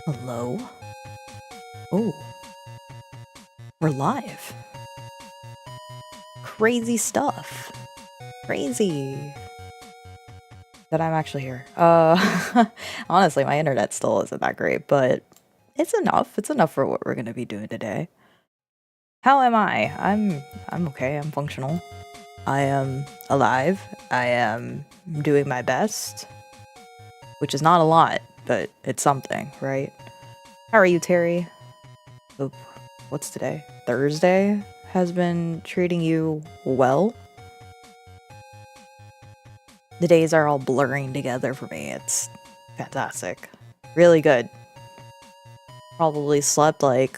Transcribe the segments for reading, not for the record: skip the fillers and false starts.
Hello? Oh, we're live. Crazy stuff. Crazy. That I'm actually here. Honestly, my internet still isn't that great, but it's enough. It's enough for what we're gonna be doing today. How am I? I'm okay. I'm functional. I am alive. I am doing my best, which is not a lot, but it's something, right? How are you, Terry? Oop, what's today? Thursday has been treating you well? The days are all blurring together for me. It's fantastic. Really good. Probably slept like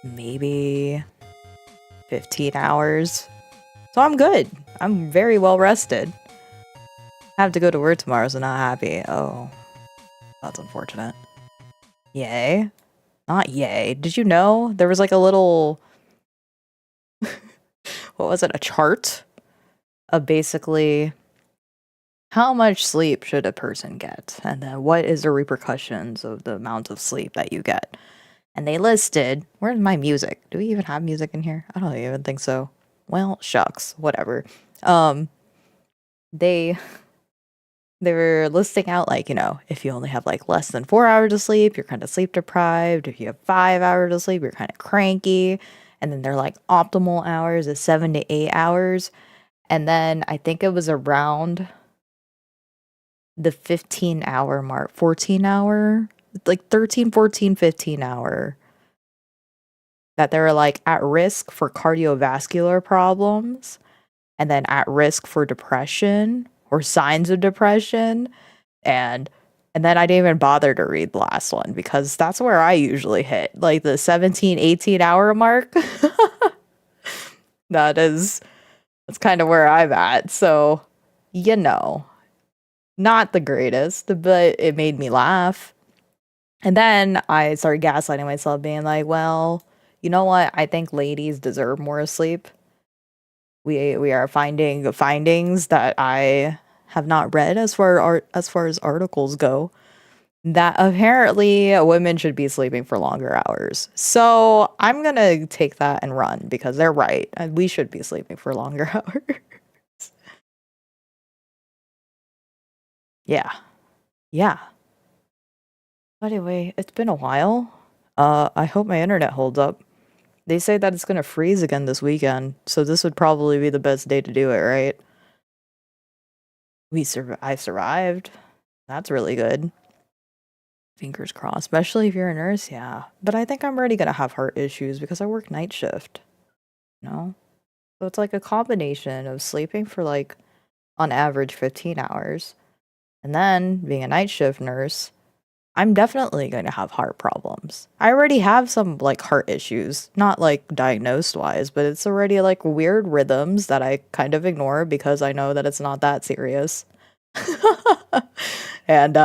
maybe 15 hours. So I'm good. I'm very well rested. I have to go to work tomorrow, so not happy. Oh, that's unfortunate. Yay. Not yay. Did you know there was like a little, what was it, a chart of basically how much sleep should a person get? And then what is the repercussions of the amount of sleep that you get? And they listed, where's my music? Do we even have music in here? I don't even think so. Well, shucks, whatever. They they were listing out like, if you only have like less than 4 hours of sleep, you're kind of sleep deprived. If you have 5 hours of sleep, you're kind of cranky. And then they're like optimal hours is 7 to 8 hours. And then I think it was around the 15-hour mark, 14-hour, like 13, 14, 15-hour, that they're like at risk for cardiovascular problems and then at risk for depression or signs of depression. And then I didn't even bother to read the last one because that's where I usually hit, like the 17, 18-hour mark. That's kind of where I'm at. So, not the greatest, but it made me laugh. And then I started gaslighting myself, being like, well, you know what? I think ladies deserve more sleep. We are finding findings that I have not read as far as articles go, that apparently women should be sleeping for longer hours. So I'm gonna take that and run because they're right. We should be sleeping for longer hours. Yeah. Yeah. Anyway, it's been a while. I hope my internet holds up. They say that it's gonna freeze again this weekend, so this would probably be the best day to do it, right? I survived. That's really good. Fingers crossed, especially if you're a nurse, yeah. But I think I'm already gonna have heart issues because I work night shift, you know? So it's like a combination of sleeping for like on average 15 hours and then being a night shift nurse. I'm definitely going to have heart problems. I already have some like heart issues, not like diagnosed wise, but it's already like weird rhythms that I kind of ignore because I know that it's not that serious. And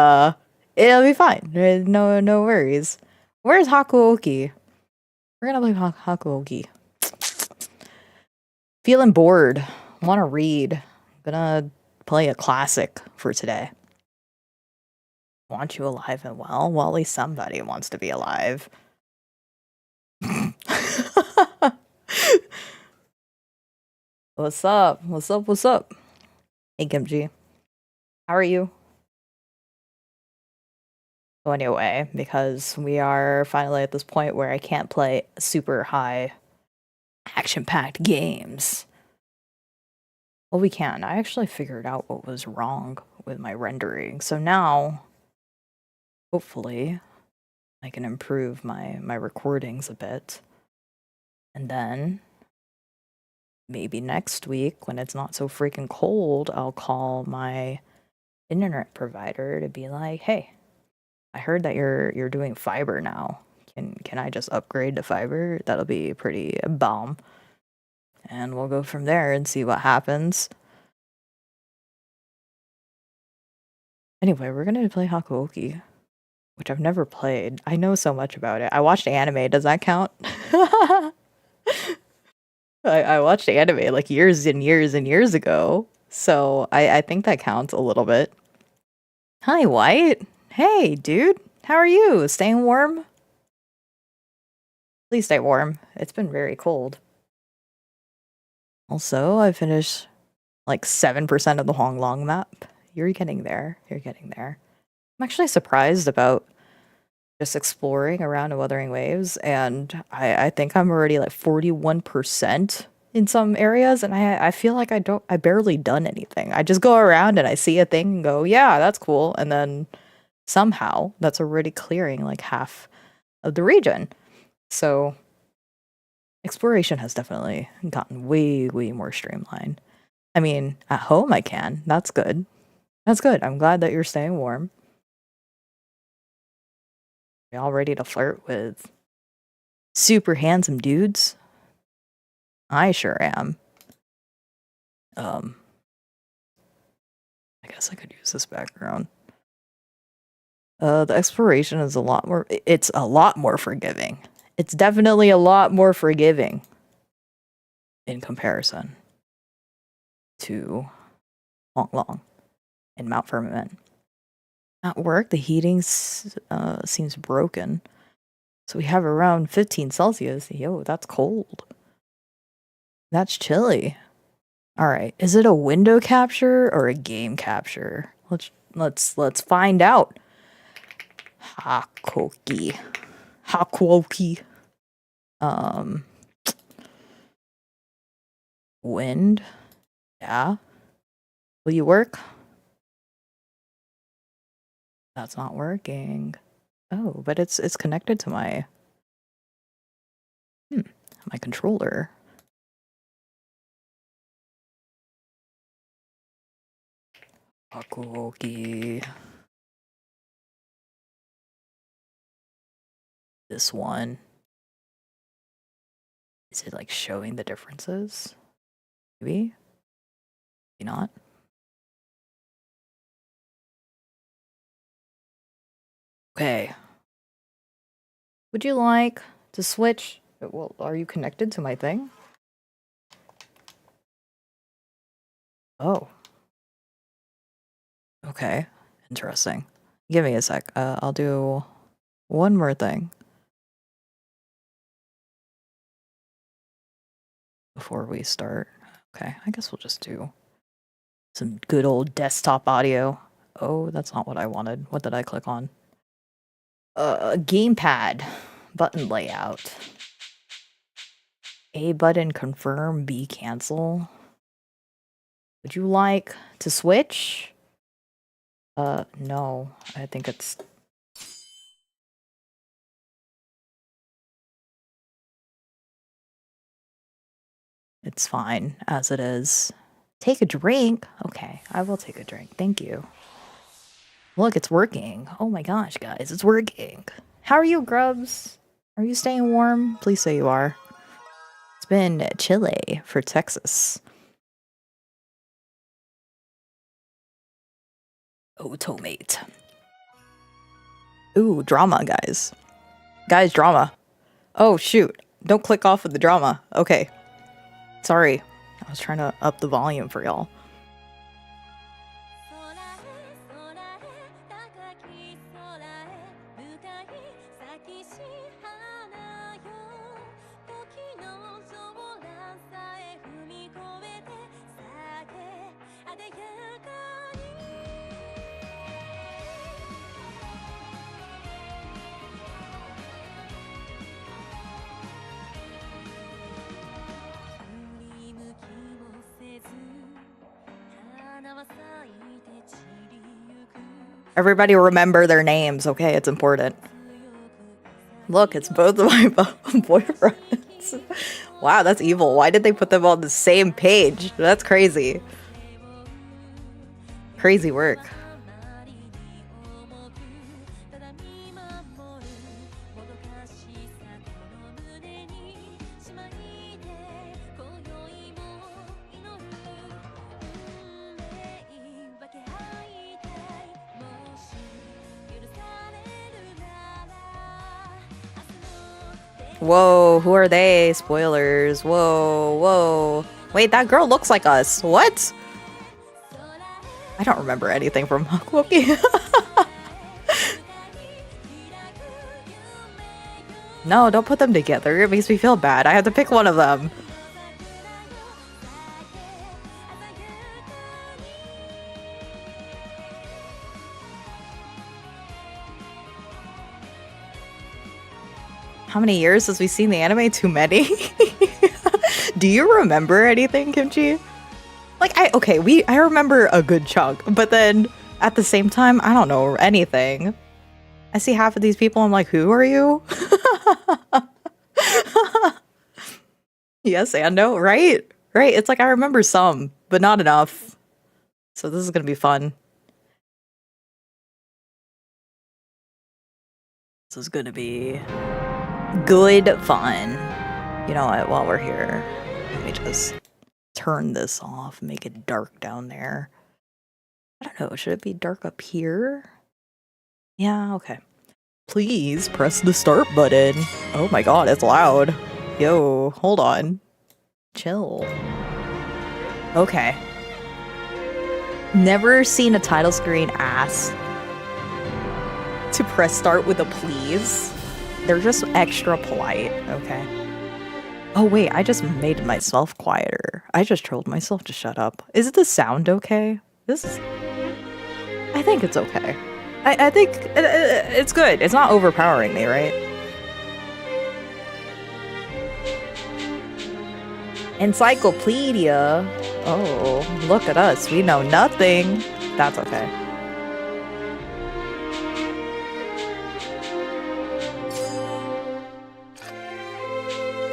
it'll be fine. No worries. Where's Hakuoki? We're gonna play Hakuoki. Feeling bored. Wanna read. Gonna play a classic for today. Want you alive and well? Well, at least somebody wants to be alive. What's up? What's up? What's up? Hey, Kimchi. How are you? So anyway, because we are finally at this point where I can't play super high action-packed games. Well, we can. I actually figured out what was wrong with my rendering. So now, hopefully, I can improve my recordings a bit. And then maybe next week, when it's not so freaking cold, I'll call my internet provider to be like, "Hey, I heard that you're doing fiber now. Can I just upgrade to fiber? That'll be pretty bomb." And we'll go from there and see what happens. Anyway, we're gonna play Hakuoki, which I've never played. I know so much about it. I watched anime. Does that count? I watched anime like years and years and years ago. So I think that counts a little bit. Hi, White. Hey, dude. How are you? Staying warm? Please stay warm. It's been very cold. Also, I finished like 7% of the Honglong map. You're getting there. You're getting there. I'm actually surprised about just exploring around the Wuthering Waves, and I think I'm already like 41% in some areas, and I feel like I barely done anything. I just go around and I see a thing and go, yeah, that's cool, and then somehow that's already clearing like half of the region. So exploration has definitely gotten way, way more streamlined. I mean, at home I can. That's good. That's good. I'm glad that you're staying warm. Y'all ready to flirt with super handsome dudes? I sure am. I guess I could use this background. The exploration is it's a lot more forgiving. It's definitely a lot more forgiving in comparison to Long and Mount Firmament. At work, the heating seems broken. So we have around 15 Celsius. Yo, that's cold. That's chilly. All right, is it a window capture or a game capture? Let's find out. Hakoki. Wind. Yeah. Will you work? That's not working. Oh, but it's connected to my my controller. Hakoki. This one. Is it like showing the differences? Maybe? Maybe not. Okay. Would you like to switch? Well, are you connected to my thing? Oh. Okay. Interesting. Give me a sec. I'll do one more thing before we start. Okay, I guess we'll just do some good old desktop audio. Oh, that's not what I wanted. What did I click on? Gamepad. Button layout. A button confirm, B cancel. Would you like to switch? No. I think it's... It's fine as it is. Take a drink? Okay, I will take a drink. Thank you. Look, it's working. Oh my gosh, guys, it's working. How are you, Grubs? Are you staying warm? Please say you are. It's been chilly for Texas. Oh, tomate. Ooh, drama, guys. Guys, drama. Oh, shoot. Don't click off of the drama. Okay. Sorry. I was trying to up the volume for y'all. Everybody remember their names, okay? It's important. Look, it's both of my boyfriends. Wow, that's evil. Why did they put them on the same page? That's crazy. Crazy work. Whoa, who are they? Spoilers. Whoa, whoa. Wait, that girl looks like us. What? I don't remember anything from Hakuoki. No, don't put them together. It makes me feel bad. I have to pick one of them. How many years has we seen the anime? Too many? Do you remember anything, Kimchi? Like, I remember a good chunk, but then at the same time, I don't know anything. I see half of these people, I'm like, who are you? Yes and no, right? Right, it's like I remember some, but not enough. So this is gonna be fun. This is gonna be good fun. You know what, while we're here, let me just turn this off, make it dark down there. I don't know, should it be dark up here? Yeah, okay. Please press the start button. Oh my god, it's loud. Yo, hold on. Chill. Okay. Never seen a title screen ask to press start with a please. They're just extra polite, okay? Oh wait, I just made myself quieter. I just told myself to shut up. Is the sound okay? I think it's okay. I think it's good. It's not overpowering me, right? Encyclopedia? Oh, look at us. We know nothing. That's okay.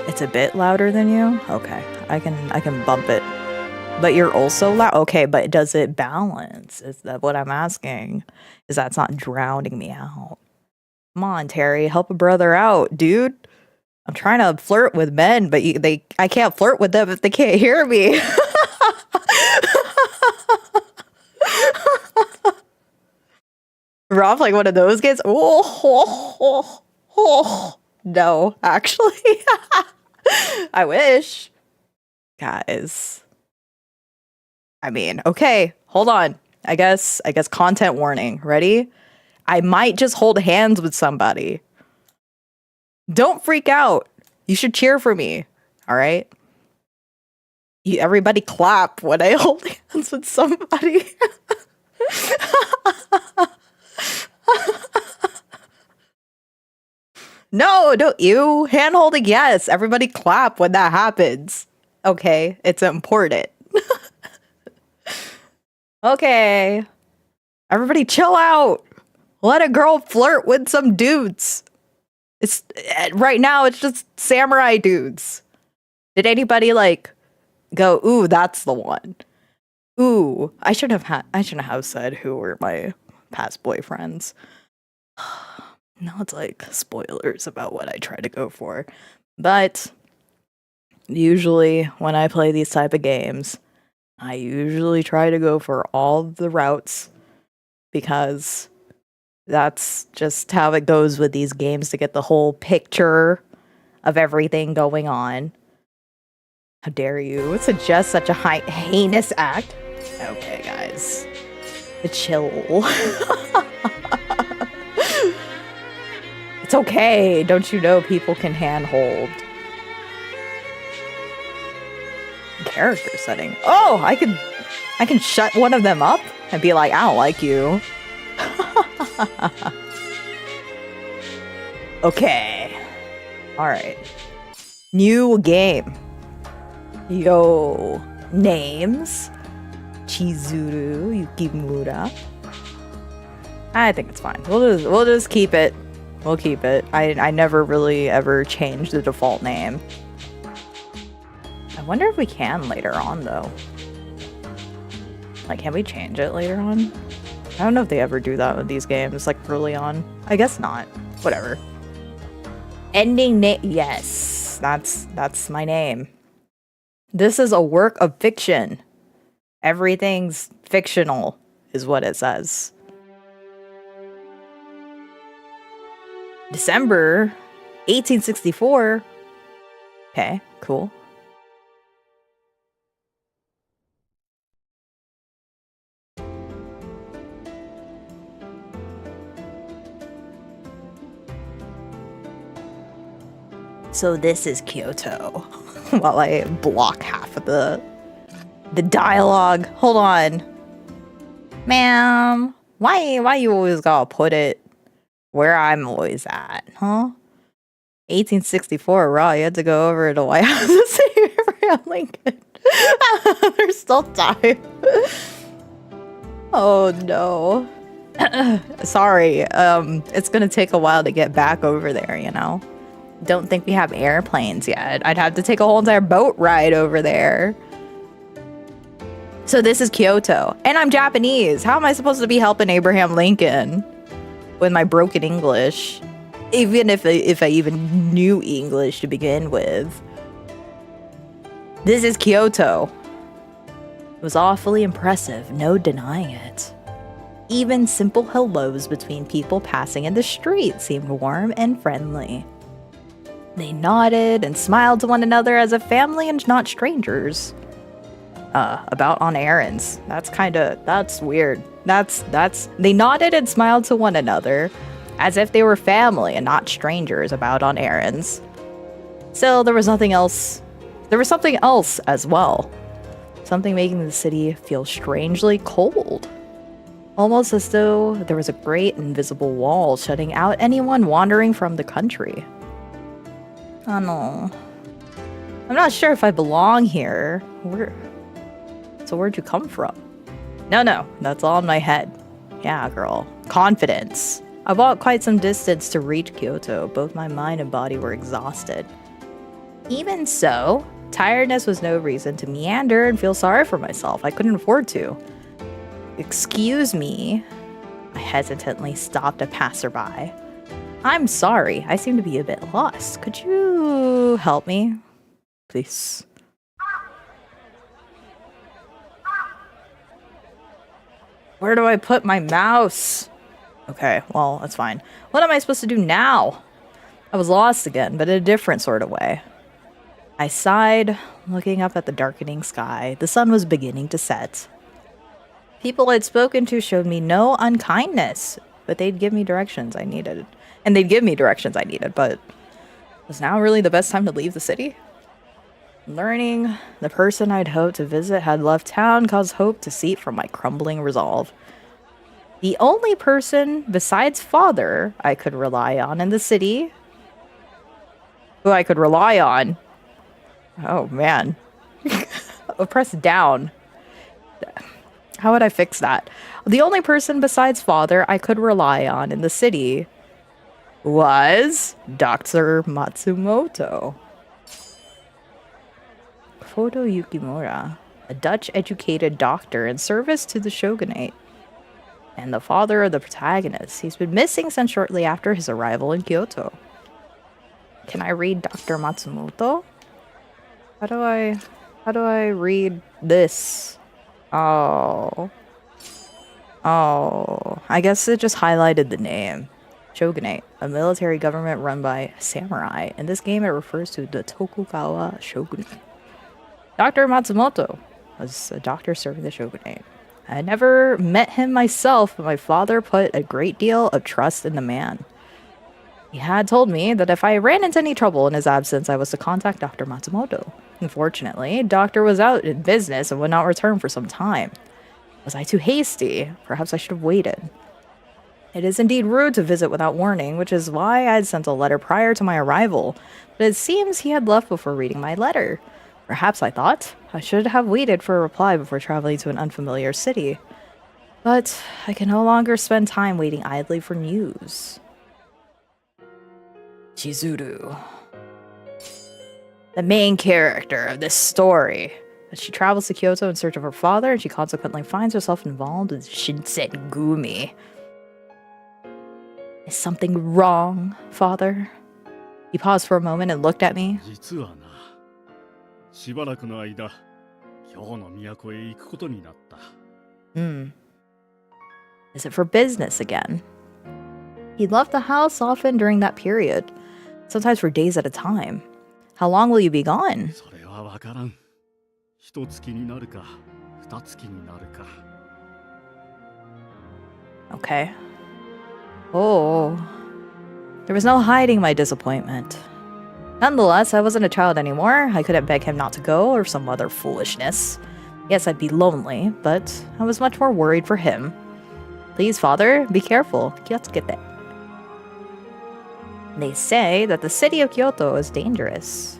It's a bit louder than you? Okay, I can bump it. But you're also loud? Okay, but does it balance? Is that what I'm asking? Is that's not drowning me out? Come on, Terry, help a brother out, dude. I'm trying to flirt with men, but I can't flirt with them if they can't hear me. Rob, like one of those kids? Oh. No, actually. I wish. Guys. I mean, okay, hold on. I guess content warning. Ready? I might just hold hands with somebody. Don't freak out. You should cheer for me. All right? Everybody clap when I hold hands with somebody. No, don't you. Hand holding, yes. Everybody clap when that happens. Okay, it's important. Okay. Everybody chill out. Let a girl flirt with some dudes. It's right now it's just samurai dudes. Did anybody like go, ooh, that's the one? Ooh, I shouldn't have said who were my past boyfriends. Now it's like spoilers about what I try to go for. But usually when I play these type of games, I usually try to go for all the routes because that's just how it goes with these games to get the whole picture of everything going on. How dare you suggest such a heinous act? Okay, guys. Chill. It's okay. Don't you know people can handhold? Character setting. Oh, I can shut one of them up and be like, I don't like you. Okay. Alright. New game. Yo. Names. Chizuru Yukimura. I think it's fine. We'll just keep it. We'll keep it. I never really ever changed the default name. I wonder if we can later on though. Like, can we change it later on? I don't know if they ever do that with these games, like early on. I guess not. Whatever. Ending name. Yes, that's my name. This is a work of fiction. Everything's fictional, is what it says. December 1864. Okay, cool. So this is Kyoto. While I block half of the dialogue. Hold on. Ma'am, why you always gotta put it where I'm always at, huh? 1864, raw, you had to go over to the White House to see Abraham Lincoln. There's still time. Oh no. Sorry, it's gonna take a while to get back over there, you know? Don't think we have airplanes yet. I'd have to take a whole entire boat ride over there. So this is Kyoto, and I'm Japanese. How am I supposed to be helping Abraham Lincoln with my broken English? Even if I even knew English to begin with. This is Kyoto. It was awfully impressive, no denying it. Even simple hellos between people passing in the street seemed warm and friendly. They nodded and smiled to one another as a family and not strangers. About on errands. That's weird. They nodded and smiled to one another as if they were family and not strangers about on errands. Still, there was nothing else. There was something else as well. Something making the city feel strangely cold. Almost as though there was a great invisible wall shutting out anyone wandering from the country. Oh no. I'm not sure if I belong here. So where'd you come from? No, that's all in my head. Yeah, girl. Confidence. I walked quite some distance to reach Kyoto. Both my mind and body were exhausted. Even so, tiredness was no reason to meander and feel sorry for myself. I couldn't afford to. Excuse me. I hesitantly stopped a passerby. I'm sorry. I seem to be a bit lost. Could you help me? Please. Where do I put my mouse? Okay, well, that's fine. What am I supposed to do now? I was lost again, but in a different sort of way. I sighed, looking up at the darkening sky. The sun was beginning to set. People I'd spoken to showed me no unkindness, but they'd give me directions I needed. And they'd give me directions I needed, but was now really the best time to leave the city? Learning the person I'd hoped to visit had left town caused hope to seep from my crumbling resolve. The only person besides father I could rely on in the city, who I could rely on. Oh man. I'll press down. How would I fix that? The only person besides father I could rely on in the city was Dr. Matsumoto. Kodo Yukimura, a Dutch-educated doctor in service to the shogunate, and the father of the protagonist. He's been missing since shortly after his arrival in Kyoto. Can I read Dr. Matsumoto? How do I read this? Oh, I guess it just highlighted the name. Shogunate, a military government run by samurai. In this game, it refers to the Tokugawa shogunate. Dr. Matsumoto was a doctor serving the shogunate. I had never met him myself, but my father put a great deal of trust in the man. He had told me that if I ran into any trouble in his absence, I was to contact Dr. Matsumoto. Unfortunately, Doctor was out in business and would not return for some time. Was I too hasty? Perhaps I should have waited. It is indeed rude to visit without warning, which is why I had sent a letter prior to my arrival, but it seems he had left before reading my letter. Perhaps, I thought, I should have waited for a reply before traveling to an unfamiliar city. But I can no longer spend time waiting idly for news. Chizuru. The main character of this story. She travels to Kyoto in search of her father, and she consequently finds herself involved with Shinsengumi. Is something wrong, father? He paused for a moment and looked at me. Is it for business again? He left the house often during that period, sometimes for days at a time. How long will you be gone? Okay. Oh. There was no hiding my disappointment. Nonetheless, I wasn't a child anymore. I couldn't beg him not to go or some other foolishness. Yes, I'd be lonely, but I was much more worried for him. Please, father, be careful. Kiyotsukete. They say that the city of Kyoto is dangerous.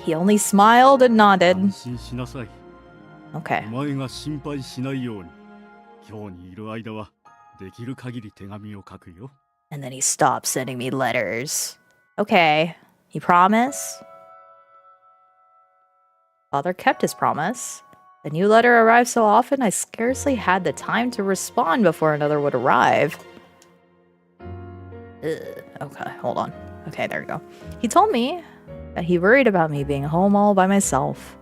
He only smiled and nodded. Okay. And then he stopped sending me letters. Okay, he promised. Father kept his promise. The new letter arrived so often I scarcely had the time to respond before another would arrive. Okay, hold on. Okay, there we go. He told me that he worried about me being home all by myself.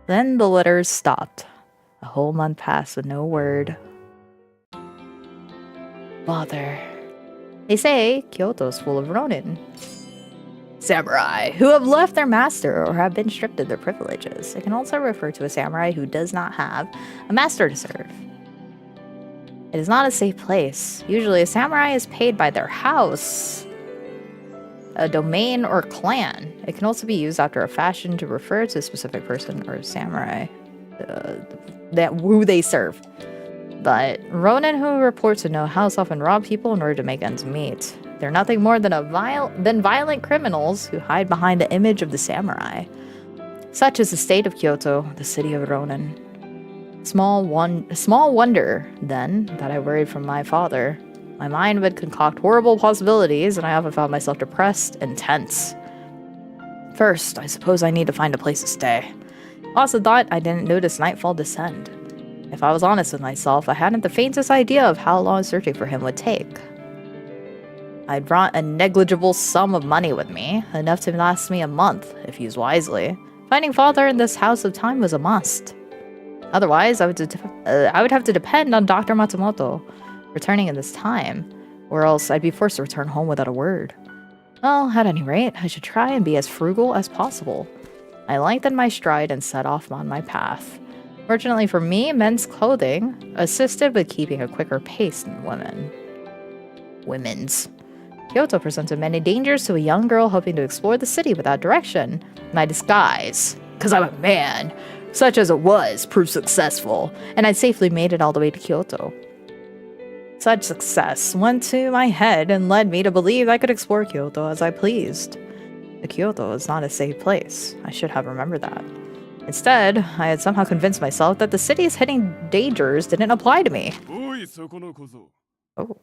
Then the letters stopped. A whole month passed with no word. Father. They say Kyoto's full of ronin. Samurai who have left their master or have been stripped of their privileges. It can also refer to a samurai who does not have a master to serve. It is not a safe place. Usually a samurai is paid by their house, a domain, or clan. It can also be used after a fashion to refer to a specific person or samurai who they serve. But ronin who report to no house often rob people in order to make ends meet. They're nothing more than violent criminals who hide behind the image of the samurai. Such is the state of Kyoto, the city of ronin. Small wonder, then, that I worried from my father. My mind would concoct horrible possibilities, and I often found myself depressed and tense. First, I suppose I need to find a place to stay. I also thought I didn't notice nightfall descend. If I was honest with myself, I hadn't the faintest idea of how long searching for him would take. I'd brought a negligible sum of money with me, enough to last me a month, if used wisely. Finding father in this house of time was a must. Otherwise, I would have to depend on Dr. Matsumoto returning in this time, or else I'd be forced to return home without a word. Well, at any rate, I should try and be as frugal as possible. I lengthened my stride and set off on my path. Fortunately for me, men's clothing assisted with keeping a quicker pace than women's. Kyoto presented many dangers to a young girl hoping to explore the city without direction. My disguise, because I'm a man, such as it was, proved successful, and I'd safely made it all the way to Kyoto. Such success went to my head and led me to believe I could explore Kyoto as I pleased. But Kyoto is not a safe place. I should have remembered that. Instead, I had somehow convinced myself that the city's hidden dangers didn't apply to me. Oh.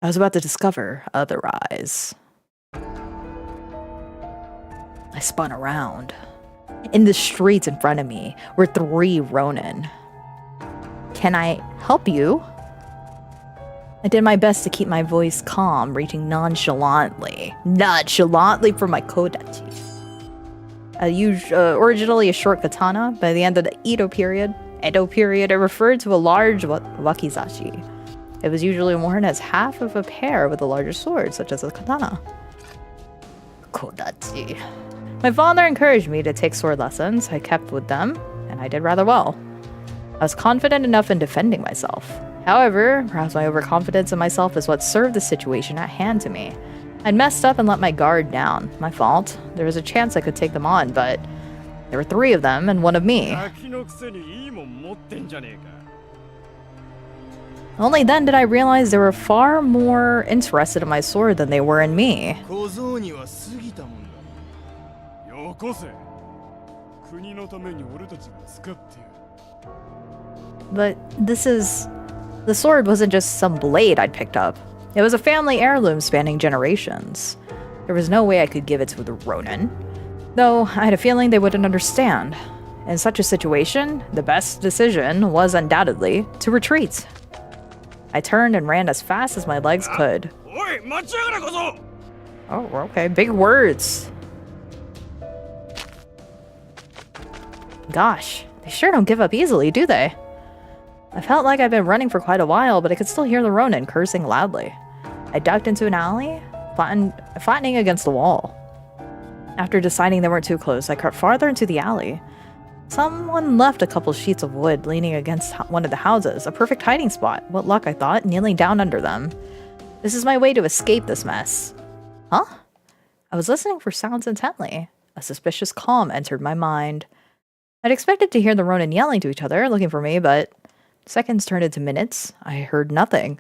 I was about to discover otherwise. I spun around. In the streets in front of me were 3 ronin. Can I help you? I did my best to keep my voice calm, reaching nonchalantly from my kodachi. Originally a short katana, by the end of the Edo period, it referred to a large wakizashi. It was usually worn as half of a pair with a larger sword, such as a katana. Kodachi. My father encouraged me to take sword lessons. I kept with them, and I did rather well. I was confident enough in defending myself. However, perhaps my overconfidence in myself is what served the situation at hand to me. I'd messed up and let my guard down. My fault. There was a chance I could take them on, but there were 3 of them and 1 of me. Only then did I realize they were far more interested in my sword than they were in me. But the sword wasn't just some blade I'd picked up. It was a family heirloom spanning generations. There was no way I could give it to the ronin, though I had a feeling they wouldn't understand. In such a situation, the best decision was undoubtedly to retreat. I turned and ran as fast as my legs could. Oh, okay, big words. Gosh, they sure don't give up easily, do they? I felt like I'd been running for quite a while, but I could still hear the ronin cursing loudly. I ducked into an alley, flattening against the wall. After deciding they weren't too close, I crept farther into the alley. Someone left a couple sheets of wood leaning against one of the houses, a perfect hiding spot. What luck, I thought, kneeling down under them. This is my way to escape this mess. Huh? I was listening for sounds intently. A suspicious calm entered my mind. I'd expected to hear the Ronin yelling to each other, looking for me, but seconds turned into minutes. I heard nothing.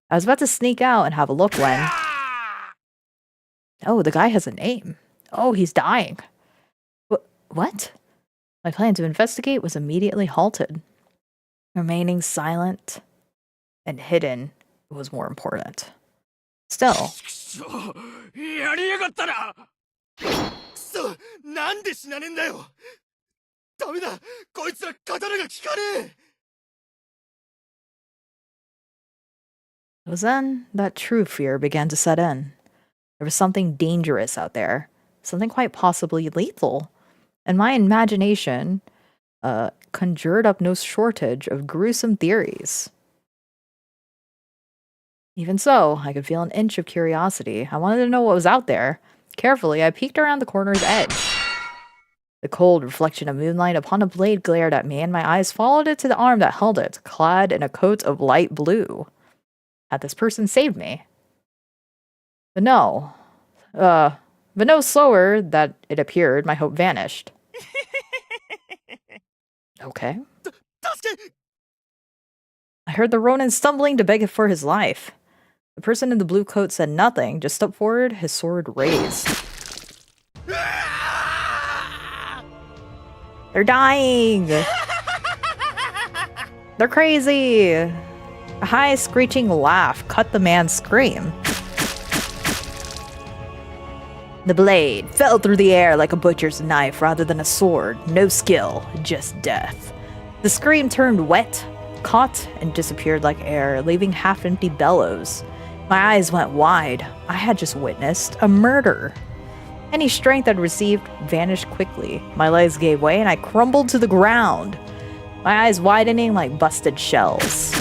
I was about to sneak out and have a look when... Oh, the guy has a name. Oh, he's dying. What? My plan to investigate was immediately halted. Remaining silent and hidden was more important. Still. It was then that true fear began to set in. There was something dangerous out there, something quite possibly lethal, and my imagination conjured up no shortage of gruesome theories. Even so, I could feel an inch of curiosity. I wanted to know what was out there. Carefully, I peeked around the corner's edge. The cold reflection of moonlight upon a blade glared at me, and my eyes followed it to the arm that held it, clad in a coat of light blue. Had this person saved me? But no. But no slower that it appeared, my hope vanished. Okay. I heard the Ronin stumbling to beg for his life. The person in the blue coat said nothing, just stepped forward, his sword raised. They're dying! They're crazy! A high, screeching laugh cut the man's scream. The blade fell through the air like a butcher's knife rather than a sword. No skill, just death. The scream turned wet, caught, and disappeared like air, leaving half-empty bellows. My eyes went wide. I had just witnessed a murder. Any strength I'd received vanished quickly. My legs gave way and I crumbled to the ground, my eyes widening like busted shells.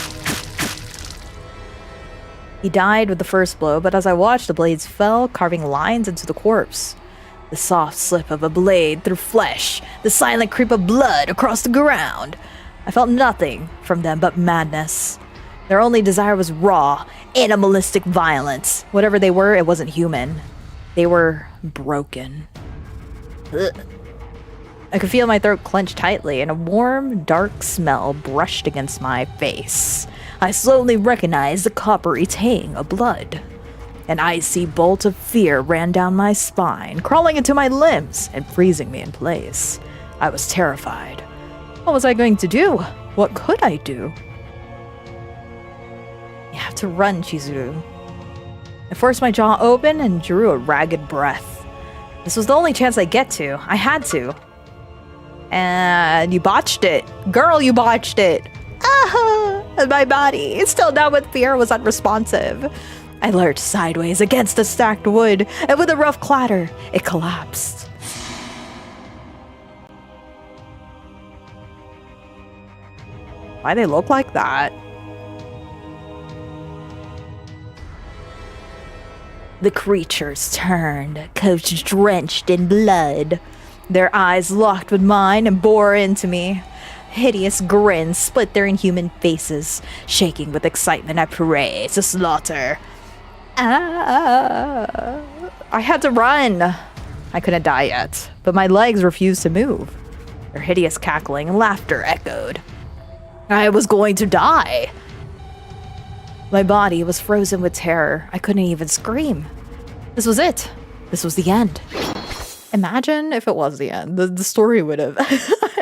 He died with the first blow, but as I watched, the blades fell, carving lines into the corpse. The soft slip of a blade through flesh, the silent creep of blood across the ground. I felt nothing from them but madness. Their only desire was raw, animalistic violence. Whatever they were, it wasn't human. They were broken. Ugh. I could feel my throat clench tightly, and a warm, dark smell brushed against my face. I slowly recognized the coppery tang of blood. An icy bolt of fear ran down my spine, crawling into my limbs and freezing me in place. I was terrified. What was I going to do? What could I do? You have to run, Chizuru. I forced my jaw open and drew a ragged breath. This was the only chance I get to. I had to. And you botched it. Girl, you botched it. Ah! My body, still numb with fear, was unresponsive. I lurched sideways against the stacked wood, and with a rough clatter, it collapsed. Why they look like that? The creatures turned, coats drenched in blood. Their eyes locked with mine and bore into me. Hideous grins split their inhuman faces, shaking with excitement at prey to slaughter. I had to run. I couldn't die yet, but my legs refused to move. Their hideous cackling and laughter echoed. I was going to die. My body was frozen with terror. I couldn't even scream. This was it. This was the end. Imagine if it was the end. The story would have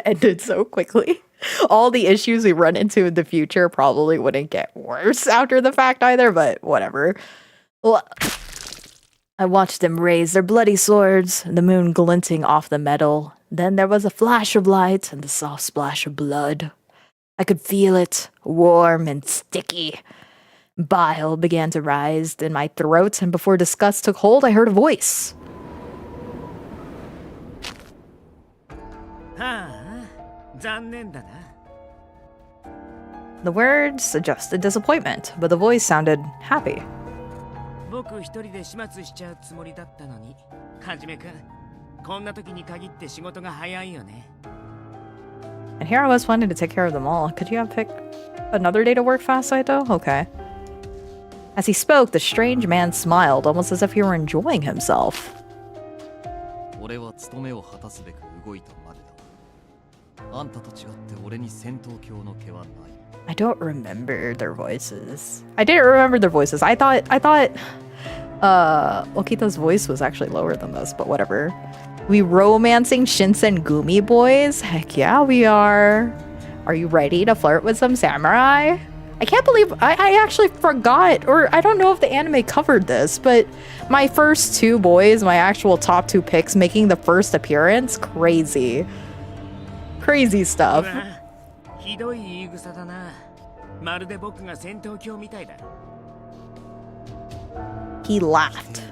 ended so quickly. All the issues we run into in the future probably wouldn't get worse after the fact either, but whatever. Well, I watched them raise their bloody swords, the moon glinting off the metal. Then there was a flash of light and the soft splash of blood. I could feel it, warm and sticky. Bile began to rise in my throat, and before disgust took hold, I heard a voice. The words suggested disappointment, but the voice sounded happy. And here I was planning to take care of them all. Could you have picked another day to work fast, Saito? Okay. As he spoke, the strange man smiled, almost as if he were enjoying himself. 俺は務めを果たすべく動いたまでだ。あんたと違って俺に戦闘狂の気はない。I don't remember their voices. I didn't remember their voices. I thought Okita's voice was actually lower than this, but whatever. We romancing Shinsengumi boys? Heck yeah, we are. Are you ready to flirt with some samurai? I can't believe I actually forgot, or I don't know if the anime covered this, but my first two boys, my actual top two picks making the first appearance, crazy. Crazy stuff. He laughed.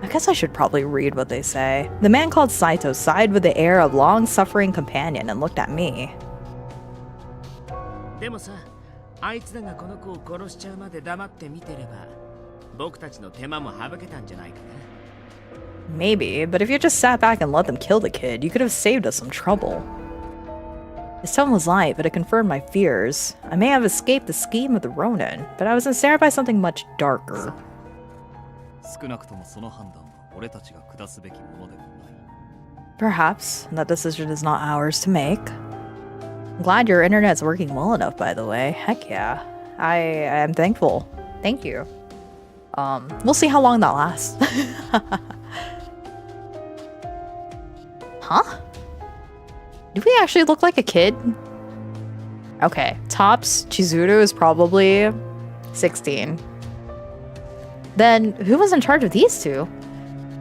I guess I should probably read what they say. The man called Saito sighed with the air of long-suffering companion and looked at me. Maybe, but if you just sat back and let them kill the kid, you could have saved us some trouble. His tone was light, but it confirmed my fears. I may have escaped the scheme of the Ronin, but I was ensnared by something much darker. Perhaps. That decision is not ours to make. I'm glad your internet's working well enough, by the way. Heck yeah. I am thankful. Thank you. We'll see how long that lasts. Huh? Do we actually look like a kid? Okay, tops, Chizuru is probably 16. Then, who was in charge of these two?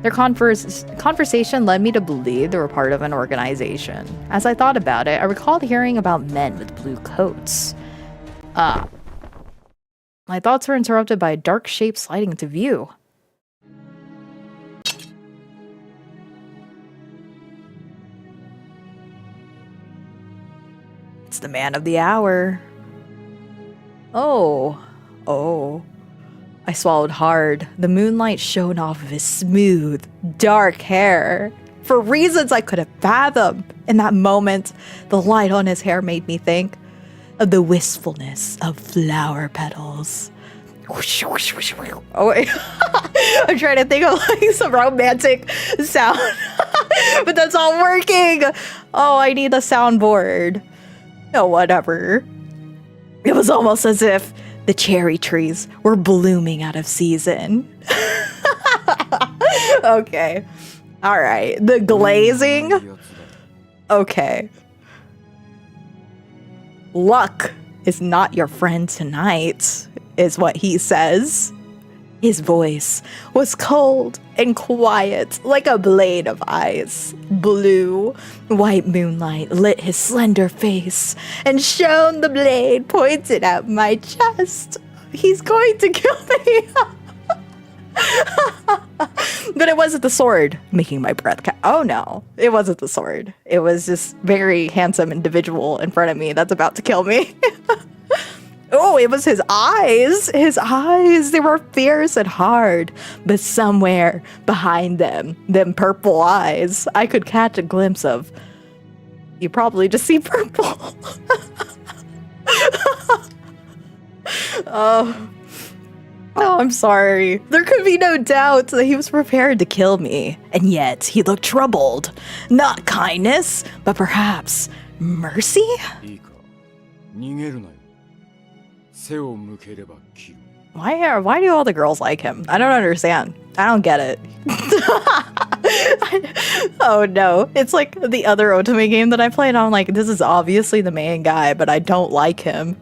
Their conversation led me to believe they were part of an organization. As I thought about it, I recalled hearing about men with blue coats. My thoughts were interrupted by a dark shape sliding into view. It's the man of the hour. Oh. I swallowed hard. The moonlight shone off of his smooth, dark hair. For reasons I could have fathomed. In that moment, the light on his hair made me think of the wistfulness of flower petals. Oh wait. I'm trying to think of like some romantic sound. But that's not working. Oh, I need a soundboard. No, whatever. It was almost as if the cherry trees were blooming out of season. Okay. All right. The glazing. Okay. Luck is not your friend tonight, is what he says. His voice was cold and quiet, like a blade of ice. Blue, white moonlight lit his slender face and shone the blade pointed at my chest. He's going to kill me. But it wasn't the sword making my breath oh no, it wasn't the sword. It was this very handsome individual in front of me that's about to kill me. Oh, it was his eyes. His eyes, they were fierce and hard. But somewhere behind them purple eyes, I could catch a glimpse of... You probably just see purple. Oh, I'm sorry. There could be no doubt that he was prepared to kill me. And yet, he looked troubled. Not kindness, but perhaps mercy? Why do all the girls like him? I don't understand. I don't get it. Oh no. It's like the other Otome game that I played. I'm like, this is obviously the main guy, but I don't like him.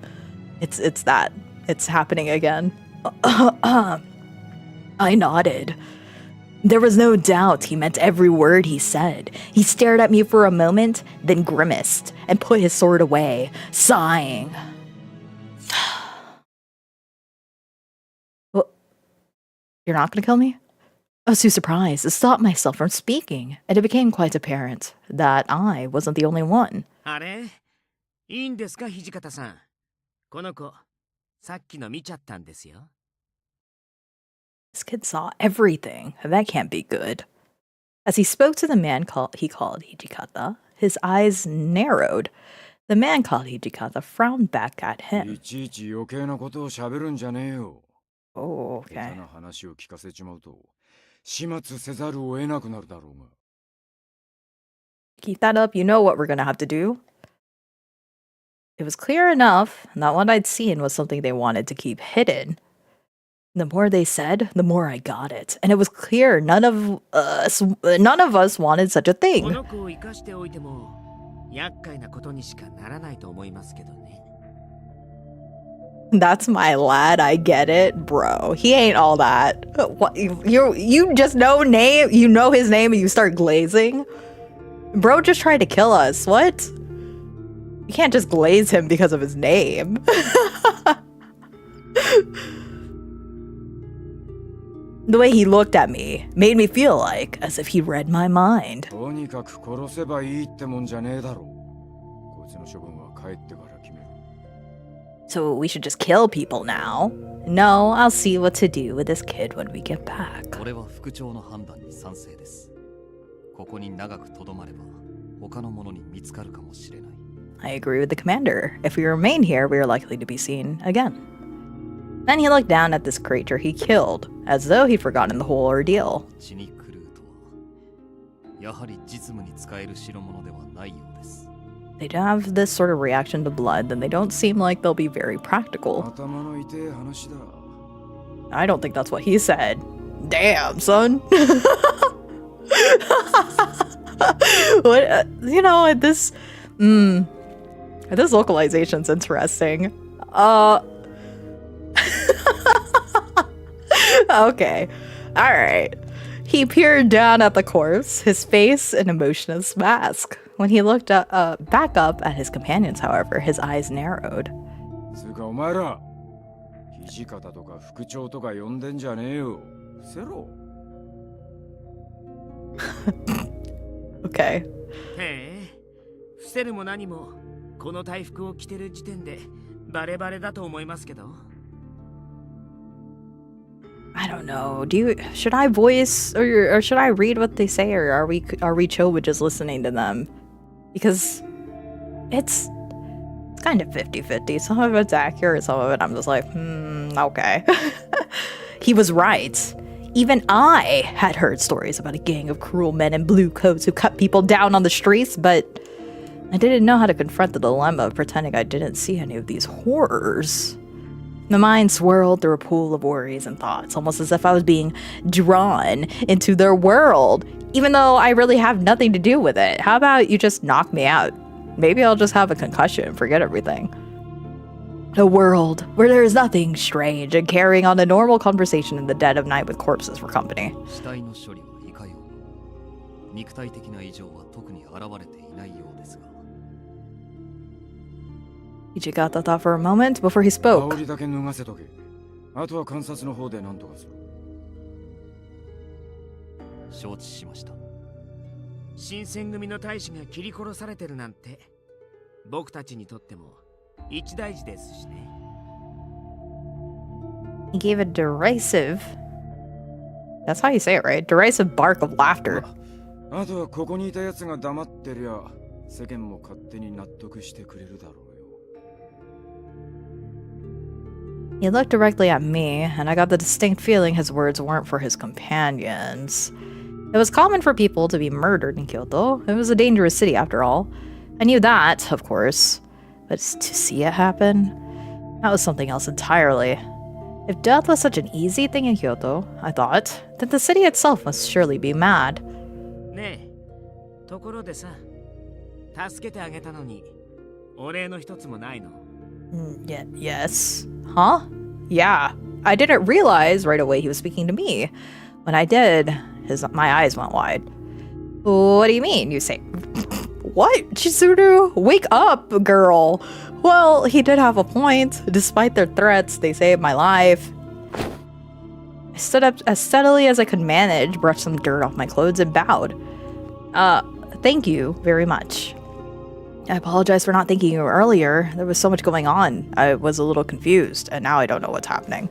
It's that. It's happening again. I nodded. There was no doubt he meant every word he said. He stared at me for a moment, then grimaced and put his sword away, sighing. Well, you're not gonna kill me? I was too surprised to stop myself from speaking, and it became quite apparent that I wasn't the only one. This kid saw everything. That can't be good. As he spoke to the man he called Hijikata, his eyes narrowed. The man called Hijikata frowned back at him. Oh, 下手 okay. な話を聞かせちまうと始末せざるを得なくなるだろうが。 Keep that up, you know what we're gonna have to do. It was clear enough that what I'd seen was something they wanted to keep hidden. The more they said, the more I got it. And it was clear none of us wanted such a こ thing. の子を生かしておいても厄介なことにしかならないと思いますけどね。 That's my lad, I get it. Bro, he ain't all that. What, you just know name, you know his name and you start glazing? Bro just tried to kill us. What? You can't just glaze him because of his name. The way he looked at me made me feel like as if he read my mind. とにかく殺せばいいってもんじゃねえだろう。こいつの処分は帰ってから決める。 So we should just kill people now? No, I'll see what to do with this kid when we get back. 俺は副長の判断に賛成です。ここに長くとどまれば他の者に見つかるかもしれない。 I agree with the commander. If we remain here, we are likely to be seen again. Then he looked down at this creature he killed, as though he'd forgotten the whole ordeal. 血に狂うとはやはり実務に使える代物ではないようです。 They don't have this sort of reaction to blood, then they don't seem like they'll be very practical. 頭の痛え話だ。 I don't think that's what he said. Damn, son. What, you know, this localization's interesting. Okay. All right. He peered down at the corpse, his face an emotionless mask. When he looked back up at his companions, however, his eyes narrowed. つうかお前ら、土方とか副長とか呼んでんじゃねえよ。伏せろ。 Okay. へえ、伏せるも何もこの大服を着てる時点でバレバレだと思いますけど。 I don't know. Should I voice or should I read what they say, or are we chill with just listening to them? Because it's kind of 50-50. Some of it's accurate, some of it I'm just like, okay. He was right. Even I had heard stories about a gang of cruel men in blue coats who cut people down on the streets, but I didn't know how to confront the dilemma of pretending I didn't see any of these horrors. My mind swirled through a pool of worries and thoughts, almost as if I was being drawn into their world, even though I really have nothing to do with it. How about you just knock me out? Maybe I'll just have a concussion and forget everything. A world where there is nothing strange and carrying on a normal conversation in the dead of night with corpses for company. 死体の処理はいかように肉体的な異常は特に現れていないようですが。 Ichigata thought for a moment before he spoke. 煽りだけ脱がせとけ。あとは観察の方で何とかする。承知しました。新選組の大使が切り殺されてるなんて僕たちにとっても一大事ですしね。 He gave a derisive, that's how you say it, right? Derisive bark of laughter. あとはここにいたやつが黙ってりゃ世間も勝手に納得してくれるだろうよ。 He looked directly at me, and I got the distinct feeling his words weren't for his companions. It was common for people to be murdered in Kyoto. It was a dangerous city, after all. I knew that, of course. But to see it happen? That was something else entirely. If death was such an easy thing in Kyoto, I thought, then the city itself must surely be mad. ねえ、ところでさ、助けてあげたのにお礼の一つもないの？ Yes. Huh? Yeah. I didn't realize right away he was speaking to me. When I did, my eyes went wide. What do you mean, you say? What? Chizuru? Wake up, girl. Well, he did have a point. Despite their threats, they saved my life. I stood up as steadily as I could manage, brushed some dirt off my clothes, and bowed. Thank you very much. I apologize for not thanking you earlier. There was so much going on. I was a little confused, and now I don't know what's happening.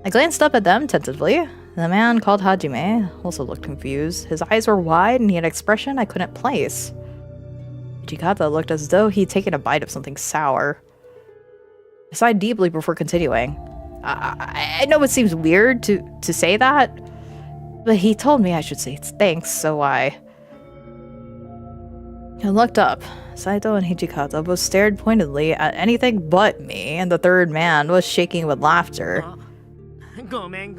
I glanced up at them tentatively. The man called Hajime also looked confused. His eyes were wide, and he had an expression I couldn't place. Ichigata looked as though he'd taken a bite of something sour. I sighed deeply before continuing. I know it seems weird to say that, but he told me I should say thanks, so I looked up. Saito and Hijikata both stared pointedly at anything but me, and the third man was shaking with laughter. ごめん。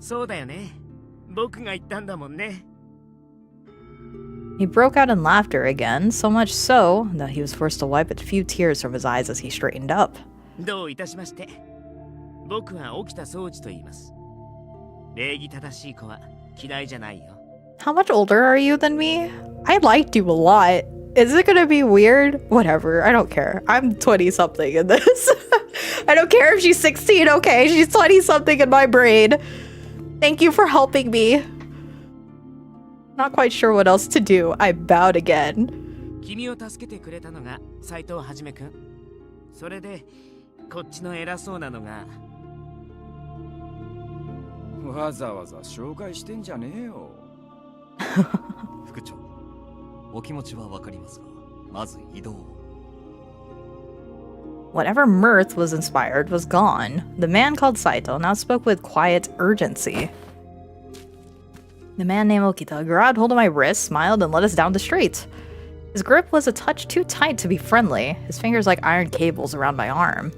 そうだよね。僕が言ったんだもんね。 He broke out in laughter again, so much so that he was forced to wipe a few tears from his eyes as he straightened up. どういたしまして。僕は沖田総司と言います。礼儀正しい子は嫌いじゃないよ。 How much older are you than me? I liked you a lot. Is it gonna be weird? Whatever, I don't care. I'm 20-something in this. I don't care if she's 16, okay? She's 20-something in my brain. Thank you for helping me. Not quite sure what else to do. I bowed again. 君を助けてくれたのが斉藤はじめくん。それでこっちの偉そうなのが。わざわざ紹介してんじゃねえよ。副長、お気持ちはわかりますが、まず移動を。 Whatever mirth was inspired was gone. The man called Saito now spoke with quiet urgency. The man named Okita grabbed hold of my wrist, smiled, and led us down the street. His grip was a touch too tight to be friendly, his fingers like iron cables around my arm.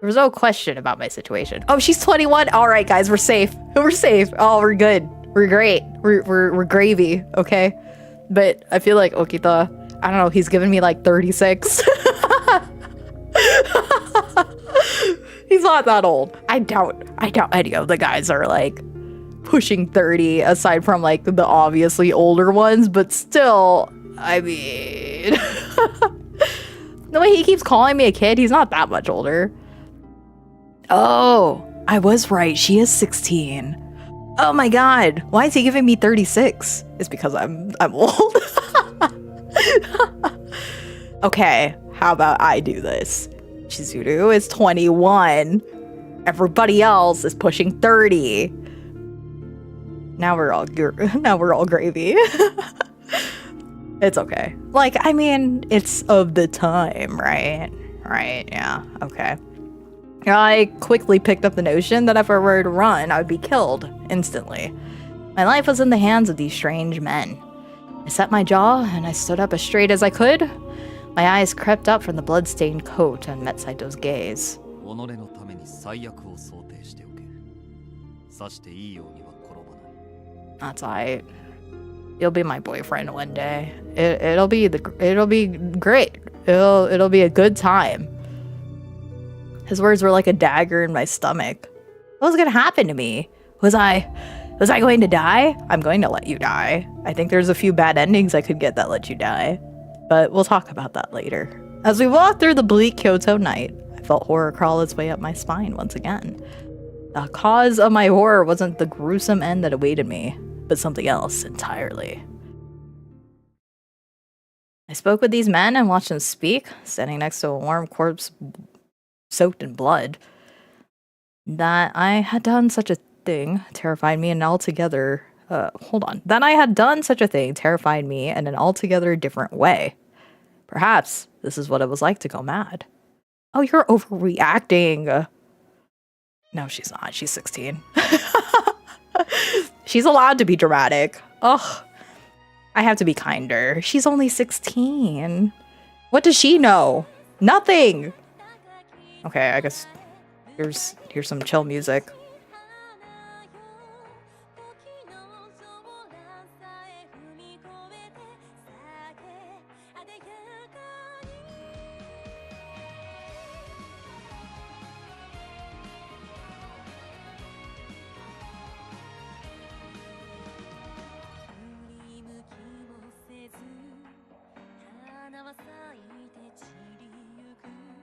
There was no question about my situation. Oh, she's 21? Alright, guys, we're safe. We're safe. Oh, we're good. We're great. We're gravy, okay? But I feel like Okita, I don't know, he's giving me like 36. He's not that old. I doubt any of the guys are like pushing 30 aside from like the obviously older ones, but still, I mean, the way he keeps calling me a kid, he's not that much older. Oh, I was right. She is 16. Oh my god. Why is he giving me 36? It's because I'm old. Okay, how about I do this? Chizuru is 21. Everybody else is pushing 30. Now we're all gravy. It's okay. Like, I mean, it's of the time, right? Right, yeah, okay. I quickly picked up the notion that if I were to run, I would be killed instantly. My life was in the hands of these strange men. I set my jaw and I stood up as straight as I could. My eyes crept up from the blood-stained coat and met Saito's gaze. 己のために最悪を想定しておけ。さしていいようには転ばない。 That's alright. You'll be my boyfriend one day. It'll be great. It'll be a good time. His words were like a dagger in my stomach. What was gonna happen to me? Was I going to die? I'm going to let you die. I think there's a few bad endings I could get that let you die. But we'll talk about that later. As we walked through the bleak Kyoto night, I felt horror crawl its way up my spine once again. The cause of my horror wasn't the gruesome end that awaited me, but something else entirely. I spoke with these men and watched them speak, standing next to a warm corpse soaked in blood. That I had done such a thing terrified me in an altogether that I had done such a thing terrified me in an altogether different way. Perhaps this is what it was like to go mad. Oh, you're overreacting. No, she's not. She's 16. She's allowed to be dramatic. Ugh. I have to be kinder. She's only 16. What does she know? Nothing. Okay, I guess here's some chill music.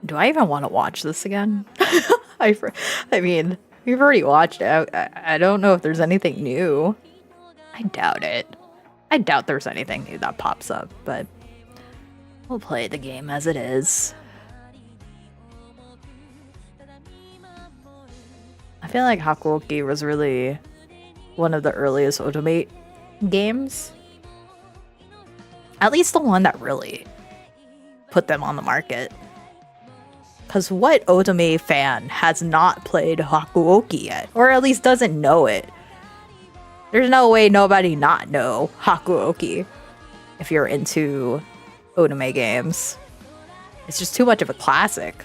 Do I even want to watch this again? I mean, we've already watched it. I don't know if there's anything new. I doubt it. I doubt there's anything new that pops up, but we'll play the game as it is. I feel like Hakuoki was really one of the earliest Automate games. At least the one that really put them on the market. Because what otome fan has not played Hakuoki yet? Or at least doesn't know it? There's no way nobody not know Hakuoki if you're into otome games. It's just too much of a classic.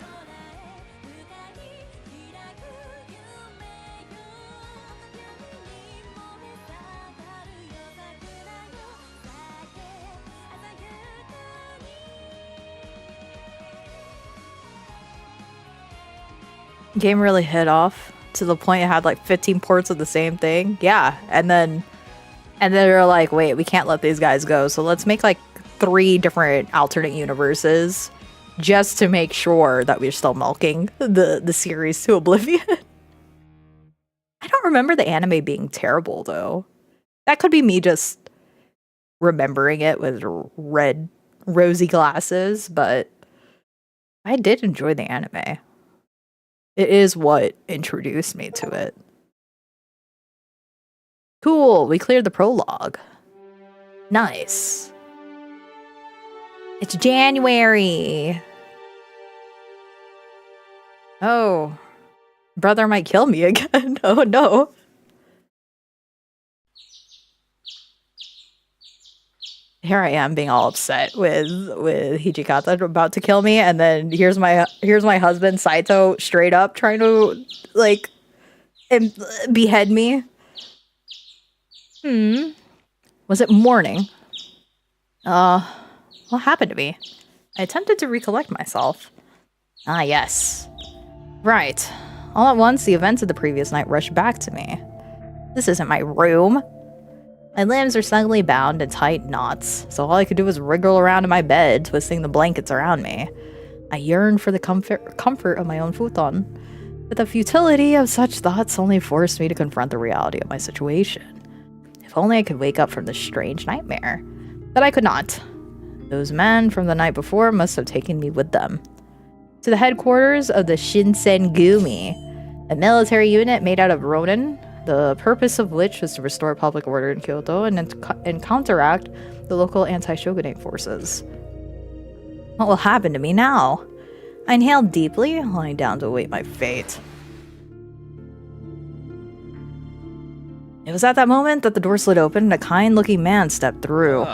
Game really hit off to the point it had like 15 ports of the same thing. Yeah, and then they're like, wait, we can't let these guys go, so let's make like 3 different alternate universes just to make sure that we're still milking the series to oblivion. I don't remember the anime being terrible though. That could be me just remembering it with red rosy glasses, but I did enjoy the anime. It is what introduced me to it. Cool, we cleared the prologue. Nice. It's January. Oh, brother might kill me again. Oh no. Here I am being all upset with Hijikata about to kill me, and then here's my husband Saito straight up trying to like behead me. Was it morning? What happened to me? I attempted to recollect myself. Ah, yes. Right. All at once, the events of the previous night rushed back to me. This isn't my room. My limbs are snugly bound in tight knots, so all I could do was wriggle around in my bed, twisting the blankets around me. I yearned for the comfort of my own futon, but the futility of such thoughts only forced me to confront the reality of my situation. If only I could wake up from this strange nightmare. But I could not. Those men from the night before must have taken me with them. To the headquarters of the Shinsengumi, a military unit made out of ronin, the purpose of which was to restore public order in Kyoto and counteract the local anti-shogunate forces. What will happen to me now? I inhaled deeply, lying down to await my fate. It was at that moment that the door slid open and a kind-looking man stepped through.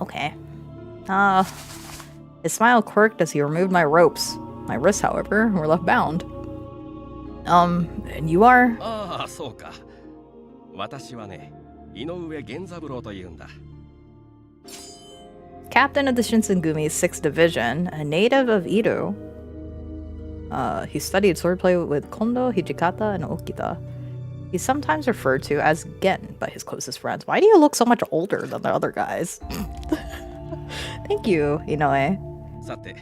Okay. His smile quirked as he removed my ropes. My wrists, however, were left bound. And you are? Captain of the Shinsengumi's 6th Division, a native of Edo. He studied swordplay with Kondo, Hijikata, and Okita. He's sometimes referred to as Gen by his closest friends. Why do you look so much older than the other guys? Thank you, Inoue. Okay.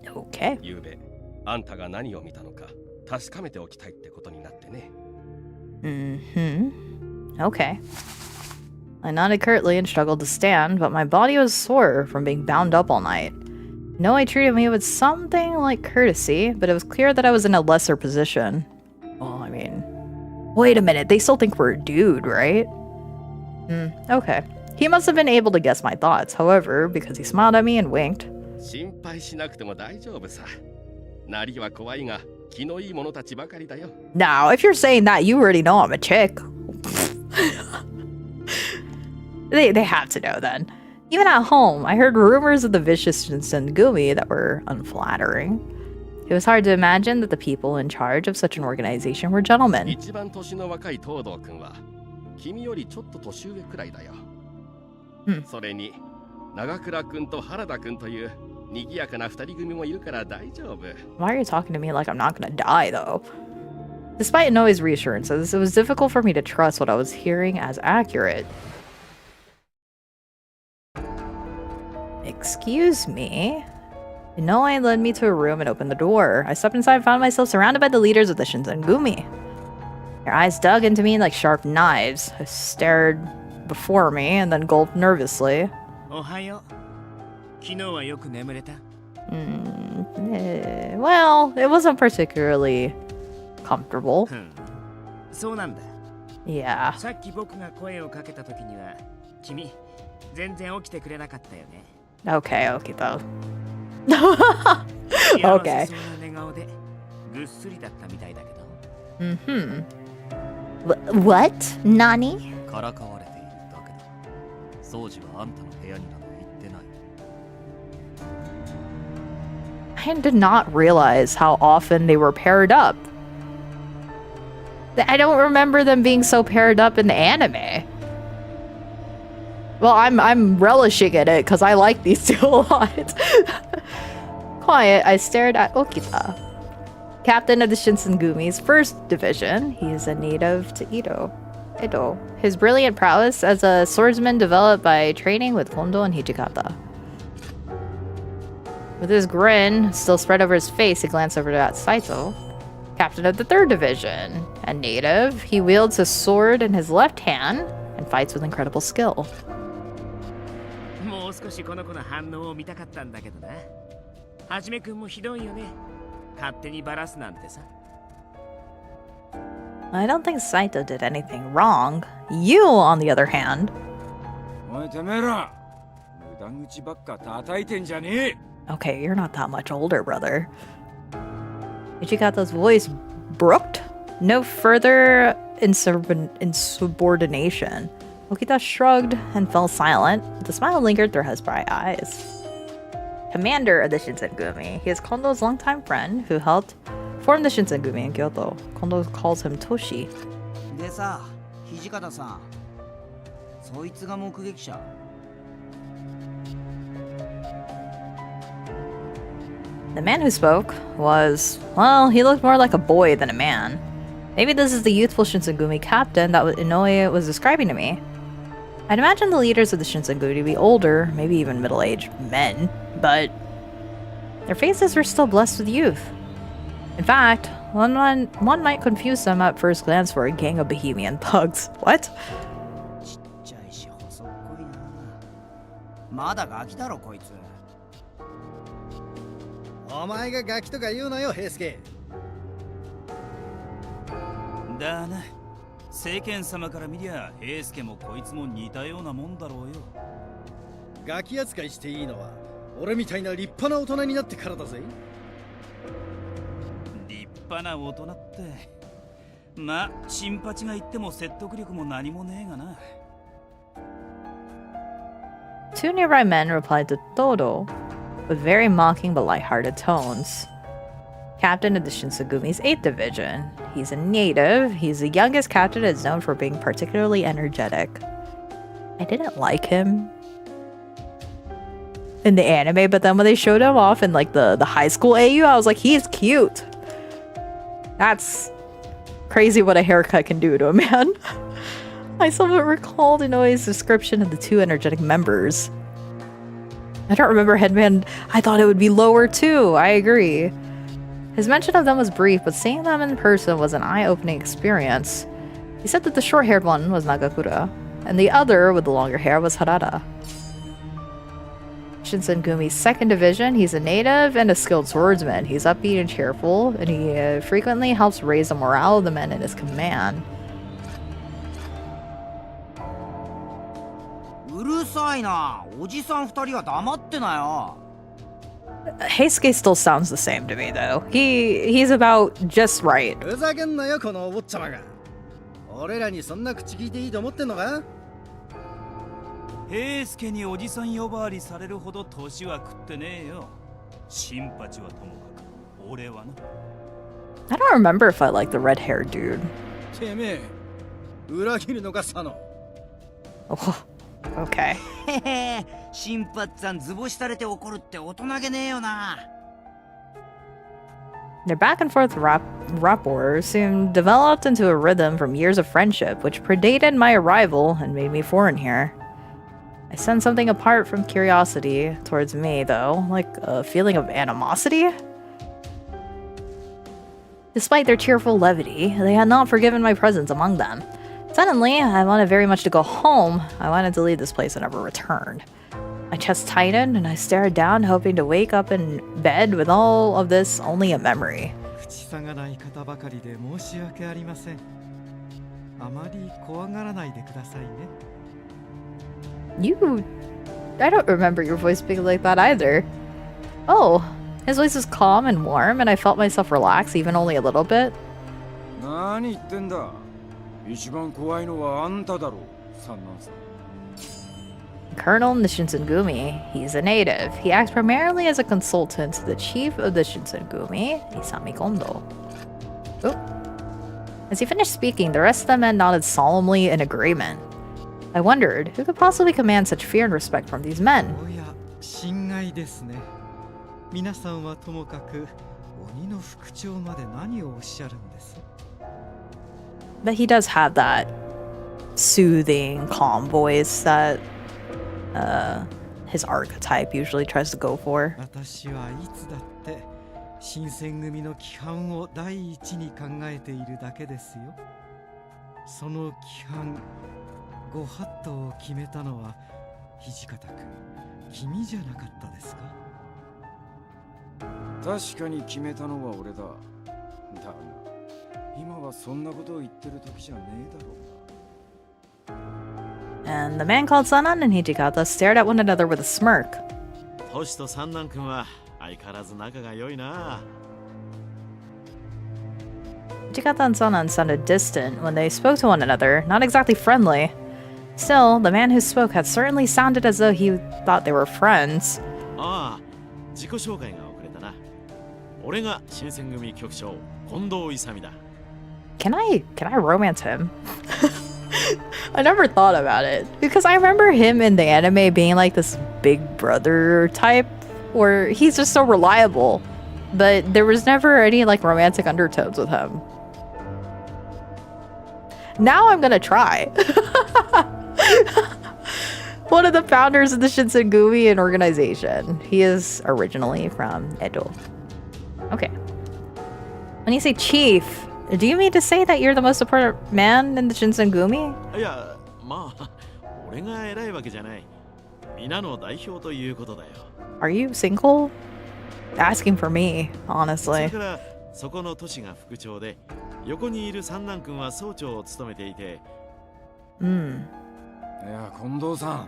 Okay. Okay. I nodded curtly and struggled to stand, but my body was sore from being bound up all night. Inoue treated me with something like courtesy, but it was clear that I was in a lesser position. Well, I mean... Wait a minute, they still think we're a dude, right? Okay. He must have been able to guess my thoughts, however, because he smiled at me and winked. Now, if you're saying that, you already know I'm a chick. They have to know then. Even at home, I heard rumors of the vicious Shinsengumi that were unflattering. It was hard to imagine that the people in charge of such an organization were gentlemen. Why are you talking to me like I'm not gonna die, though? Despite Inoue's reassurances, it was difficult for me to trust what I was hearing as accurate. Excuse me? Inoue led me to a room and opened the door. I stepped inside and found myself surrounded by the leaders of the Shinsengumi. Their eyes dug into me like sharp knives. I stared before me and then gulped nervously. Well, it wasn't particularly comfortable. そうなんだ。 Yeah. さっき僕が声をかけた時には君全然起きてくれなかったよね。 Okay, okay, though. 幸 Okay. せそうな寝顔でぐっすりだったみたいだけど。 Mm-hmm. What? Nani? からかわれているだけだ。掃除はあんたの部屋になど行ってない。 I did not realize how often they were paired up. I don't remember them being so paired up in the anime. Well, I'm relishing in it because I like these two a lot. Quiet, I stared at Okita, captain of the Shinsengumi's first division. He is a native to Edo. His brilliant prowess as a swordsman developed by training with Kondo and Hijikata. With his grin still spread over his face, he glanced over at Saito, captain of the 3rd Division. A native, he wields a sword in his left hand and fights with incredible skill. もう少しこの子の反応を見たかったんだけどな。はじめくんもひどいよね。勝手にバラすなんてさ。 I don't think Saito did anything wrong. You, on the other hand. おいてめえら、無駄口ばっか叩いてんじゃねえ。 Okay, you're not that much older, brother. Ichikata's voice brooked no further insubordination. Okita shrugged and fell silent. The smile lingered through his bright eyes. Commander of the Shinsengumi, he is Kondo's longtime friend who helped form the Shinsengumi in Kyoto. Kondo calls him Toshi. でさ、土方さん、そいつが目撃者。 The man who spoke was, well, he looked more like a boy than a man. Maybe this is the youthful Shinsengumi captain that Inoue was describing to me. I'd imagine the leaders of the Shinsengumi to be older, maybe even middle-aged men, but their faces were still blessed with youth. In fact, one might confuse them at first glance for a gang of Bohemian thugs. What? ちっちゃいし細っこいな。まだガキだろこいつ。お前がガキとか言うなよ、平助。だな。世間様から見りゃ、平助もこいつも似たようなもんだろうよ。ガキ扱いしていいのは、俺みたいな立派な大人になってからだぜ。立派な大人って。まあ、チンパチが言っても説得力も何もねえがな。Two nearby men replied to Todo with very mocking but lighthearted tones. Captain of the Shinsegumi's 8th Division. He's a native. He's the youngest captain and is known for being particularly energetic. I didn't like him in the anime, but then when they showed him off in like the high school AU, I was like, he's cute. That's crazy what a haircut can do to a man. I somewhat recalled Inoue's description of the two energetic members. I don't remember Headman. I thought it would be lower too. I agree. His mention of them was brief, but seeing them in person was an eye-opening experience. He said that the short-haired one was Nagakura, and the other with the longer hair was Harada. Shinsengumi's 2nd Division, he's a native and a skilled swordsman. He's upbeat and cheerful, and he frequently helps raise the morale of the men in his command. うるさいな。おじさん二人は黙ってなよ。 Heisuke still sounds the same to me, though. He's about just right. ふざけんなよこのお坊ちゃまが。俺らにそんな口聞いていいと思ってんのか？平助におじさん呼ばわりされるほど年は食ってねえよ。チンパチはともかく、俺はな。I don't remember if I like the red-haired dude. てめえ、裏切るのかさの。Oh, okay. へへ、新八さん図星されて怒るって大人げねえよな。 Their back and forth rapport soon developed into a rhythm from years of friendship, which predated my arrival and made me foreign here. I sensed something apart from curiosity towards me, though, like a feeling of animosity. Despite their cheerful levity, they had not forgiven my presence among them. Suddenly, I wanted very much to go home. I wanted to leave this place and never return. My chest tightened and I stared down, hoping to wake up in bed with all of this only a memory. 口さがない方ばかりで申し訳ありません。あまり怖がらないでくださいね。I don't remember your voice being like that either. Oh, his voice was calm and warm, and I felt myself relax even only a little bit. 何言ってんだ。一番怖いのはあんただろう、三男さん。Colonel Nishinsengumi. He's a native. He acts primarily as a consultant to the chief of the Shinsengumi, Isami Kondo. Oh. As he finished speaking, the rest of the men nodded solemnly in agreement. I wondered, who could possibly command such fear and respect from these men? おや、心外ですね。皆さんはともかく鬼の副長まで何をおっしゃるんです？ But he does have that soothing, calm voice that his archetype usually tries to go for. 私はいつだって新選組の規範を第一に考えているだけですよ。その規範、ご法度を決めたのは土方君、君じゃなかったですか？確かに決めたのは俺だ。だが、今はそんなことを言ってる時じゃねえだろう。 And the man called Sanan and Hijikata stared at one another with a smirk. トシと三男君は相変わらず仲が良いな。Hijikata and Sanan sounded distant when they spoke to one another, not exactly friendly. Still, the man who spoke had certainly sounded as though he thought they were friends. ああ、自己紹介が遅れたな。俺が新選組局長、近藤勇だ。Can I romance him? I never thought about it because I remember him in the anime being like this big brother type where he's just so reliable, but there was never any like romantic undertones with him. Now I'm gonna try. One of the founders of the Shinsengumi organization. He is originally from Edo. Okay. When you say chief, do you mean to say that you're the most important man in the Shinsengumi? いや、まあ、俺が偉いわけじゃない。皆の代表ということだよ。Are you single? Asking for me, そ honestly. れからそこの都市が副長で、横にいる三男君は総長を務めていて。Hmm. いや、近藤さん。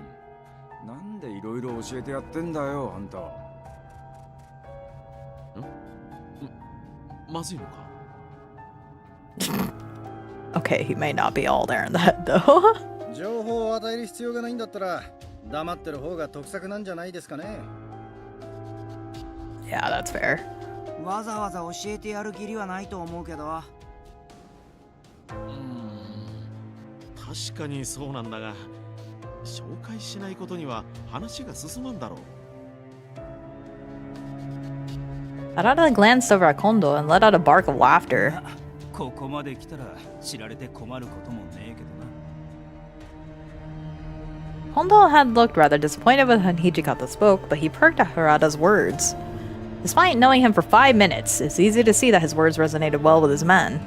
なんでいろいろ教えてやってんだよ、あんた。まずいのか？ Okay, he may not be all there in the head though. 情報を与える必要がないんだったら黙ってる方が得策なんじゃないですかね。 Yeah, that's fair. わざわざ教えてやる義理はないと思うけど。確かにそうなんだが、紹介しないことには話が進まんだろう。 Harada glanced over at Kondo and let out a bark of laughter. ここまで来たら知られて困ることもねえけどな。 Kondo had looked rather disappointed when Hijikata spoke, but he perked at Harada's words. Despite knowing him for 5 minutes, it's easy to see that his words resonated well with his men.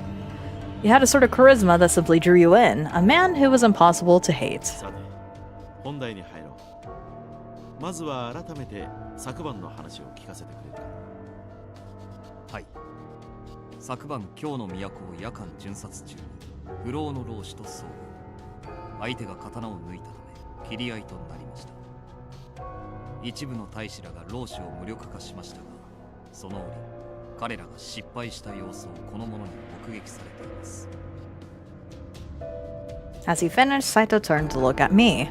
He had a sort of charisma that simply drew you in, a man who was impossible to hate. さて、本題に入ろう。まずは改めて昨晩の話を聞かせてくれるか。はい。昨晩京の都を夜間巡察中に不老の老師と遭遇。相手が刀を抜いたため切り合いとなりました。一部の大使らが老師を無力化しましたが、その折彼らが失敗した様子をこの者に目撃されています。 As he finished, Saito turned to look at me.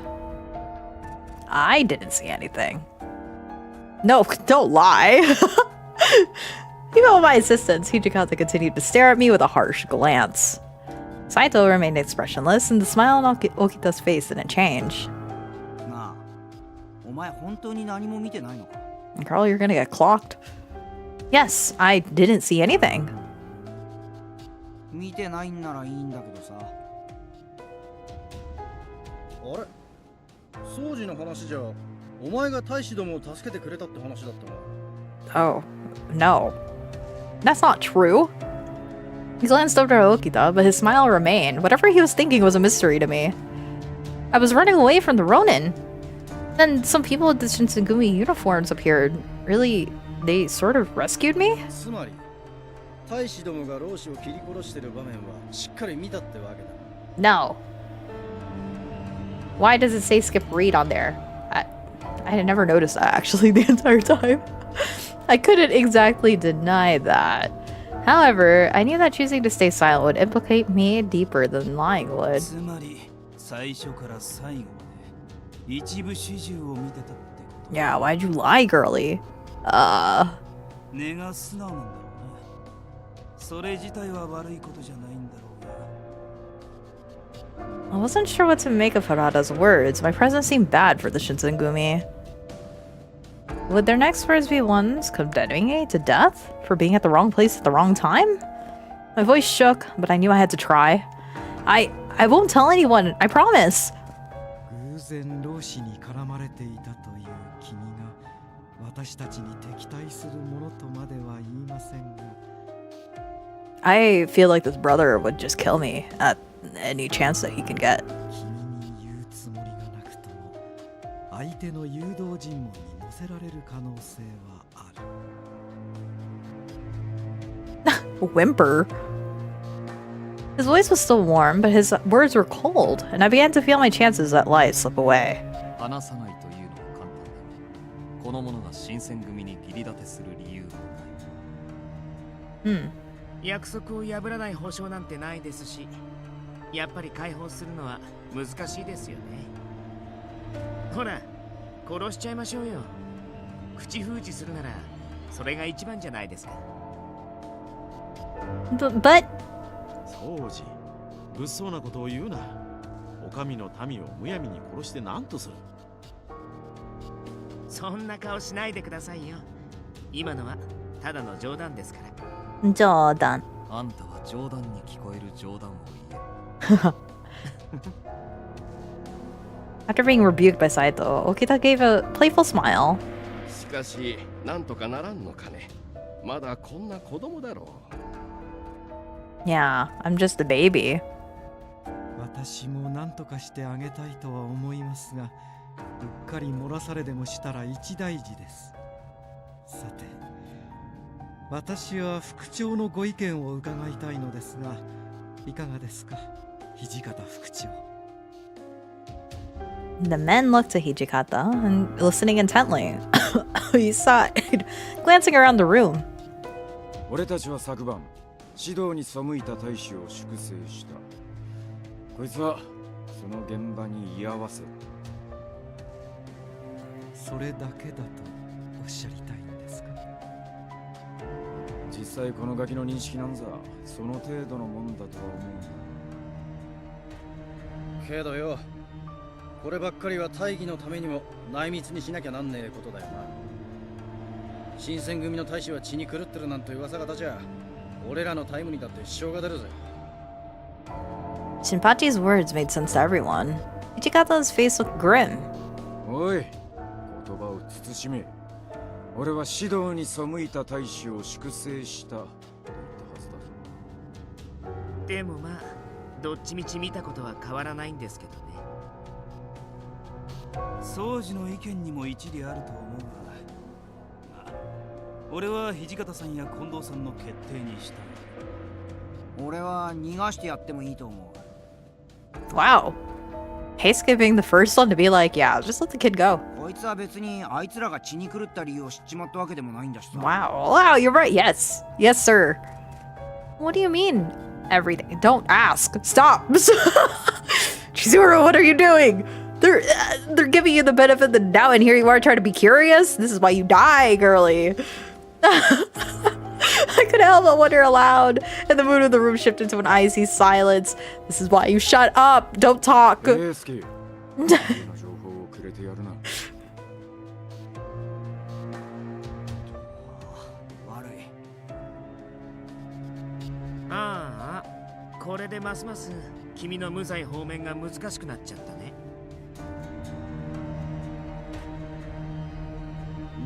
I didn't see anything. No, don't lie. Even with my insistence, Hijikata continued to stare at me with a harsh glance. Saito remained expressionless, and the smile on Okita's face didn't change. なあ、お前本当に何も見てないのか？ Carl, you're gonna get clocked. Yes, I didn't see anything. 見てないんならいいんだけどさ。あれ、掃除の話じゃお前が大使どもを助けてくれたって話だったな。 Oh, no. That's not true. He glanced over at Okita, but his smile remained. Whatever he was thinking was a mystery to me. I was running away from the Ronin. Then some people with the Shinsengumi uniforms appeared. Really, they sort of rescued me? つまり大使どもが老子を切り殺してる場面はしっかり見たってわけだ。 No. Why does it say skip read on there? I had never noticed that actually the entire time. I couldn't exactly deny that. However, I knew that choosing to stay silent would implicate me deeper than lying would. つまり最初から最後まで一部始終を見てたってこと。 Yeah, why'd you lie, girly? 根が素直なんだろうな。それ自体は悪いことじゃないんだろうが。 I wasn't sure what to make of Harada's words. My presence seemed bad for the Shinsengumi. Would their next words be ones condemning me to death for being at the wrong place at the wrong time? My voice shook, but I knew I had to try. I won't tell anyone, I promise. 偶然老子に絡まれていたという君が私たちに敵対するものとまでは言いませんが。 I feel like this brother would just kill me at any chance that he can get. 君に言うつもりがなくとも相手の誘導尋問に乗せられる可能性はある。 Whimper. His voice was still warm, but his words were cold, and I began to feel my chances at life slip away. 話さないというのは簡単だが、この者が新選組に義理立てする理由はない。約束を破らない保証なんてないですし、やっぱり解放するのは難しいですよね。ほら、殺しちゃいましょうよ。口封じするならそれが一番じゃないですか。But そうじ、物騒なことを言うな。お上の民をむやみに殺して何とする。そんな顔しないでくださいよ。今のはただの冗談ですから。冗談。あんたは冗談に聞こえる冗談を言え。After being rebuked by Saito, Okita gave a playful smile. しかし、なんとかならんのかね。まだこんな子供だろう。 Yeah, I'm just a baby. 私も何とかしてあげたいとは思いますが、うっかり漏らされでもしたら一大事です。さて、私は副長のご意見を伺いたいのですが、いかがですか、土方副長。 The men looked to Hijikata and listening intently. He sighed, glancing around the room. 俺たちは昨晩指導に背いた大使を粛清した。こいつはその現場に居合わせ。それだけだとおっしゃりたいんですか。実際このガキの認識なんざその程度のもんだとは思う。けどよ、こればっかりは大義のためにも内密にしなきゃなんねえことだよな。新選組の大使は血に狂ってるなんて噂が立ちゃ、俺らのタイムにだって支障が出るぜ。 Shinpachi's words made sense to everyone. Hijikata's face looked grim. おい、言葉を慎め。俺は指導に背いた大使を粛清したと言ったはずだぞ。でもまあ、どっちみち見たことは変わらないんですけどね。宗司の意見にも一理あると思うが、俺は土方さんや近藤さんの決定にしたい。俺は逃がしてやってもいいと思う。 Wow. Heisuke being the first one to be like, yeah, just let the kid go. こいつは別にあいつらが血に狂った理由を知っちまったわけでもないんだしさ。 Wow. Wow, you're right. Yes. Yes, sir. What do you mean, everything? Don't ask. Stop. Chizuru, what are you doing? They're giving you the benefit of the doubt, and here you are trying to be curious? This is why you die, girly. I couldn't help but wonder aloud, and the mood of the room shifted to an icy silence. This is why you shut up. Don't talk. スキー、情報をくれてやるな。悪い。ああ、これでますます君の無罪放免が難しくなっちゃったね。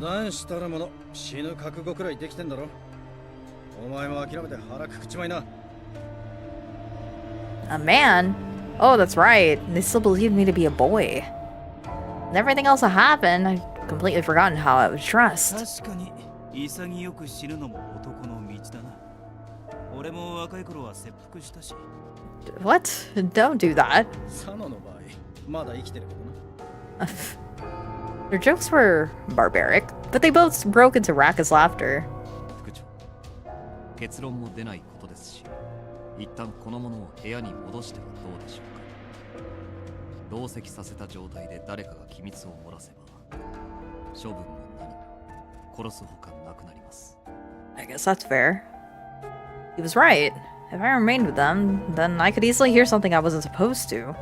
男子たるもの死ぬ覚悟くらいできてんだろ。お前も諦めて腹くくっちまいな。 A man? Oh, that's right. They still believe me to be a boy. And everything else that happened, I'd completely forgotten how I was dressed. 確かに潔く死ぬのも男の道だな。俺も若い頃は切腹したし。What? Don't do that. サノの場合、まだ生きてるけどな。Their jokes were barbaric, but they both broke into raucous laughter. 副長、結論も出ないことですし、一旦この者を部屋に戻してはどうでしょうか。同席させた状態で誰かが機密を漏らせば、処分も何も殺すほかなくなります。I guess that's fair. He was right. If I remained with them, then I could easily hear something I wasn't supposed to.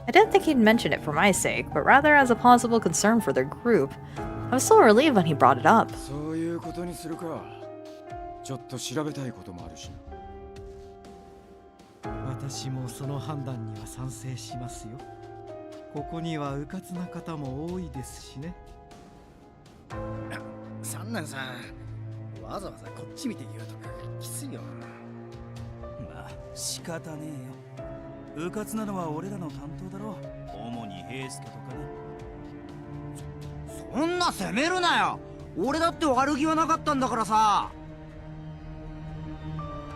I didn't think he'd mention it for my sake, but rather as a possible concern for their group. I was so relieved when he brought it up. そういうことにするか。ちょっと調べたいこともあるしな。私もその判断には賛成しますよ。ここには迂闊な方も多いですしね。三男さん、わざわざこっち見て言うとかきついよ。まあ仕方ねえよ。迂闊なのは俺らの担当だろ。主に平助とかね。そんな責めるなよ。俺だって悪気はなかったんだからさ。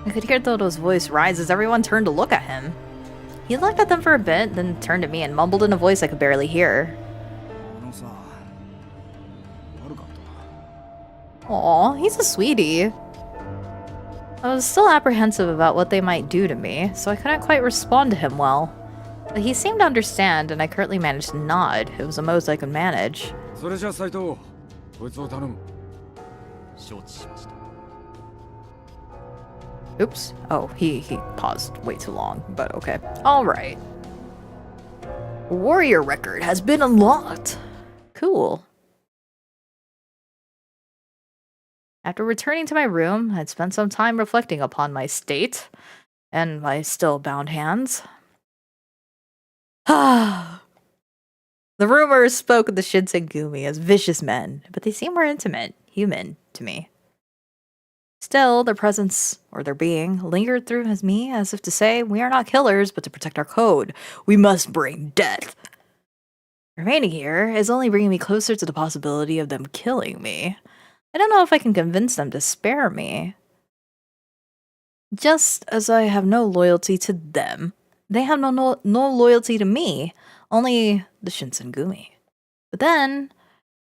I could hear Dodo's voice rise as everyone turned to look at him. He looked at them for a bit, then turned to me and mumbled in a voice I could barely hear. あのさ、悪かったな。Aw, he's a sweetie. I was still apprehensive about what they might do to me, so I couldn't quite respond to him well. But he seemed to understand, and I curtly managed to nod. It was the most I could manage. それじゃ斉藤、こいつを頼む。承知しました。Oops. Oh, he paused way too long, but okay. Alright. Warrior record has been unlocked. Cool. After returning to my room, I'd spent some time reflecting upon my state and my still bound hands. The rumors spoke of the Shinsengumi as vicious men, but they seem more intimate, human to me. Still, their presence, or their being, lingered through me as if to say, we are not killers, but to protect our code. We must bring death. Remaining here is only bringing me closer to the possibility of them killing me. I don't know if I can convince them to spare me. Just as I have no loyalty to them, they have no loyalty to me, only the Shinsengumi. But then,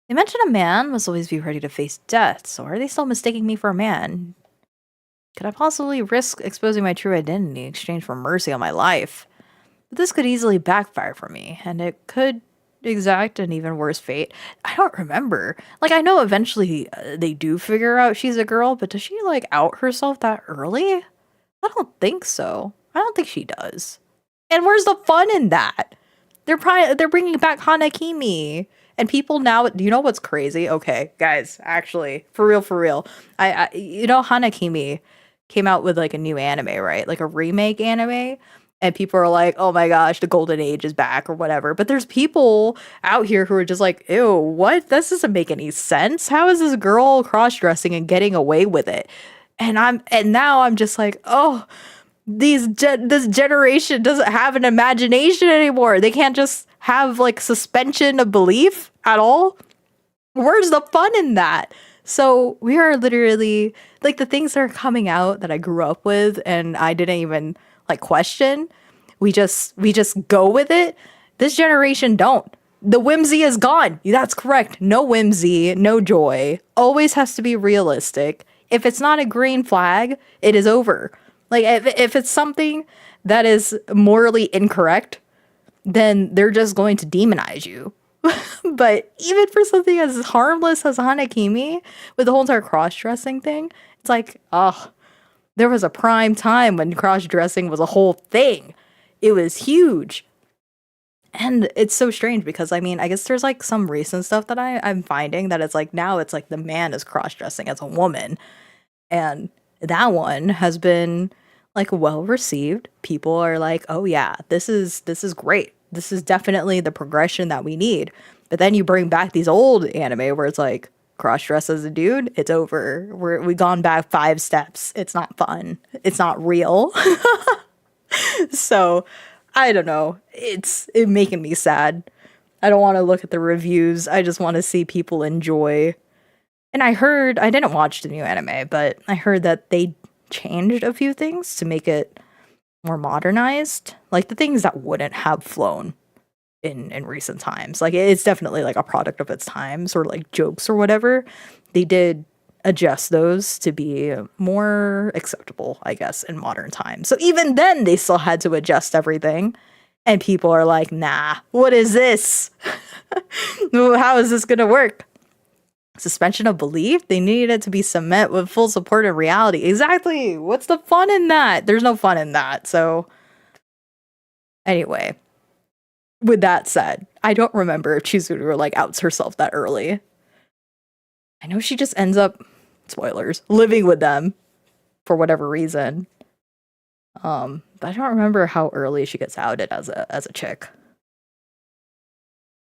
they mentioned a man must always be ready to face death, so are they still mistaking me for a man? Could I possibly risk exposing my true identity in exchange for mercy on my life? But this could easily backfire for me, and it could exact an even worse fate. I don't remember. Like, I know eventually they do figure out she's a girl, but does she, like, out herself that early? I don't think so. I don't think she does. And where's the fun in that? They're bringing back Hanakimi. And people now, do you know what's crazy? Okay, guys, actually, for real. I you know, Hanakimi came out with like a new anime, right? Like a remake anime. And people are like, oh my gosh, the golden age is back or whatever. But there's people out here who are just like, ew, what? This doesn't make any sense. How is this girl cross-dressing and getting away with it? And now I'm just like, oh, this generation doesn't have an imagination anymore. They can't just have like suspension of belief at all. Where's the fun in that? So we are literally like the things that are coming out that I grew up with and I didn't even like question. We just go with it. This generation don't. The whimsy is gone. That's correct. No whimsy, no joy. Always has to be realistic. If it's not a green flag, it is over. Like if it's something that is morally incorrect, then they're just going to demonize you. But even for something as harmless as Hanakimi, with the whole entire cross-dressing thing, it's like, oh, there was a prime time when cross-dressing was a whole thing. It was huge. And it's so strange because, I mean, I guess there's like some recent stuff that I'm finding that it's like now it's like the man is cross-dressing as a woman. And that one has been like well received. People are like, oh yeah, this is great. This is definitely the progression that we need. But then you bring back these old anime where it's like cross-dress as a dude, it's over. We've gone back 5 steps. It's not fun. It's not real. So I don't know. It's making me sad. I don't want to look at the reviews. I just want to see people enjoy. And I didn't watch the new anime, but I heard that they changed a few things to make it more modernized. Like the things that wouldn't have flown in recent times. Like it's definitely like a product of its times, or like jokes or whatever. They did adjust those to be more acceptable, I guess, in modern times. So even then they still had to adjust everything. And people are like, nah, what is this? How is this gonna work? Suspension of belief? They needed it to be cement with full support of reality. Exactly. What's the fun in that? There's no fun in that. So anyway, with that said, I don't remember if Chizuru like outs herself that early. I know she just ends up, spoilers, living with them for whatever reason. But I don't remember how early she gets outed as a chick.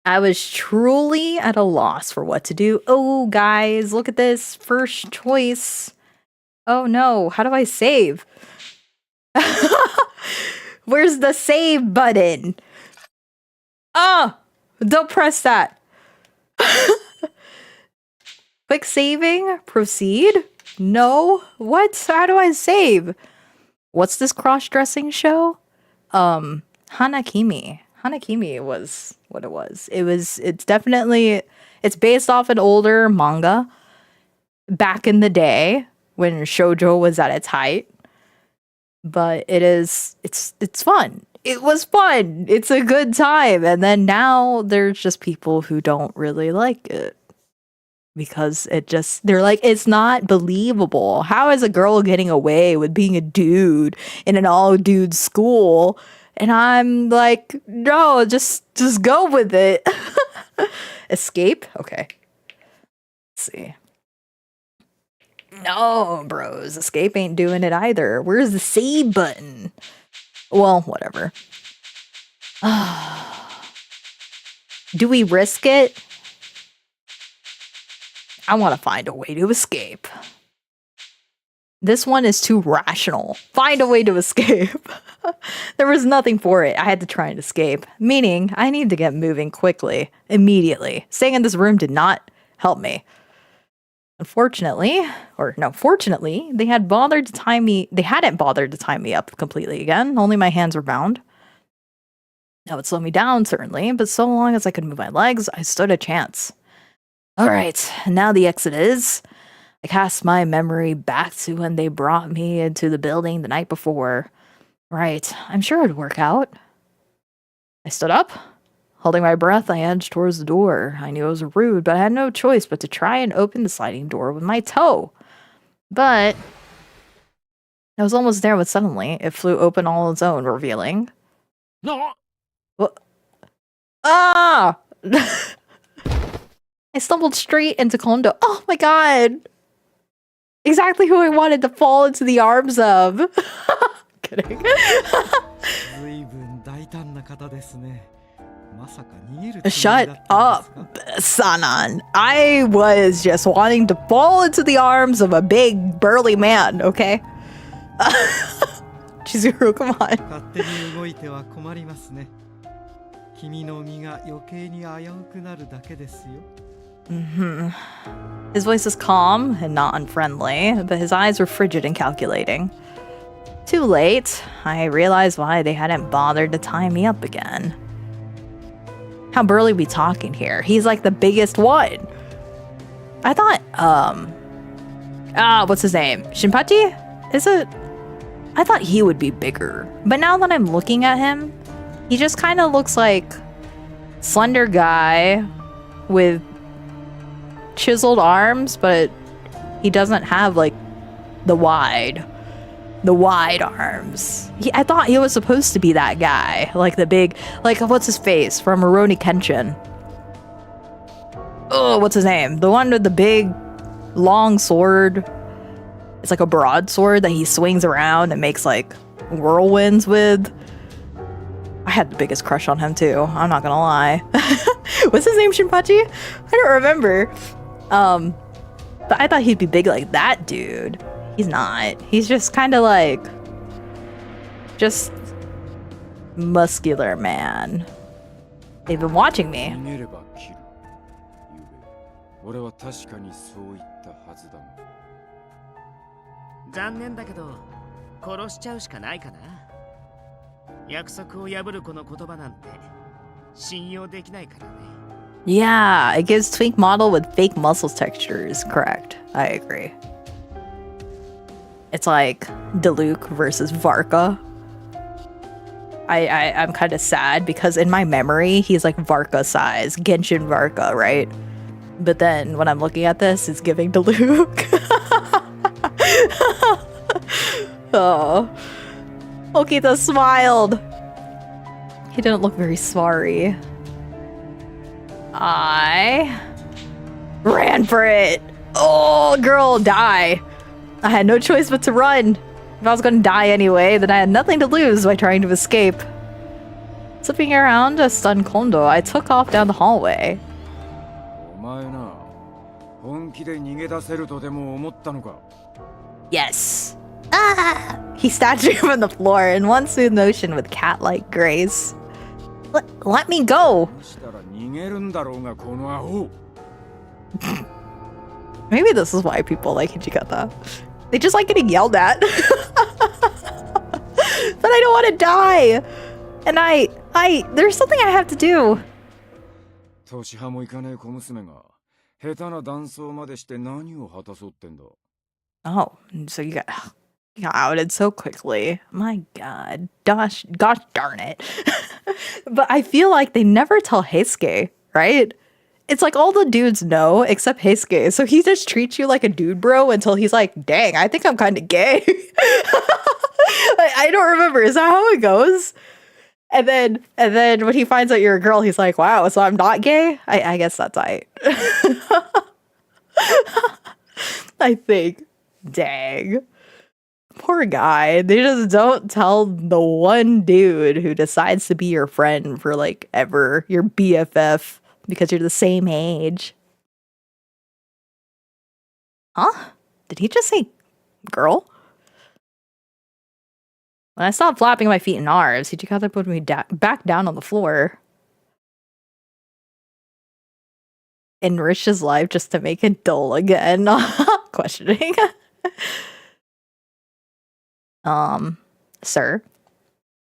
I was truly at a loss for what to do. Oh, guys, look at this. First choice. Oh no, how do I save? Where's the save button? Oh, don't press that. Quick saving? Proceed? No? What? How do I save? What's this cross-dressing show? Hanakimi. Hanakimi was what it was. It's based off an older manga back in the day when shoujo was at its height. But it's fun. It was fun. It's a good time. And then now there's just people who don't really like it. Because they're like, it's not believable. How is a girl getting away with being a dude in an all-dude school? And I'm like, no, just go with it. Escape? Okay. Let's see. No, bros. Escape ain't doing it either. Where's the save button? Well, whatever. Do we risk it? I want to find a way to escape. This one is too rational. Find a way to escape. There was nothing for it. I had to try and escape. Meaning, I need to get moving quickly. Immediately. Staying in this room did not help me. Fortunately, they hadn't bothered to tie me up completely again. Only my hands were bound. That would slow me down, certainly, but so long as I could move my legs, I stood a chance. Alright, now the exit is... I cast my memory back to when they brought me into the building the night before. Right, I'm sure it'd work out. I stood up. Holding my breath, I edged towards the door. I knew it was rude, but I had no choice but to try and open the sliding door with my toe. But I was almost there when suddenly it flew open all on its own, revealing... No! What? Ah! I stumbled straight into Kondo. Oh my god! Exactly who I wanted to fall into the arms of. Kidding. Shut up, Sanan. I was just wanting to fall into the arms of a big, burly man, okay? Chizuru, come on. His voice is calm and not unfriendly, but his eyes were frigid and calculating. Too late. I realized why they hadn't bothered to tie me up again. How burly we talking here? He's like the biggest one. I thought, what's his name? Shinpachi? Is it? I thought he would be bigger. But now that I'm looking at him, he just kind of looks like slender guy with chiseled arms, but he doesn't have like the wide arms. I thought he was supposed to be that guy, like the big, like what's his face from Rurouni Kenshin? Oh, what's his name? The one with the big long sword. It's like a broadsword that he swings around and makes like whirlwinds with. I had the biggest crush on him too, I'm not gonna lie. What's his name, Shinpachi? I don't remember. But I thought he'd be big like that dude. He's not. He's just kind of like... just... muscular man. They've been watching me. 逃げれば切る。ゆうべ、俺は確かにそう言ったはずだが。残念だけど、殺しちゃうしかないかな。約束を破るこの言葉なんて信用できないからね。Yeah, it gives twink model with fake muscles textures. Correct. I agree. It's like Diluc versus Varka. I'm kind of sad because in my memory, he's like Varka size, Genshin Varka, right? But then when I'm looking at this, it's giving Diluc. Oh. Okita smiled. He didn't look very sorry. I ran for it. Oh, girl, die. I had no choice but to run. If I was going to die anyway, then I had nothing to lose by trying to escape. Slipping around a stunned Kondo, I took off down the hallway. お前な、本気で逃げ出せるとでも思ったのか? Yes. Ah! He snatched me from the floor in one smooth motion with cat-like grace. Let me go. したら逃げるんだろうがこのアホ。Maybe this is why people like Hijikata. They just like getting yelled at. But I don't want to die. And there's something I have to do. 年派もいかねえ小娘が下手な男装までして何を果たそうってんだ。 Oh, so you got outed so quickly. My god. Gosh darn it. But I feel like they never tell Heisuke, right? It's like all the dudes know except Heisuke. So he just treats you like a dude bro until he's like, dang, I think I'm kind of gay. I don't remember. Is that how it goes? And then when he finds out you're a girl, he's like, wow, so I'm not gay? I guess that's right. I think. Dang. Poor guy. They just don't tell the one dude who decides to be your friend for like ever, your BFF, because you're the same age. Huh? Did he just say girl? When I stopped flapping my feet and arms, Hijikata put me back down on the floor. Enriched his life just to make it dull again. Questioning. Sir.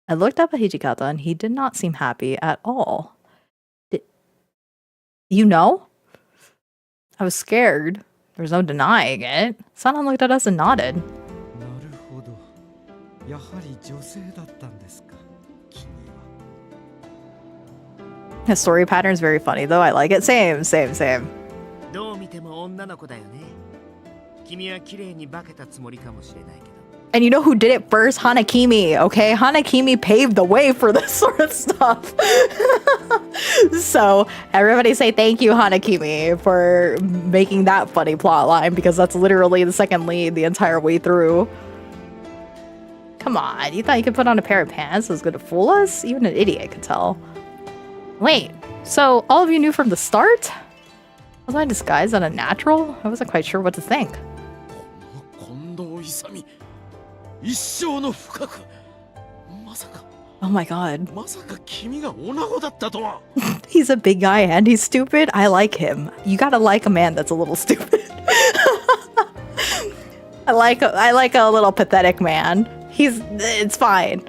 I looked up at Hijikata and he did not seem happy at all. You know? I was scared. There was no denying it. Sanan looked at us and nodded. His story pattern is very funny though. I like it. Same. どう見ても女の子だよね。君は綺麗に化けたつもりかもしれないけど。 And you know who did it first? Hanakimi, okay? Hanakimi paved the way for this sort of stuff. So everybody say thank you, Hanakimi, for making that funny plot line, because that's literally the second lead the entire way through. Come on, you thought you could put on a pair of pants that was gonna fool us? Even an idiot could tell. Wait, so all of you knew from the start? Was my disguise unnatural? I wasn't quite sure what to think. 一生の深くまさか Oh my god. まさか君が女子だったとは He's a big guy and he's stupid. I like him. You gotta like a man that's a little stupid. I like a little pathetic man. It's fine.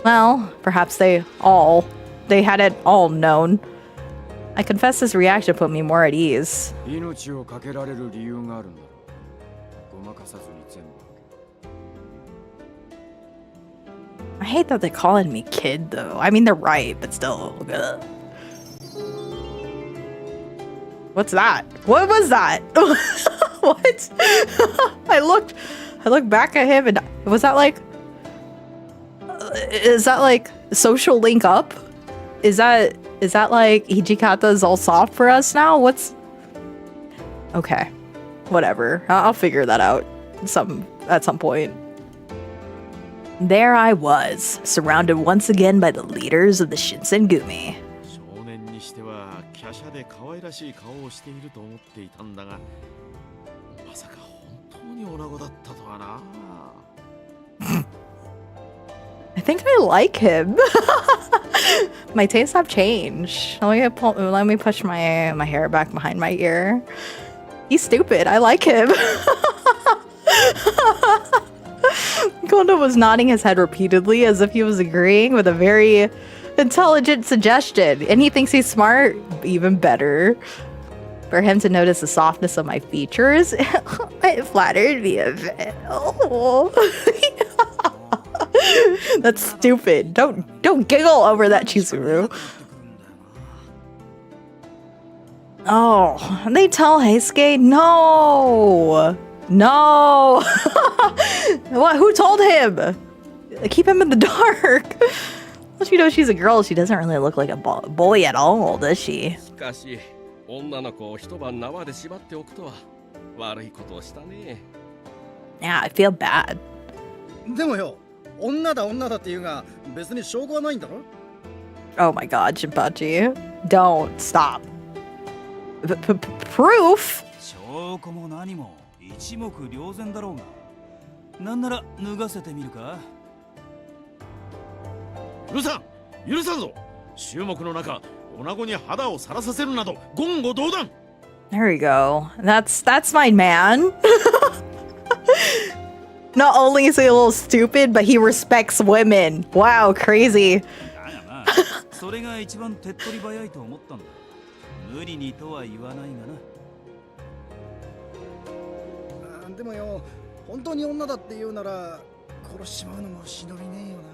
Well, perhaps they had it all known. I confess this reaction put me more at ease. 命をかけられる理由があるんだろう。ごまかさずに全部。 I hate that they're calling me kid, though. I mean, they're right, but still. Ugh. What's that? What was that? What? I looked back at him, and was that like? Is that like social link up? Is that like Hijikata's all soft for us now? What's? Okay, whatever. I'll figure that out at some point. There I was, surrounded once again by the leaders of the Shinsengumi. 少年にしては華奢で可愛らしい顔をしていると思っていたんだがまさか本当に女子だったとはな think I like him. My tastes have changed. Let me push my hair back behind my ear. He's stupid. I like him. Kondo was nodding his head repeatedly as if he was agreeing with a very intelligent suggestion. And he thinks he's smart. Even better. For him to notice the softness of my features, it flattered me a bit. Oh. That's stupid. Don't giggle over that, Chizuru. Oh, they tell Heisuke? No! No! What? Who told him? Keep him in the dark. Once you know she's a girl, she doesn't really look like a boy at all, does she? しかし、女の子を一晩縄で縛っておくとは悪いことをしたね。Yeah, I feel bad. でもよ、女だって言うが別に証拠はないんだろ? Oh my god, Jinpachi. Don't stop. Proof? 証拠も何も一目瞭然だろうが。なんなら脱がせてみるか？許さんぞ。衆目の中、女子に肌をさらさせるなど言語道断。 There we go. That's my man. Not only is he a little stupid, but he respects women. Wow, crazy. それが一番手っ取り早いと思ったんだ。無理にとは言わないがな。でもよ、本当に女だって言うなら殺しちまうのも忍びねえよな。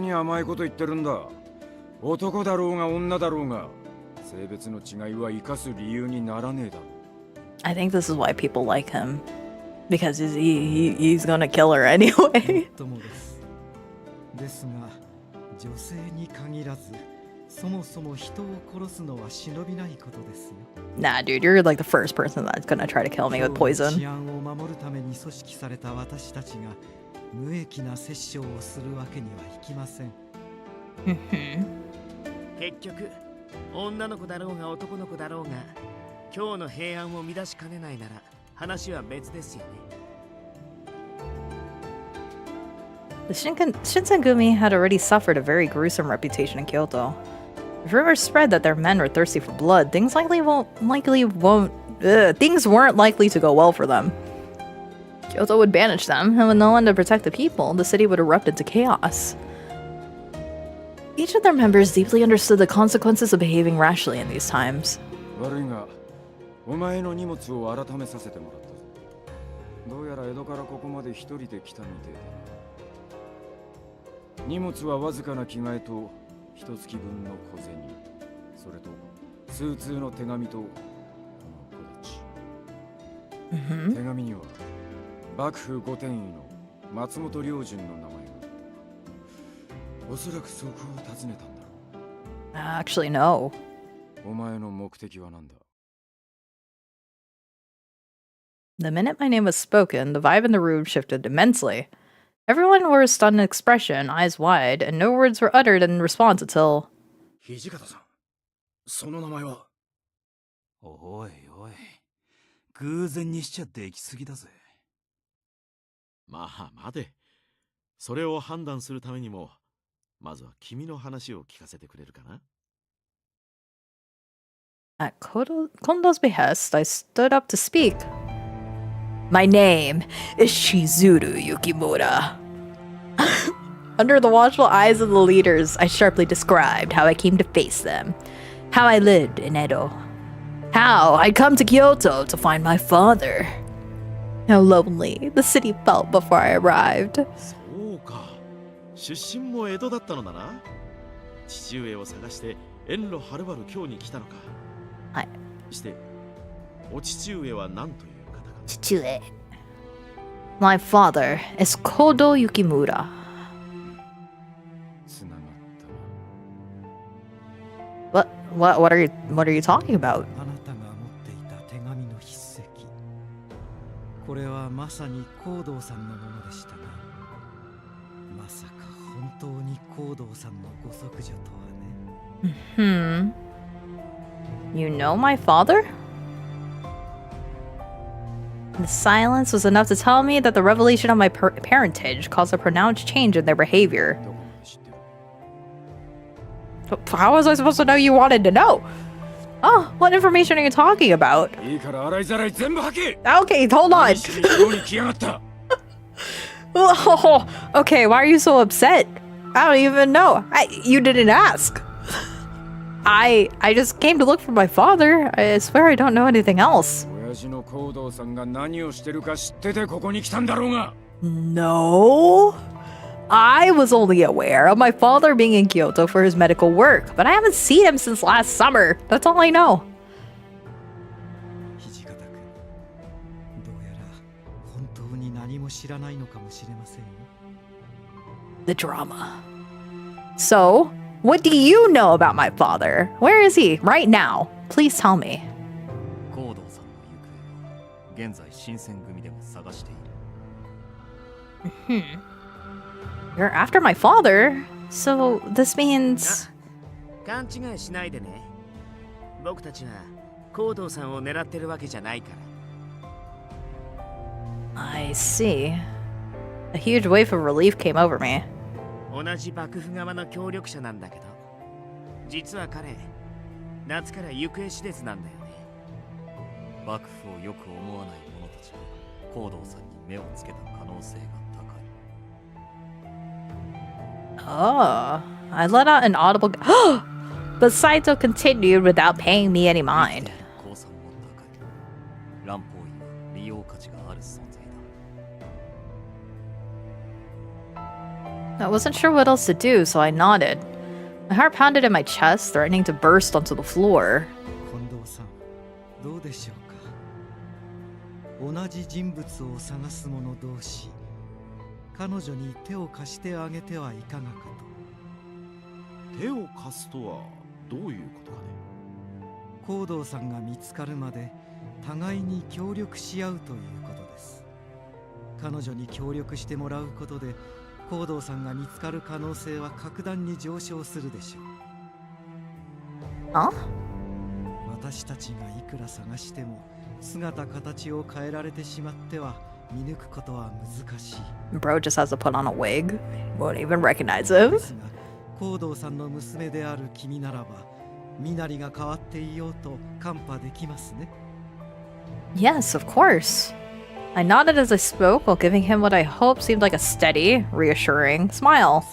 何甘いこと言ってるんだ。男だろうが女だろうが性別の違いは生かす理由にならねえだろ。 I think this is why people like him. Because he's gonna kill her anyway. ですが、女性に限らず、そもそも人を殺すのは忍びないことですよ。 Nah, dude, you're like the first person that's gonna try to kill me with poison. 治安を守るために組織された私たちが無益な殺生をするわけにはいきません。結局、女の子だろうが男の子だろうが、今日の平安を乱しかねないなら話は別ですよね。 The Shinsengumi had already suffered a very gruesome reputation in Kyoto. If rumors spread that their men were thirsty for blood, things weren't likely to go well for them. Kyoto would banish them, and with no one to protect the people, the city would erupt into chaos. Each of their members deeply understood the consequences of behaving rashly in these times. 悪いが、お前の荷物を改めさせてもらったぞ。どうやら江戸からここまで一人で来たみてえだな。荷物はわずかな着替えと一月分の小銭、それと数通の手紙とこの小立ち。手紙には幕府御殿医の松本良順の名前があった。おそらくそこを訪ねたんだろう。Actually, no. お前の目的は何だ? The minute my name was spoken, the vibe in the room shifted immensely. Everyone wore a stunned expression, eyes wide, and no words were uttered in response until... 土方さん、その名前は? おいおい、偶然にしちゃできすぎだぜ。まあ待て。それを判断するためにも、まずは君の話を聞かせてくれるかな? At Kondo's behest, I stood up to speak. My name is Shizuru Yukimura. Under the watchful eyes of the leaders, I sharply described how I came to face them, how I lived in Edo, how I'd come to Kyoto to find my father, how lonely the city felt before I arrived. そうか。出身も江戸だったのだな。父上を探して遠路はるばる京に来たのか。はい。して、お父上は何という方か。父上。My father is Kodo Yukimura. つながったな。What are you talking about? あなたが持っていた手紙の筆跡。これはまさに高堂さんのものでしたが、まさか本当に高堂さんのご息女とはね。You know my father? The silence was enough to tell me that the revelation of my parentage caused a pronounced change in their behavior. How was I supposed to know you wanted to know? Oh, what information are you talking about? Okay, hold on. Oh, okay, why are you so upset? I don't even know. You didn't ask. I just came to look for my father. I swear I don't know anything else. No. I was only aware of my father being in Kyoto for his medical work, but I haven't seen him since last summer. That's all I know. The drama. So, what do you know about my father? Where is he right now? Please tell me. You're after my father? So, this means... I see. A huge wave of relief came over me. Oh, I let out an audible but Saito continued without paying me any mind. I wasn't sure what else to do, so I nodded. My heart pounded in my chest, threatening to burst onto the floor. Huh? Bro just has to put on a wig. Won't even recognize him. Yes, of course. I nodded as I spoke while giving him what I hope seemed like a steady, reassuring smile.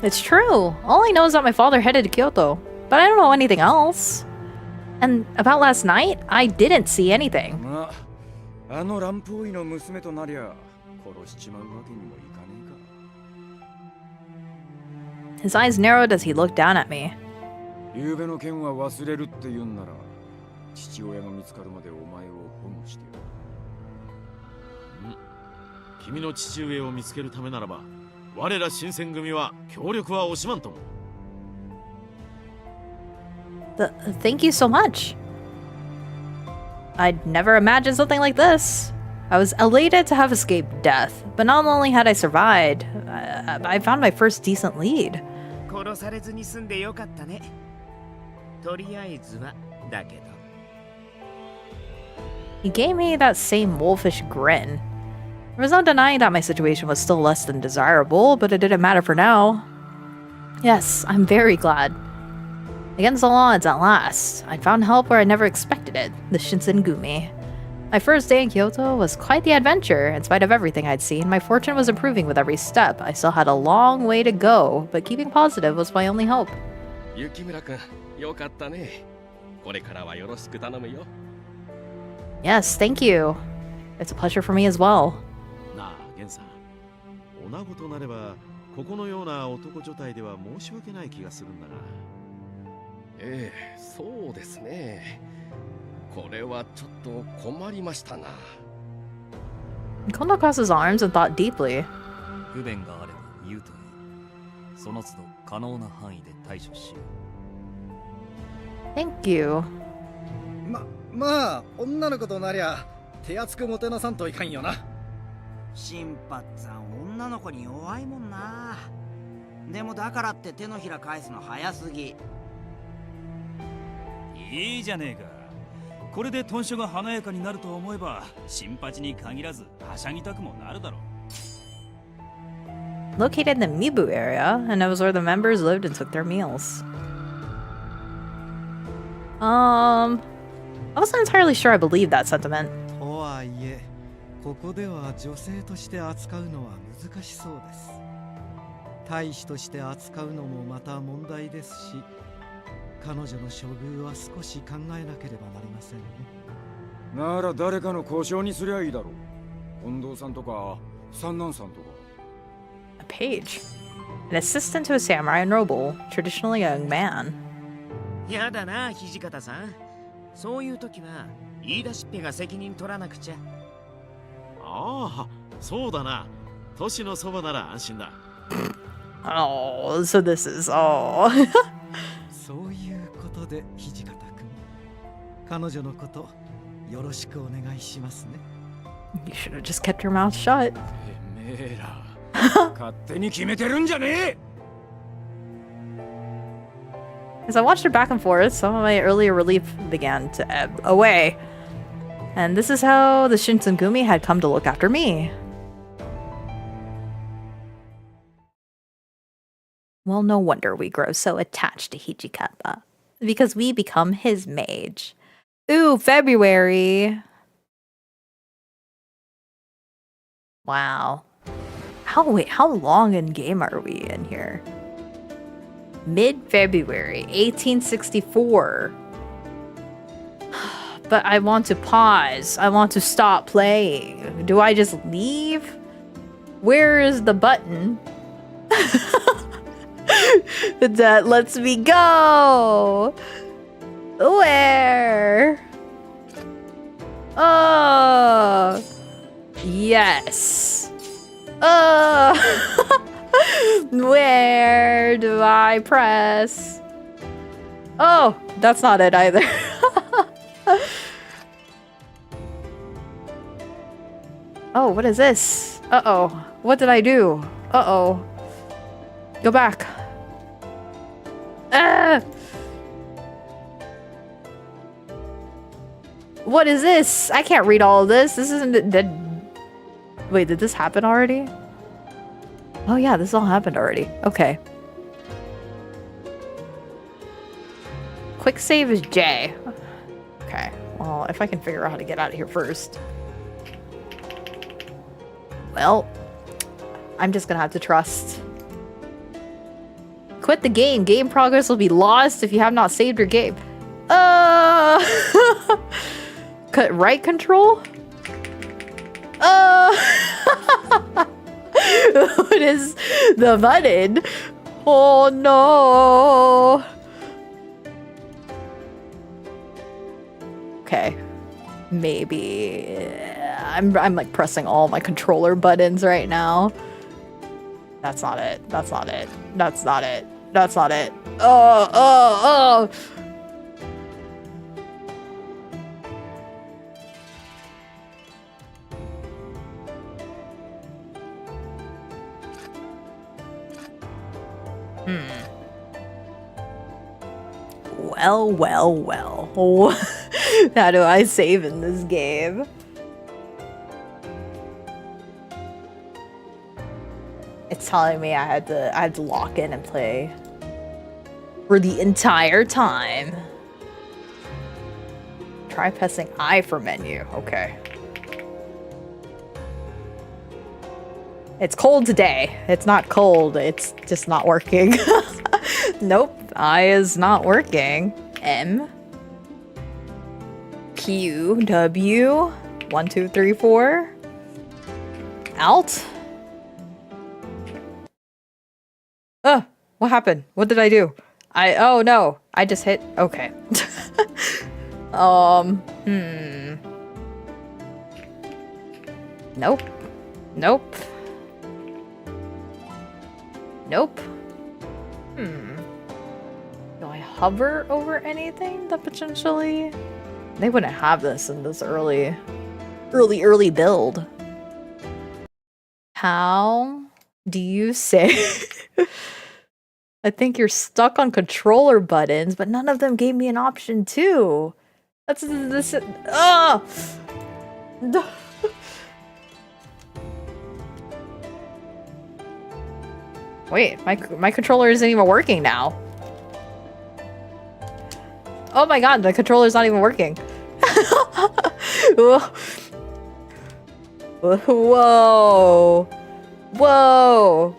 It's true. All I know is that my father headed to Kyoto, but I don't know anything else. And about last night, I didn't see anything. His eyes narrowed as he looked down at me. Thank you so much. I'd never imagined something like this. I was elated to have escaped death, but not only had I survived, I found my first decent lead. He gave me that same wolfish grin. There was no denying that my situation was still less than desirable, but it didn't matter for now. Yes, I'm very glad. Against all odds, at last, I'd found help where I never expected it, the Shinsengumi. My first day in Kyoto was quite the adventure. In spite of everything I'd seen, my fortune was improving with every step. I still had a long way to go, but keeping positive was my only hope. Yes, thank you. It's a pleasure for me as well. Kondo crossed his arms and thought deeply. Thank you. まあ女の子となりゃ手厚くもてなさんといかんよな。新八さん女の子に弱いもんな。でもだからって手のひら返すの早すぎ。いいじゃねえか。これで豚書が華やかになると思えば新八に限らずはしゃぎたくもなるだろう。Located in the Mibu area, and it was where the members lived and took their meals. I wasn't entirely sure I believed that sentiment. とはいえ、ここでは女性として扱うのは難しそうです。大使として扱うのもまた問題ですし、彼女の処遇は少し考えなければなりませんね。なら誰かの交渉にすりゃいいだろう。近藤さんとか三男さんとか。A page. An assistant to a samurai and noble, traditionally a young man. やだな、土方さん。そういう時は言い出しっぺが責任取らなくちゃ。ああ、そうだな。都市のそばなら安心だ。Oh, so this is all. そういうことで土方君、彼女のことよろしくお願いしますね。You should have just kept your mouth shut. てめえら勝手に決めてるんじゃねえ。 As I watched her back and forth, some of my earlier relief began to ebb away. And this is how the Shinsengumi had come to look after me. Well, no wonder we grow so attached to Hijikata. Because we become his mage. Ooh, February! Wow. How long in game are we in here? Mid-February, 1864. But I want to pause. I want to stop playing. Do I just leave? Where is the button that lets me go? Where? Oh, yes. Where do I press? Oh, that's not it either. Oh, what is this? Uh-oh. What did I do? Uh-oh. Go back. Ah! What is this? I can't read all of this. This isn't... Wait, did this happen already? Oh yeah, this all happened already. Okay. Quick save is J. Okay. Well, if I can figure out how to get out of here first. Well, I'm just gonna have to trust. Quit the game. Game progress will be lost if you have not saved your game. Cut right control? What is the button? Oh no. Okay. Maybe I'm like pressing all my controller buttons right now. That's not it. That's not it. That's not it. That's not it. Oh. Well. How do I save in this game? It's telling me I had to lock in and play for the entire time. Try pressing I for menu. Okay. It's cold today. It's not cold. It's just not working. Nope. I is not working. M. Q. W. 1, 2, 3, 4. Alt. What happened? What did I do? Oh no. I just hit. Okay. Nope. Nope. Nope. Do I hover over anything that potentially They wouldn't have this in this early build. How do you say? I think you're stuck on controller buttons, but none of them gave me an option too. That's this. Ah! Wait, my controller isn't even working now. Oh my god, the controller's not even working. Whoa. Whoa.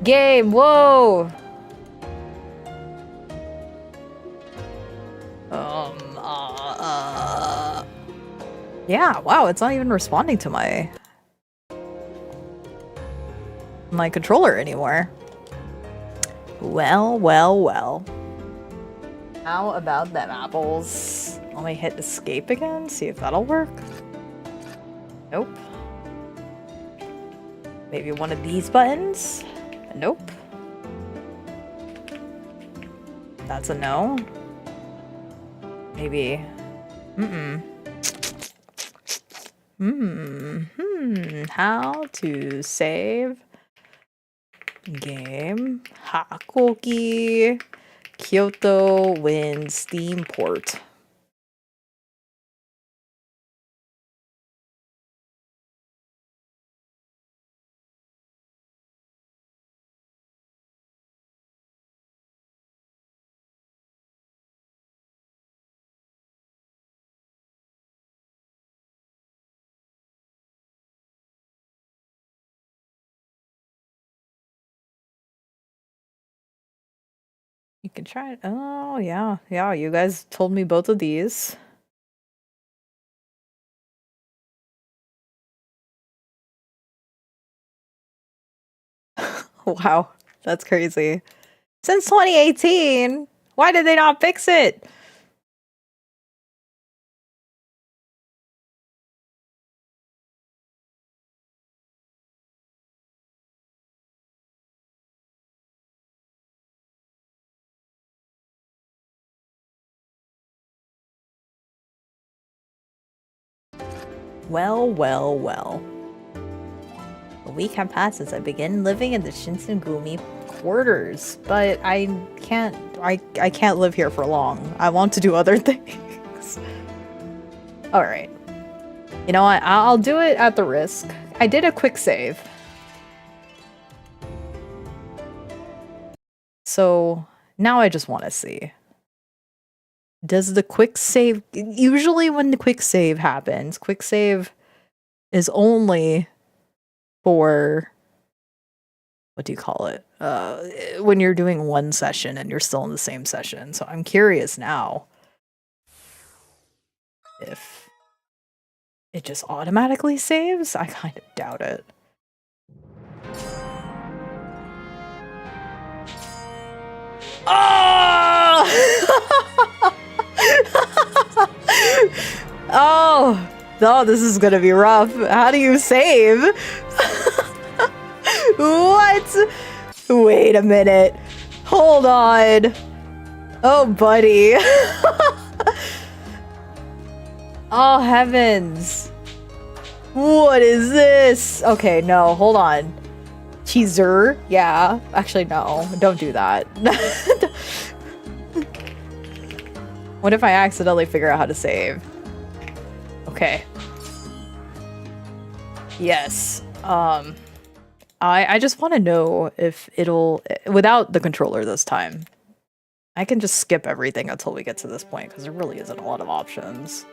Game, whoa. Yeah, wow, it's not even responding to my controller anymore. Well, well, well. How about them apples? Let me hit escape again, see if that'll work. Nope. Maybe one of these buttons? Nope. That's a no. Maybe. How to save game Hakoki Kyoto Wind Steam Port. You can try it. Oh, yeah. Yeah, you guys told me both of these. Wow, that's crazy. Since 2018? Why did they not fix it? Well, well, well. A week had passed since I began living in the Shinsengumi quarters, but I can't live here for long. I want to do other things. All right. You know what? I'll do it at the risk. I did a quick save. So now I just want to see. Does the quick save... Usually when the quick save happens, quick save is only for... What do you call it? When you're doing one session and you're still in the same session. So I'm curious now if it just automatically saves. I kind of doubt it. Oh! Oh, this is gonna be rough. How do you save? What? Wait a minute. Hold on. Oh, buddy. Oh, heavens. What is this? Okay, no, hold on. Teaser? Yeah. Actually, no. Don't do that. What if I accidentally figure out how to save? Okay. Yes. I just want to know if it'll... Without the controller this time. I can just skip everything until we get to this point, because there really isn't a lot of options.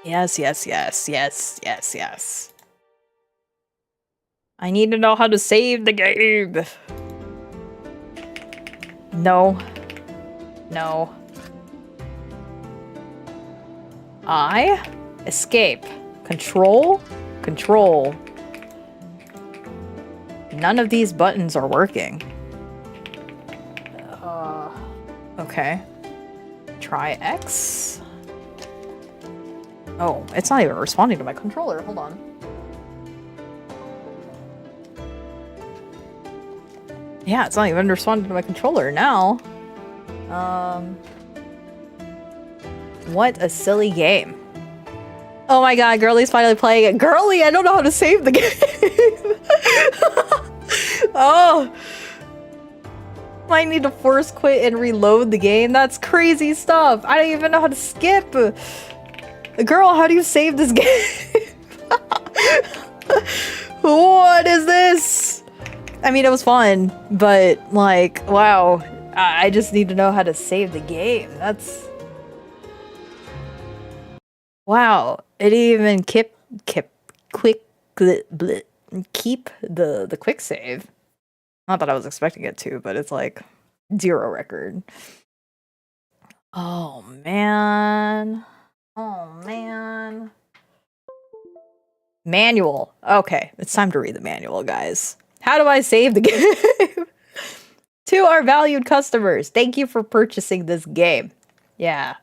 Yes, yes, yes, yes, yes, yes. I need to know how to save the game. No. No. Escape. Control. Control. None of these buttons are working. Okay. Try X. Oh, it's not even responding to my controller. Hold on. Yeah, it's not even responding to my controller now. What a silly game. Oh my god, Girly's finally playing it. Girly, I don't know how to save the game. Oh. I need to force quit and reload the game. That's crazy stuff. I don't even know how to skip. Girl, how do you save this game? What is this? I mean, it was fun, but like, wow. I just need to know how to save the game. That's... Wow. It didn't even keep the quick save. Not that I was expecting it to, but it's like 0 record. Oh man. Oh man. Manual. Okay, it's time to read the manual, guys. How do I save the game? To our valued customers, thank you for purchasing this game. Yeah.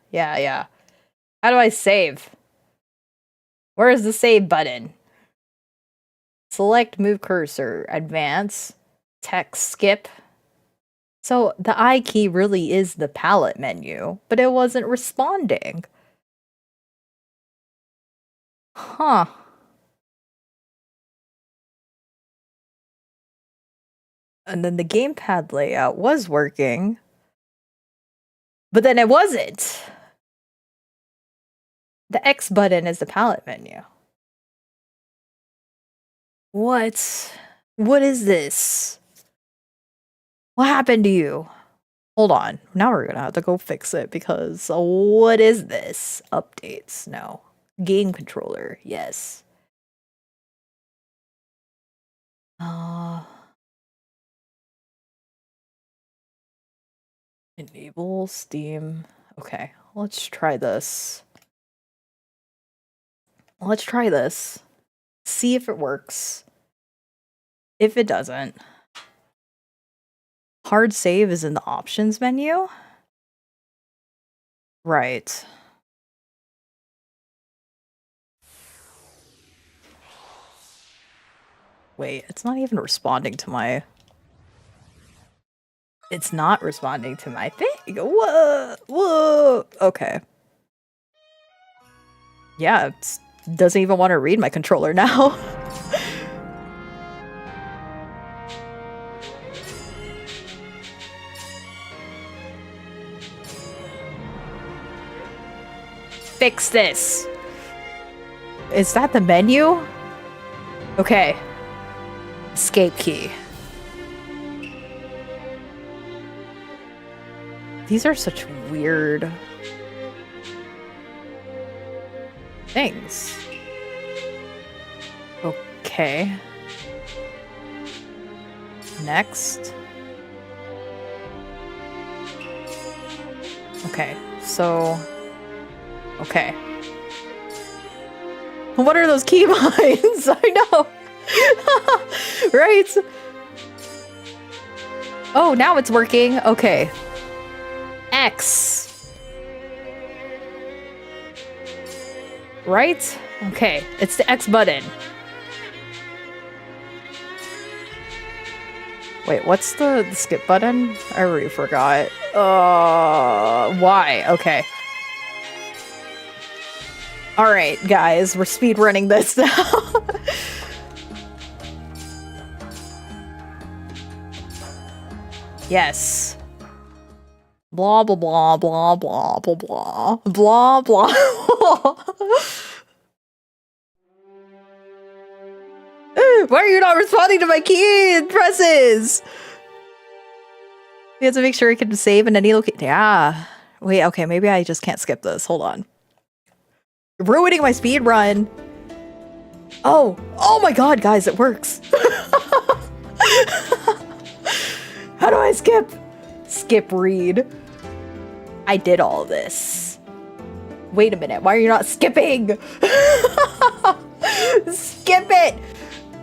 How do I save? Where is the save button? Select move cursor, advance, text skip. So the I key really is the palette menu, but it wasn't responding. Huh. And then the gamepad layout was working, but then it wasn't. The X button is the palette menu. What? What is this? What happened to you? Hold on. Now we're gonna have to go fix it because what is this? Updates. No. Game controller. Yes. Enable Steam. Okay, let's try this. Let's try this. See if it works. If it doesn't, hard save is in the options menu. Right. Wait, it's not even responding to my... It's not responding to my thing. Whoa. Okay. Yeah, it doesn't even want to read my controller now. Fix this. Is that the menu? Okay. Escape key. These are such weird things. Okay. Next. Okay, so... Okay. What are those keybinds? I know! Right? Oh, now it's working. Okay. X. Right? Okay, it's the X button. Wait, what's the skip button? I already forgot. Y. Okay. Alright, guys, we're speedrunning this now. Yes. Blah, blah, blah, blah, blah, blah, blah, blah, blah. Why are you not responding to my key presses? We have to make sure I can save in any location. Yeah. Wait, okay, maybe I just can't skip this. Hold on. You're ruining my speed run. Oh my god, guys, it works. How do I skip? Skip read. I did all this. Wait a minute, why are you not skipping? Skip it!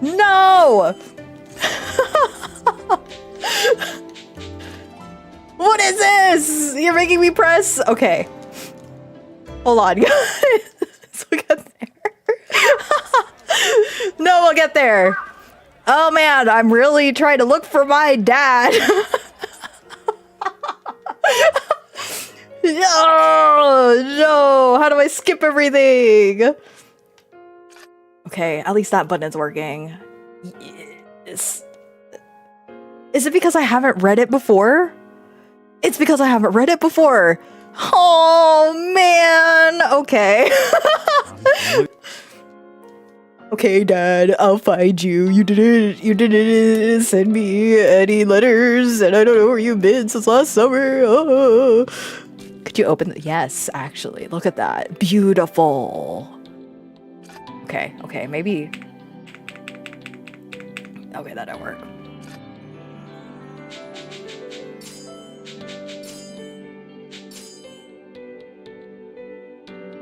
No! What is this? You're making me press? Okay. Hold on, guys. We'll get there. No, we'll get there. Oh man, I'm really trying to look for my dad. No! How do I skip everything? Okay, at least that button's working. Yes. Is it because I haven't read it before? It's because I haven't read it before. Oh, man. Okay. Okay, Dad, I'll find you. You didn't send me any letters, and I don't know where you've been since last summer. Oh. Could you open yes, actually. Look at that. Beautiful. Okay, maybe. Okay, that don't work.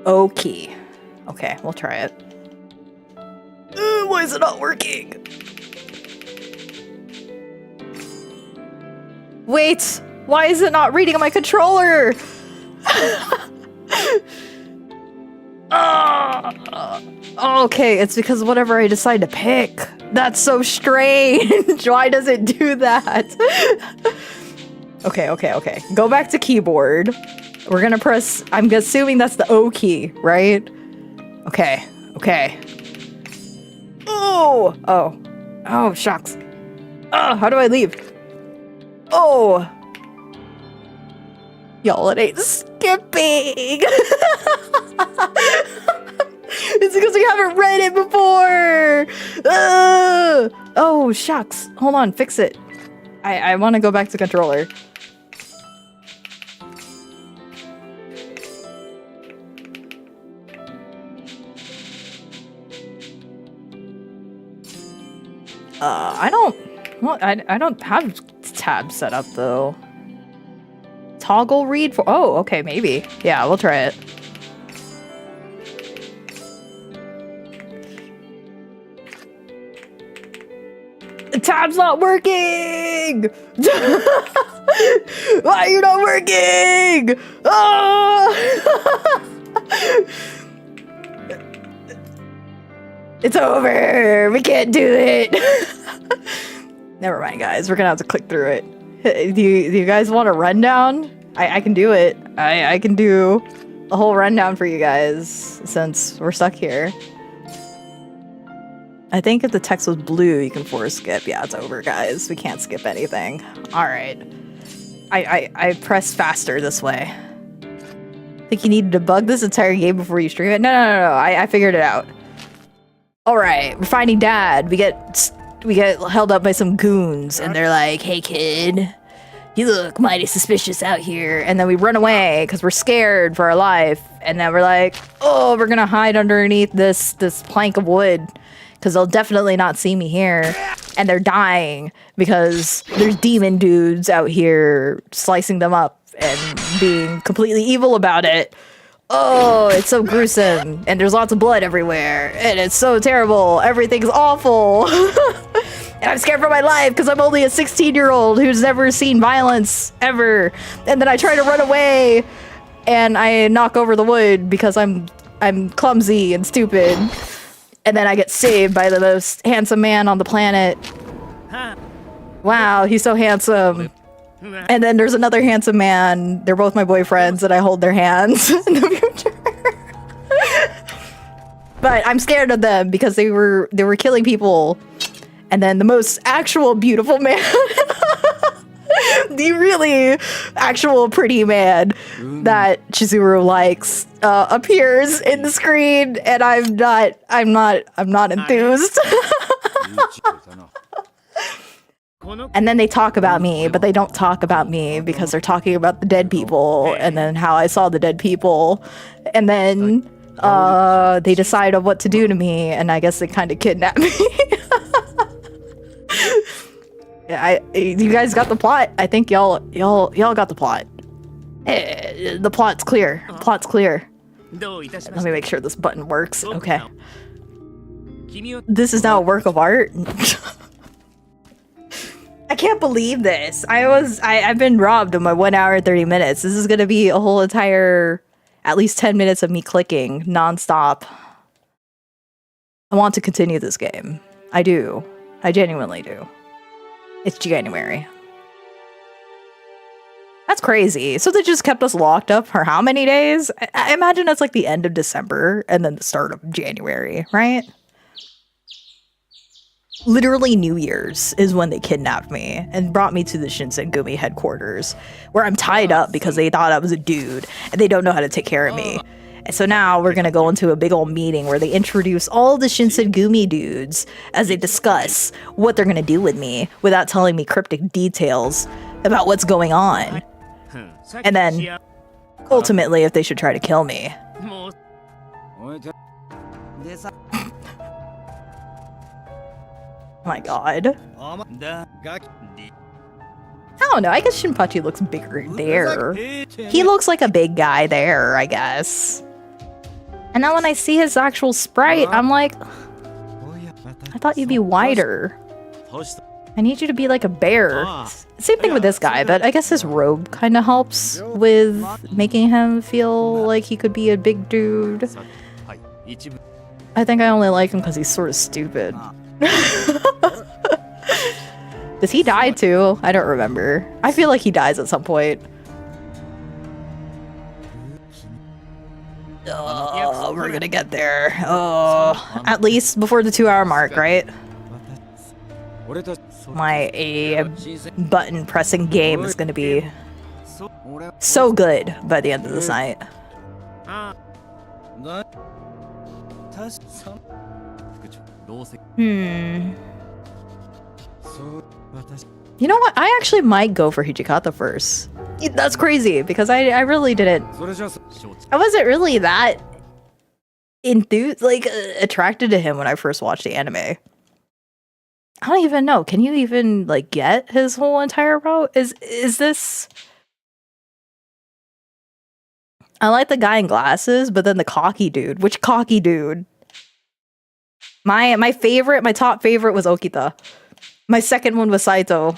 Okay. Okay, we'll try it. Why is it not working? Wait, why is it not reading on my controller? Okay, it's because whatever I decide to pick. That's so strange. Why does it do that? Okay. Go back to keyboard. We're gonna press, I'm assuming that's the O key, right? Okay. Oh, shucks. How do I leave? Oh. Y'all, it ain't skipping. It's because we haven't read it before. Oh, shucks. Hold on, fix it. I want to go back to controller. I don't have tabs set up though. Toggle read for, oh, okay, maybe. Yeah, we'll try it. The tab's not working! Why are you not working? Oh! It's over! We can't do it! Never mind, guys. We're gonna have to click through it. Do you guys want a rundown? I can do it. I can do a whole rundown for you guys since we're stuck here. I think if the text was blue, you can force skip. Yeah, it's over, guys. We can't skip anything. All right. I press faster this way. Think you need to debug this entire game before you stream it? No. I figured it out. All right, we're finding Dad. We get held up by some goons, and they're like, "Hey, kid, you look mighty suspicious out here." And then we run away because we're scared for our life. And then we're like, "Oh, we're gonna hide underneath this plank of wood because they'll definitely not see me here." And they're dying because there's demon dudes out here slicing them up and being completely evil about it. Oh, it's so gruesome, and there's lots of blood everywhere, and it's so terrible. Everything's awful. And I'm scared for my life because I'm only a 16-year-old who's never seen violence ever. And then I try to run away, and I knock over the wood because I'm clumsy and stupid. And then I get saved by the most handsome man on the planet. Wow, he's so handsome. And then there's another handsome man. They're both my boyfriends, and I hold their hands in the future. But I'm scared of them because they were killing people. And then the most actual beautiful man, the really actual pretty man that Chizuru likes, appears in the screen, and I'm not enthused. And then they talk about me, but they don't talk about me because they're talking about the dead people and then how I saw the dead people. And then they decide on what to do to me, and I guess they kind of kidnap me. You guys got the plot. I think y'all got the plot. The plot's clear. Plot's clear. Let me make sure this button works. Okay. This is now a work of art. I can't believe this. I've been robbed of my 1 hour and 30 minutes. This is gonna be a whole entire, at least 10 minutes of me clicking nonstop. I want to continue this game. I do. I genuinely do. It's January. That's crazy. So they just kept us locked up for how many days? I imagine it's like the end of December and then the start of January, right? Literally New Year's is when they kidnapped me and brought me to the Shinsengumi headquarters, where I'm tied up because they thought I was a dude and they don't know how to take care of me. And so now we're gonna go into a big old meeting where they introduce all the Shinsengumi dudes as they discuss what they're gonna do with me without telling me cryptic details about what's going on. And then, ultimately, if they should try to kill me. My god. I don't know, I guess Shinpachi looks bigger there. He looks like a big guy there, I guess. And now when I see his actual sprite, I'm like, I thought you'd be wider. I need you to be like a bear. Same thing with this guy, but I guess his robe kind of helps with making him feel like he could be a big dude. I think I only like him because he's sort of stupid. Does he die too? I don't remember. I feel like he dies at some point. Oh, we're gonna get there. Oh, at least before the 2-hour mark, right? My button pressing game is gonna be so good by the end of this night. You know what? I actually might go for Hijikata first. That's crazy because I really didn't. I wasn't really that attracted to him when I first watched the anime. I don't even know. Can you even like get his whole entire route? Is this? I like the guy in glasses, but then the cocky dude. Which cocky dude? My top favorite was Okita. My second one was Saito.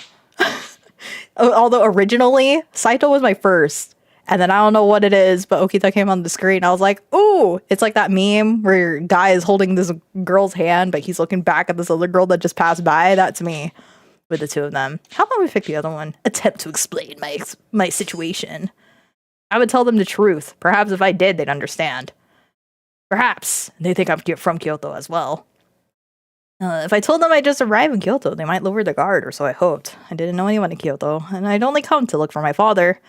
Although originally, Saito was my first. And then I don't know what it is, but Okita came on the screen. I was like, ooh, it's like that meme where your guy is holding this girl's hand, but he's looking back at this other girl that just passed by. That's me with the two of them. How about we pick the other one? Attempt to explain my situation. I would tell them the truth. Perhaps if I did, they'd understand. Perhaps they think I'm from Kyoto as well. If I told them I just arrived in Kyoto, they might lower the guard, or so I hoped. I didn't know anyone in Kyoto, and I'd only come to look for my father.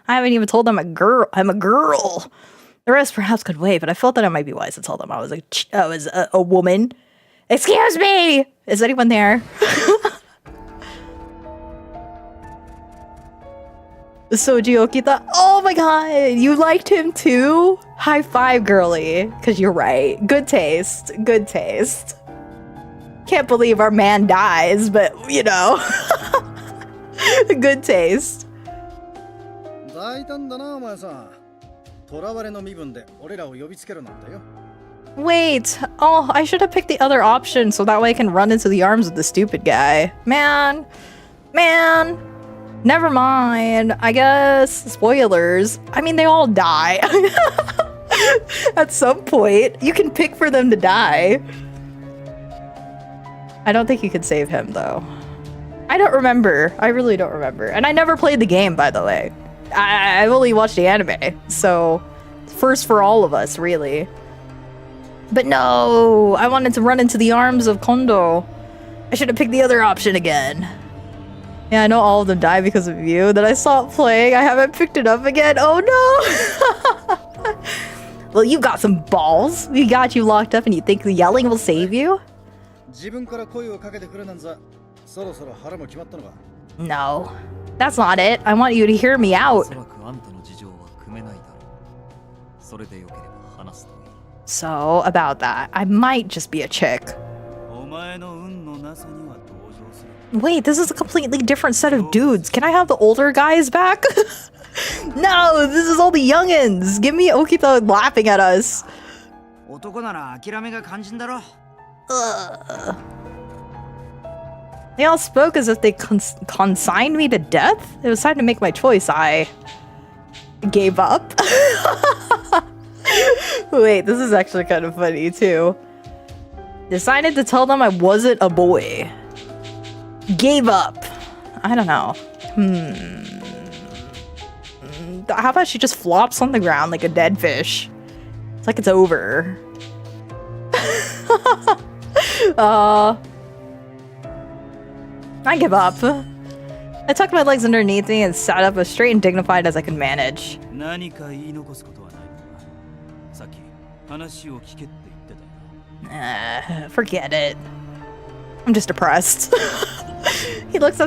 I haven't even told them I'm a girl. The rest perhaps could wait, but I felt that it might be wise to tell them I was a woman. Excuse me! Is anyone there? Soji Okita. Oh my god, you liked him too? High five, girly. Because you're right. Good taste. Good taste. Can't believe our man dies, but you know. Good taste. Wait. Oh, I should have picked the other option so that way I can run into the arms of the stupid guy. Man. Never mind. I guess. Spoilers. I mean, they all die. At some point. You can pick for them to die. I don't think you could save him, though. I don't remember. I really don't remember. And I never played the game, by the way. I've only watched the anime. So, first for all of us, really. But no! I wanted to run into the arms of Kondo. I should have picked the other option again. Yeah, I know all of them die because of you. Then I stopped playing. I haven't picked it up again. Oh no! Well, you got some balls. We got you locked up and you think the yelling will save you? No. That's not it. I want you to hear me out. So, about that, I might just be a chick. Wait, this is a completely different set of dudes. Can I have the older guys back? No, this is all the youngins. Give me Okita laughing at us. They all spoke as if they consigned me to death. It was time to make my choice. I gave up. Wait, this is actually kind of funny too. Decided to tell them I wasn't a boy. Gave up. I don't know. How about she just flops on the ground like a dead fish? It's like it's over. I give up. I tucked my legs underneath me and sat up as straight and dignified as I could manage. Forget it. I'm just depressed. He looks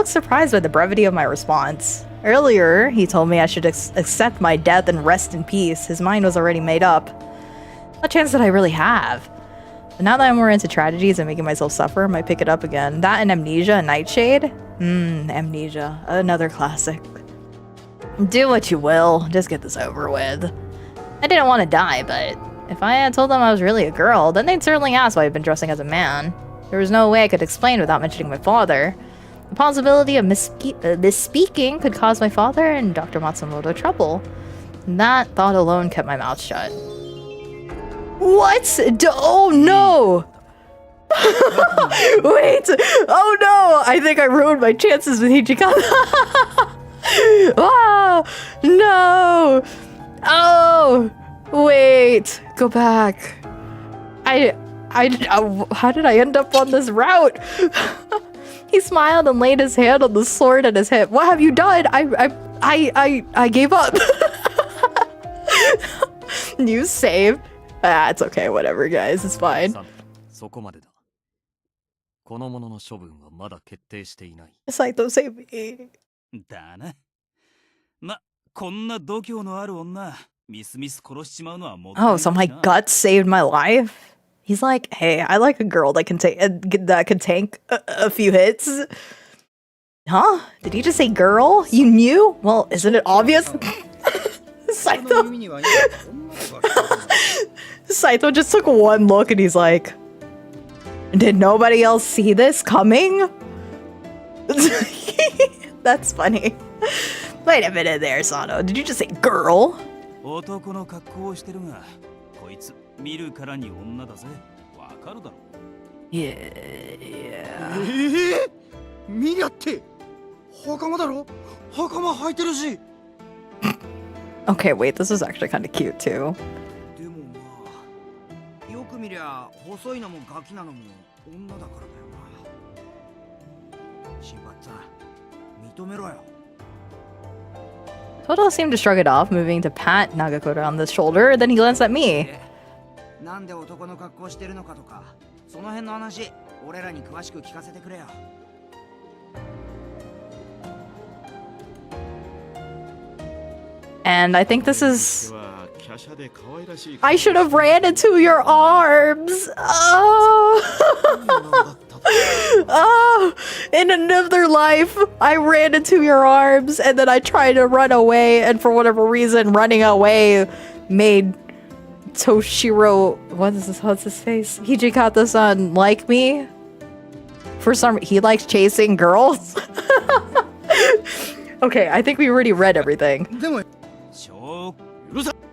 surprised by the brevity of my response. Earlier, he told me I should accept my death and rest in peace. His mind was already made up. What chance did I really have? But now that I'm more into tragedies and making myself suffer, I might pick it up again. That and Amnesia and Nightshade? Amnesia. Another classic. Do what you will. Just get this over with. I didn't want to die, but if I had told them I was really a girl, then they'd certainly ask why I've been dressing as a man. There was no way I could explain without mentioning my father. The possibility of misspeaking could cause my father and Dr. Matsumoto trouble. And that thought alone kept my mouth shut. What? Oh no! Wait! Oh no! I think I ruined my chances with Hijikata. Ah! No! Oh! Wait! Go back. How did I end up on this route? He smiled and laid his hand on the sword at his hip. What have you done? I gave up. New save. Ah, it's okay. Whatever, guys. It's fine. Saito, save me. Oh, so my guts saved my life? He's like, hey, I like a girl that can tank a few hits. Huh? Did he just say girl? You knew? Well, isn't it obvious? Saito just took one look and he's like, did nobody else see this coming? That's funny. Wait a minute there, Sano. Did you just say girl? Okay, wait, this is actually kind of cute too. Toto seemed to shrug it off, moving to pat Nagakura on the shoulder, then he glanced at me. And I think this is... I should have ran into your arms! Oh! Oh! In another life, I ran into your arms, and then I tried to run away, and for whatever reason, running away made Toshiro... What's his face? Hijikata-san like me? For some... He likes chasing girls? Okay, I think we already read everything.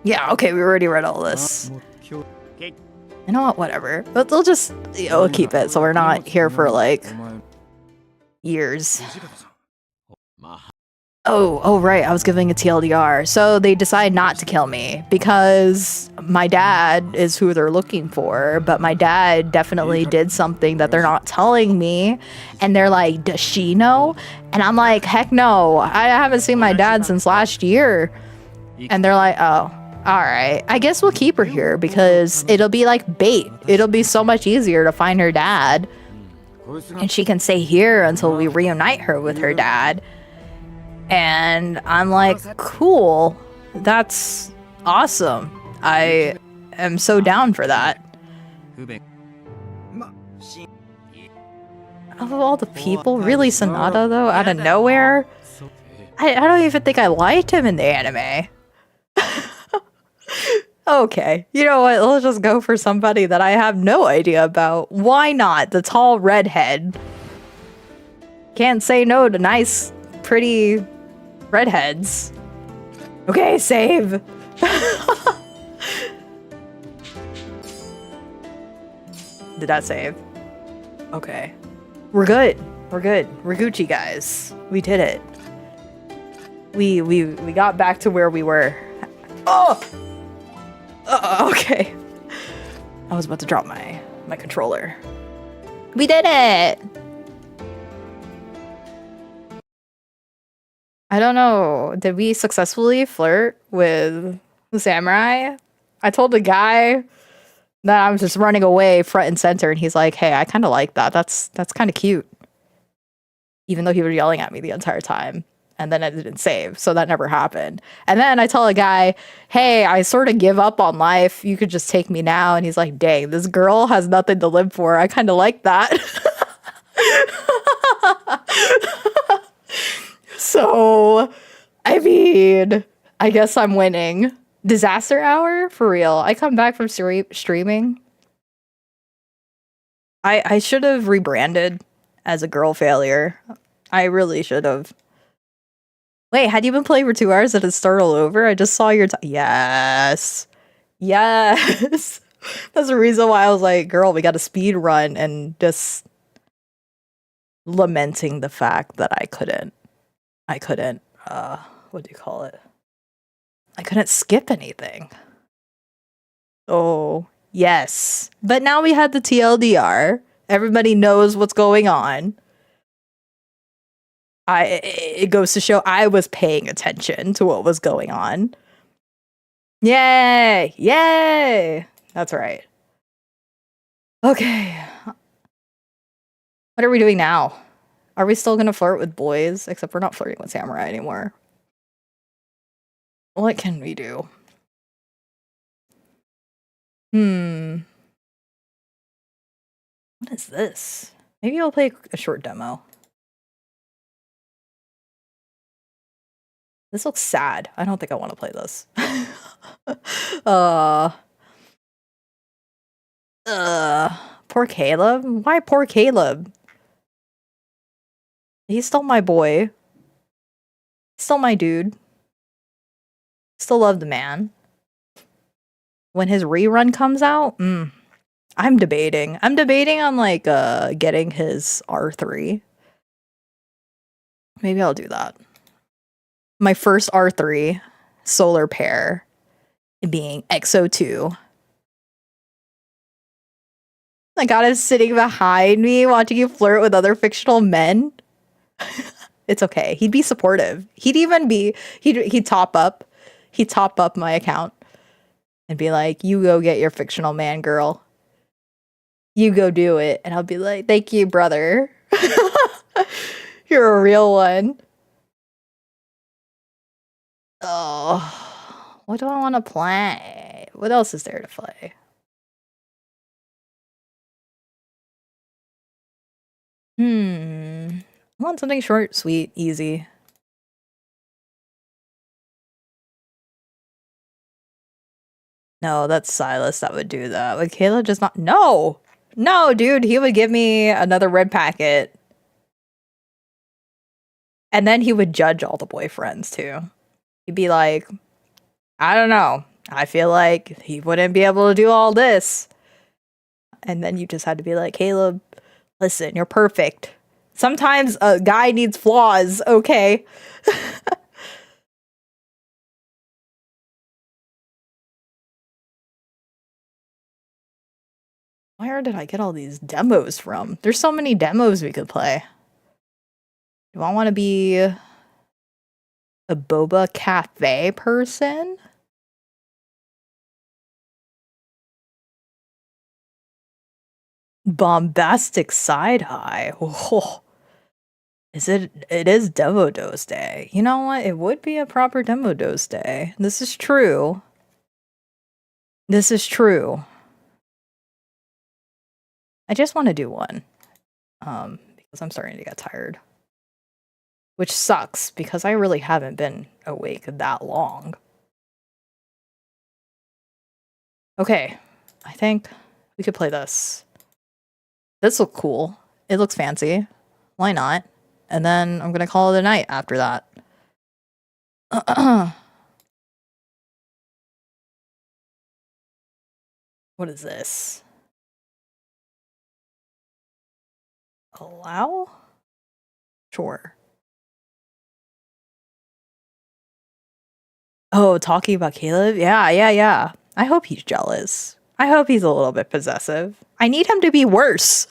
Yeah, okay, we already read all this. You know what, whatever. But they'll just, we'll keep it so we're not here for like years. Oh, right, I was giving a TLDR. So they decide not to kill me because my dad is who they're looking for, but my dad definitely did something that they're not telling me. And they're like, does she know? And I'm like, heck no, I haven't seen my dad since last year. And they're like, oh, all right, I guess we'll keep her here because it'll be like bait. It'll be so much easier to find her dad. And she can stay here until we reunite her with her dad. And I'm like, cool, that's awesome. I am so down for that. Of all the people, really Sonata though, out of nowhere? I don't even think I liked him in the anime. Okay, you know what, let's just go for somebody that I have no idea about. Why not? The tall redhead. Can't say no to nice, pretty redheads. Okay, save. Did that save? Okay. We're good. We're good. We're Gucci, guys. We did it. We got back to where we were. Oh! Okay. I was about to drop my controller. We did it! I don't know. Did we successfully flirt with the samurai? I told the guy that I was just running away front and center, and he's like, hey, I kind of like that. That's kind of cute. Even though he was yelling at me the entire time. And then I didn't save, so that never happened. And then I tell a guy, hey, I sort of give up on life. You could just take me now. And he's like, dang, this girl has nothing to live for. I kind of like that. So, I mean, I guess I'm winning. Disaster hour? For real. I come back from streaming. I should have rebranded as a girl failure. I really should have. Wait, had you been playing for 2 hours and it started all over? I just saw your yes. Yes. That's the reason why I was like, girl, we got a speed run, and just lamenting the fact that I couldn't, what do you call it? I couldn't skip anything. Oh, yes. But now we had the TLDR. Everybody knows what's going on. It goes to show I was paying attention to what was going on. Yay! Yay! That's right. Okay. What are we doing now? Are we still gonna flirt with boys? Except we're not flirting with samurai anymore. What can we do? What is this? Maybe I'll play a short demo. This looks sad. I don't think I want to play this. Poor Caleb. Why poor Caleb? He stole my boy. Still my dude. Still love the man. When his rerun comes out, I'm debating. I'm debating on like getting his R3. Maybe I'll do that. My first R3 solar pair being XO2. My god, is sitting behind me watching you flirt with other fictional men. It's okay. He'd be supportive. He'd even be he'd top up. He'd top up my account and be like, "You go get your fictional man, girl. You go do it." And I'll be like, "Thank you, brother. You're a real one." Oh, what do I want to play? What else is there to play? I want something short, sweet, easy. No, that's Silas that would do that. Would Kayla just not? No! No, dude, he would give me another red packet. And then he would judge all the boyfriends, too. He'd be like, I don't know. I feel like he wouldn't be able to do all this. And then you just had to be like, Caleb, listen, you're perfect. Sometimes a guy needs flaws, okay? Where did I get all these demos from? There's so many demos we could play. Do I want to be a boba cafe person? Bombastic side high. Oh. It is demo dose day. You know what? It would be a proper demo dose day. This is true. This is true. I just want to do one. Because I'm starting to get tired. Which sucks, because I really haven't been awake that long. Okay. I think we could play this. This looks cool. It looks fancy. Why not? And then I'm gonna call it a night after that. What is this? Allow? Sure. Oh, talking about Caleb? Yeah. I hope he's jealous. I hope he's a little bit possessive. I need him to be worse.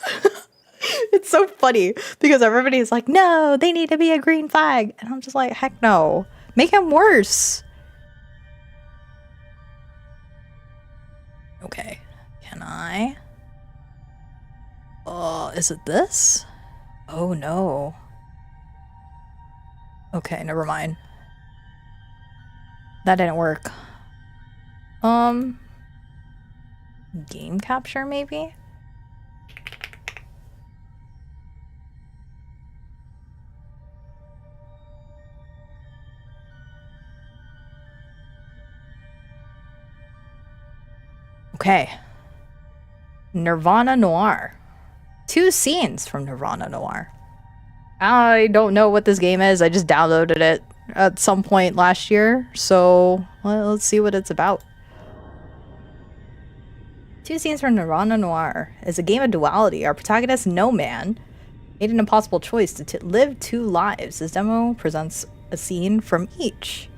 It's so funny because everybody's like, no, they need to be a green flag. And I'm just like, heck no. Make him worse. Okay. Can I? Oh, is it this? Oh no. Okay, never mind. That didn't work. Game capture maybe? Okay. Nirvana Noir. 2 scenes from Nirvana Noir. I don't know what this game is. I just downloaded it at some point last year. So, well, let's see what it's about. 2 scenes from Nirvana Noir is a game of duality. Our protagonist, No Man, made an impossible choice to live 2 lives. This demo presents a scene from each.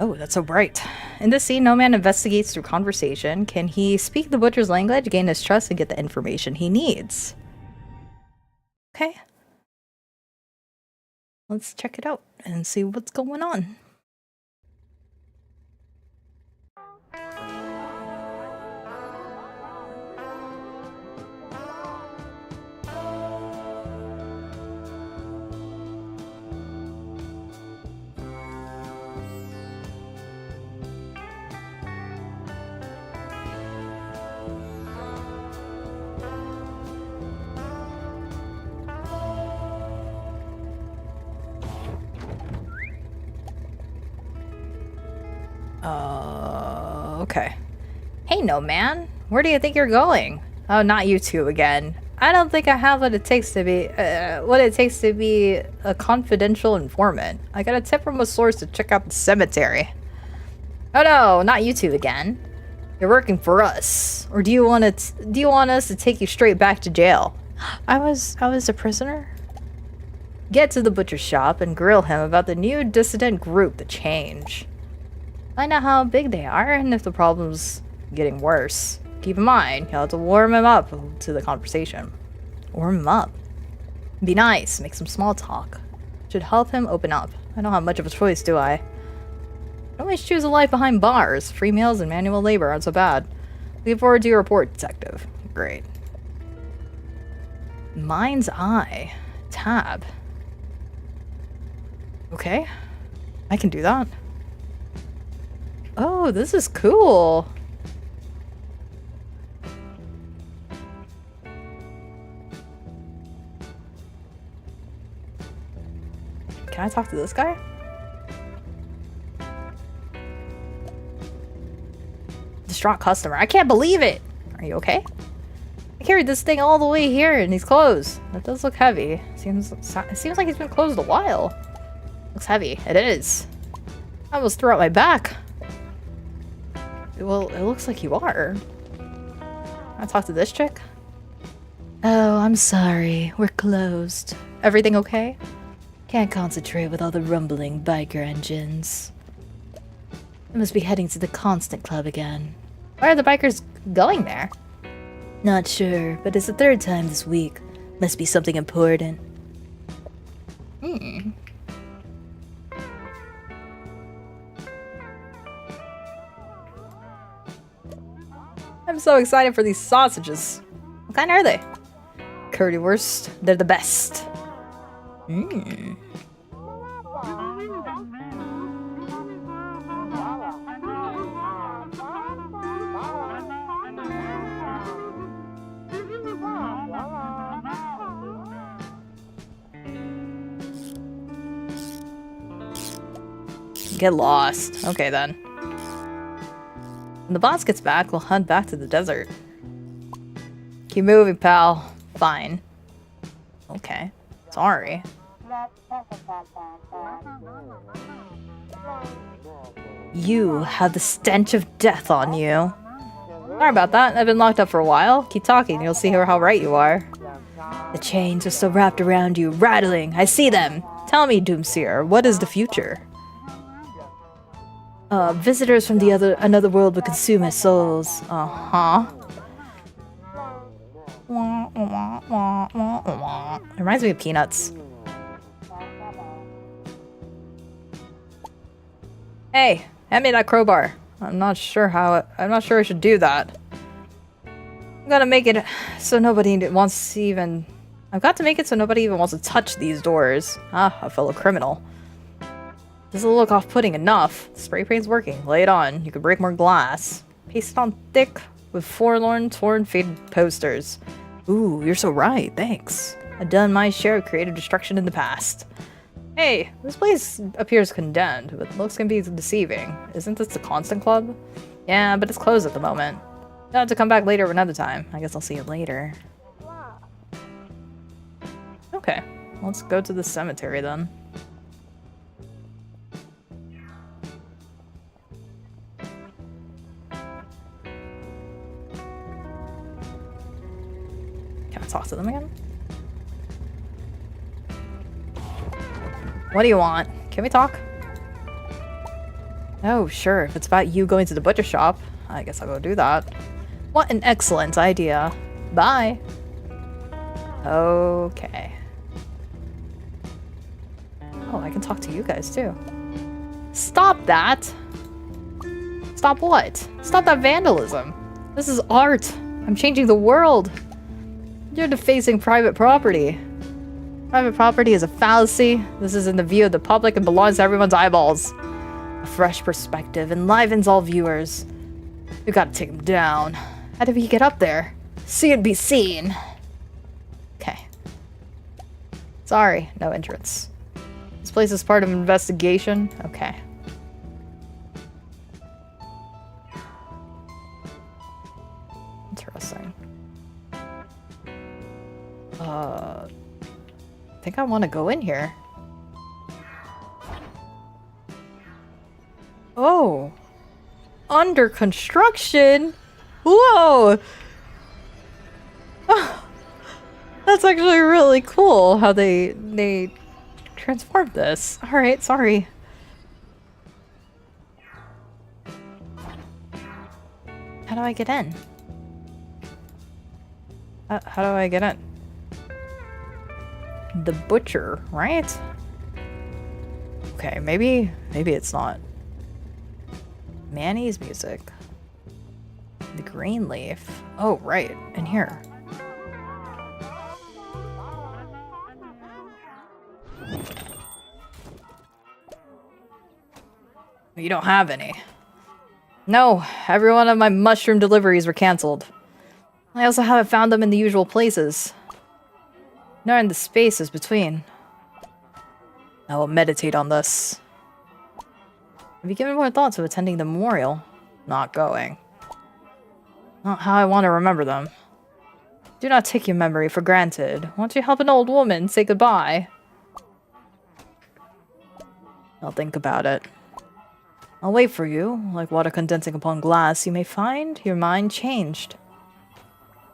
Oh, that's so bright. In this scene, No Man investigates through conversation. Can he speak the butcher's language, gain his trust, and get the information he needs? Okay. Let's check it out and see what's going on. Okay. Hey, No Man. Where do you think you're going? Oh, not you two again. I don't think I have what it takes to be a confidential informant. I got a tip from a source to check out the cemetery. Oh no, not you two again. You're working for us, or do you want us to take you straight back to jail? I was a prisoner. Get to the butcher's shop and grill him about the new dissident group, the Change. Find out how big they are and if the problem's getting worse. Keep in mind, you'll have to warm him up to the conversation. Warm him up. Be nice, make some small talk. Should help him open up. I don't have much of a choice, do I? Always choose a life behind bars. Free meals and manual labor aren't so bad. Looking forward to your report, detective. Great. Mind's Eye. Tab. Okay. I can do that. Oh, this is cool. Can I talk to this guy? Distraught customer. I can't believe it. Are you okay? I carried this thing all the way here and he's closed. That does look heavy. It seems like he's been closed a while. Looks heavy. It is. I almost threw out my back. Well, it looks like you are. Can I talk to this chick? Oh, I'm sorry. We're closed. Everything okay? Can't concentrate with all the rumbling biker engines. I must be heading to the Constant Club again. Why are the bikers going there? Not sure, but it's the 3rd time this week. Must be something important. I'm so excited for these sausages. What kind are they? Currywurst. They're the best. Get lost. Okay then. When the boss gets back, we'll head back to the desert. Keep moving, pal. Fine. Okay. Sorry. You have the stench of death on you. Sorry about that. I've been locked up for a while. Keep talking. You'll see how right you are. The chains are still wrapped around you, rattling. I see them. Tell me, Doomseer, what is the future? Visitors from the another world would consume his souls. Uh-huh. It reminds me of Peanuts. Hey, hand me that crowbar. I'm not sure I should do that. I'm gonna make it so nobody wants to even... I've got to make it so nobody even wants to touch these doors. Ah, a fellow criminal. Doesn't look off-putting enough. The spray paint's working. Lay it on. You can break more glass. Paste it on thick with forlorn, torn, faded posters. Ooh, you're so right. Thanks. I've done my share of creative destruction in the past. Hey, this place appears condemned, but looks can be deceiving. Isn't this the Constant Club? Yeah, but it's closed at the moment. You'll have to come back later another time. I guess I'll see you later. Okay, let's go to the cemetery then. Can I talk to them again? What do you want? Can we talk? Oh, sure. If it's about you going to the butcher shop, I guess I'll go do that. What an excellent idea. Bye. Okay. Oh, I can talk to you guys too. Stop that! Stop what? Stop that vandalism. This is art. I'm changing the world. You're defacing private property. Private property is a fallacy. This is in the view of the public and belongs to everyone's eyeballs. A fresh perspective enlivens all viewers. We gotta take him down. How did he get up there? See and be seen. Okay. Sorry, no entrance. This place is part of an investigation. Okay. Interesting. I think I want to go in here. Oh. Under construction? Whoa! Oh, that's actually really cool how they transformed this. Alright, sorry. How do I get in? How do I get in? The butcher, right? Okay, maybe it's not. Manny's music. The green leaf. Oh, right, in here. You don't have any. No, every one of my mushroom deliveries were cancelled. I also haven't found them in the usual places. Nor in the spaces between. I will meditate on this. Have you given more thought to attending the memorial? Not going. Not how I want to remember them. Do not take your memory for granted. Why don't you help an old woman say goodbye? I'll think about it. I'll wait for you. Like water condensing upon glass, you may find your mind changed.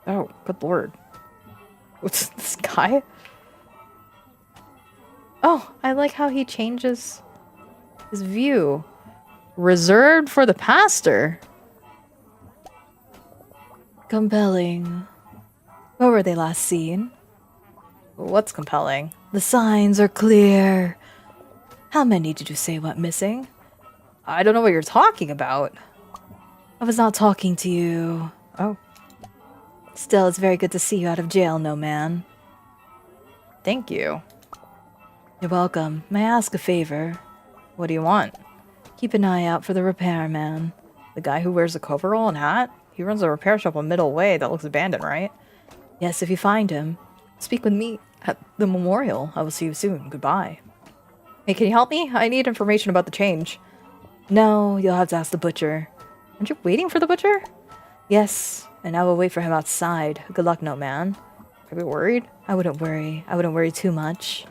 Oh, good lord. What's this guy? Oh, I like how he changes his view. Reserved for the pastor. Compelling. Where were they last seen? What's compelling? The signs are clear. How many did you say went missing? I don't know what you're talking about. I was not talking to you. Oh. Still, it's very good to see you out of jail, no man. Thank you. You're welcome. May I ask a favor? What do you want? Keep an eye out for the repairman. The guy who wears a coverall and hat? He runs a repair shop on Middle Way that looks abandoned, right? Yes, if you find him. Speak with me at the memorial. I will see you soon. Goodbye. Hey, can you help me? I need information about the change. No, you'll have to ask the butcher. Aren't you waiting for the butcher? Yes, and I will wait for him outside. Good luck, no man. Are you worried? I wouldn't worry. I wouldn't worry too much.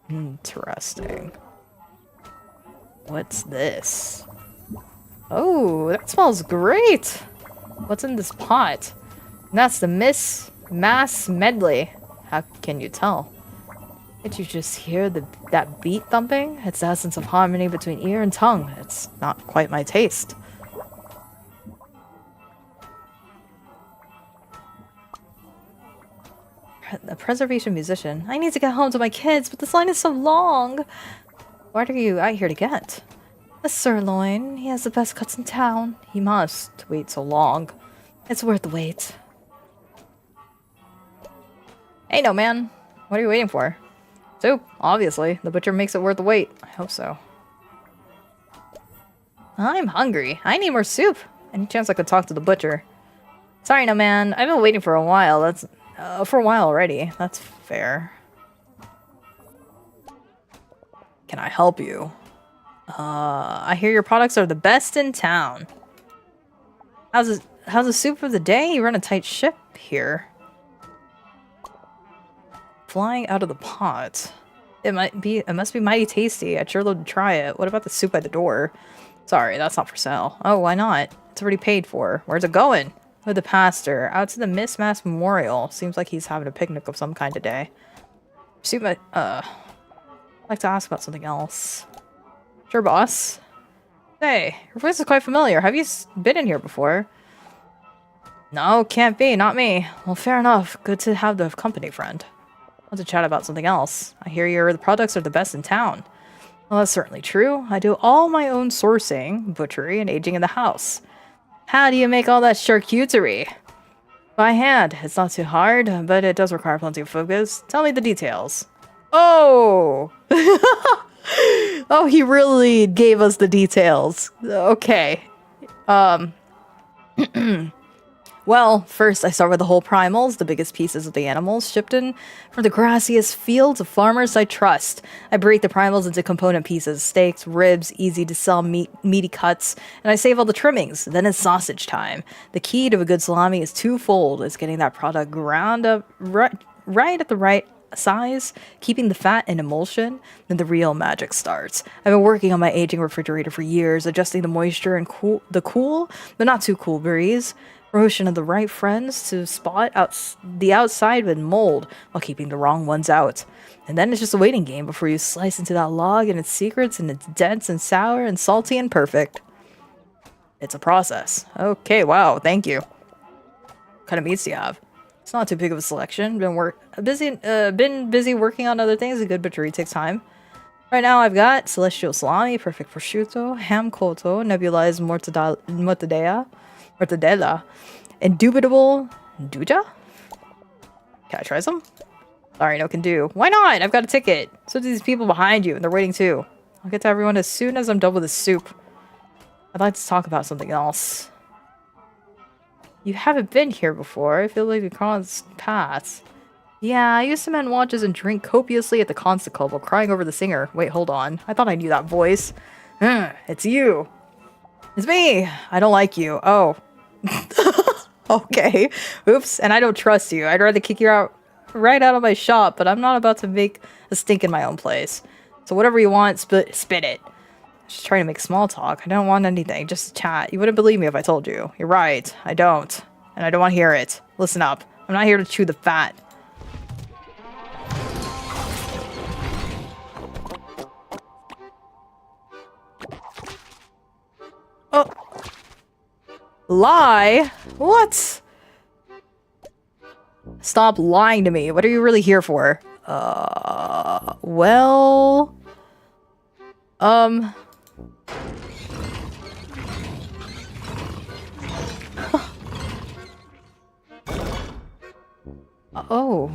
Interesting. What's this? Oh, that smells great! What's in this pot? And that's the Mass Medley. How can you tell? Did you just hear that beat thumping? It's the essence of harmony between ear and tongue. It's not quite my taste. A preservation musician. I need to get home to my kids, but this line is so long. What are you out here to get? A sirloin. He has the best cuts in town. He must wait so long. It's worth the wait. Hey, no man. What are you waiting for? Soup, obviously. The butcher makes it worth the wait. I hope so. I'm hungry. I need more soup. Any chance I could talk to the butcher? Sorry, no man. I've been waiting for a while. That's for a while already. That's fair. Can I help you? I hear your products are the best in town. How's the soup of the day? You run a tight ship here. Flying out of the pot. It must be mighty tasty. I'd sure love to try it. What about the soup by the door? Sorry, that's not for sale. Oh, why not? It's already paid for. Where's it going? With the pastor. Out to the Miss Mass Memorial. Seems like he's having a picnic of some kind today. Soup by, I'd like to ask about something else. Sure, boss. Hey, your voice is quite familiar. Have you been in here before? No, can't be. Not me. Well, fair enough. Good to have the company, friend. I want to chat about something else. I hear the products are the best in town. Well, that's certainly true. I do all my own sourcing, butchery, and aging in the house. How do you make all that charcuterie? By hand. It's not too hard, but it does require plenty of focus. Tell me the details. Oh! Oh, he really gave us the details. Okay. Well, first I start with the whole primals, the biggest pieces of the animals, shipped in from the grassiest fields of farmers I trust. I break the primals into component pieces, steaks, ribs, easy to sell meaty cuts, and I save all the trimmings. Then it's sausage time. The key to a good salami is twofold. It's getting that product ground up right at the right size, keeping the fat in emulsion, then the real magic starts. I've been working on my aging refrigerator for years, adjusting the moisture and cool, but not too cool breeze. Promotion of the right friends to spot the outside with mold while keeping the wrong ones out. And then it's just a waiting game before you slice into that log and its secrets, and it's dense and sour and salty and perfect. It's a process. Okay, wow, thank you. What kind of meats do you have? It's not too big of a selection. Been busy working on other things. A good butchery takes time. Right now I've got celestial salami, perfect prosciutto, ham cotto, nebulized mortadella, indubitable duja? Can I try some? Sorry, no can do. Why not? I've got a ticket. So do these people behind you, and they're waiting too. I'll get to everyone as soon as I'm done with the soup. I'd like to talk about something else. You haven't been here before. I feel like we crossed paths. Yeah, I used to mend watches and drink copiously at the concert club while crying over the singer. Wait, hold on. I thought I knew that voice. It's you. It's me. I don't like you. Oh. Okay. Oops. And I don't trust you. I'd rather kick you out right out of my shop, but I'm not about to make a stink in my own place. So whatever you want, spit it. Just trying to make small talk. I don't want anything. Just chat. You wouldn't believe me if I told you. You're right. I don't. And I don't want to hear it. Listen up. I'm not here to chew the fat. Oh. Lie? What? Stop lying to me. What are you really here for? Well... Oh.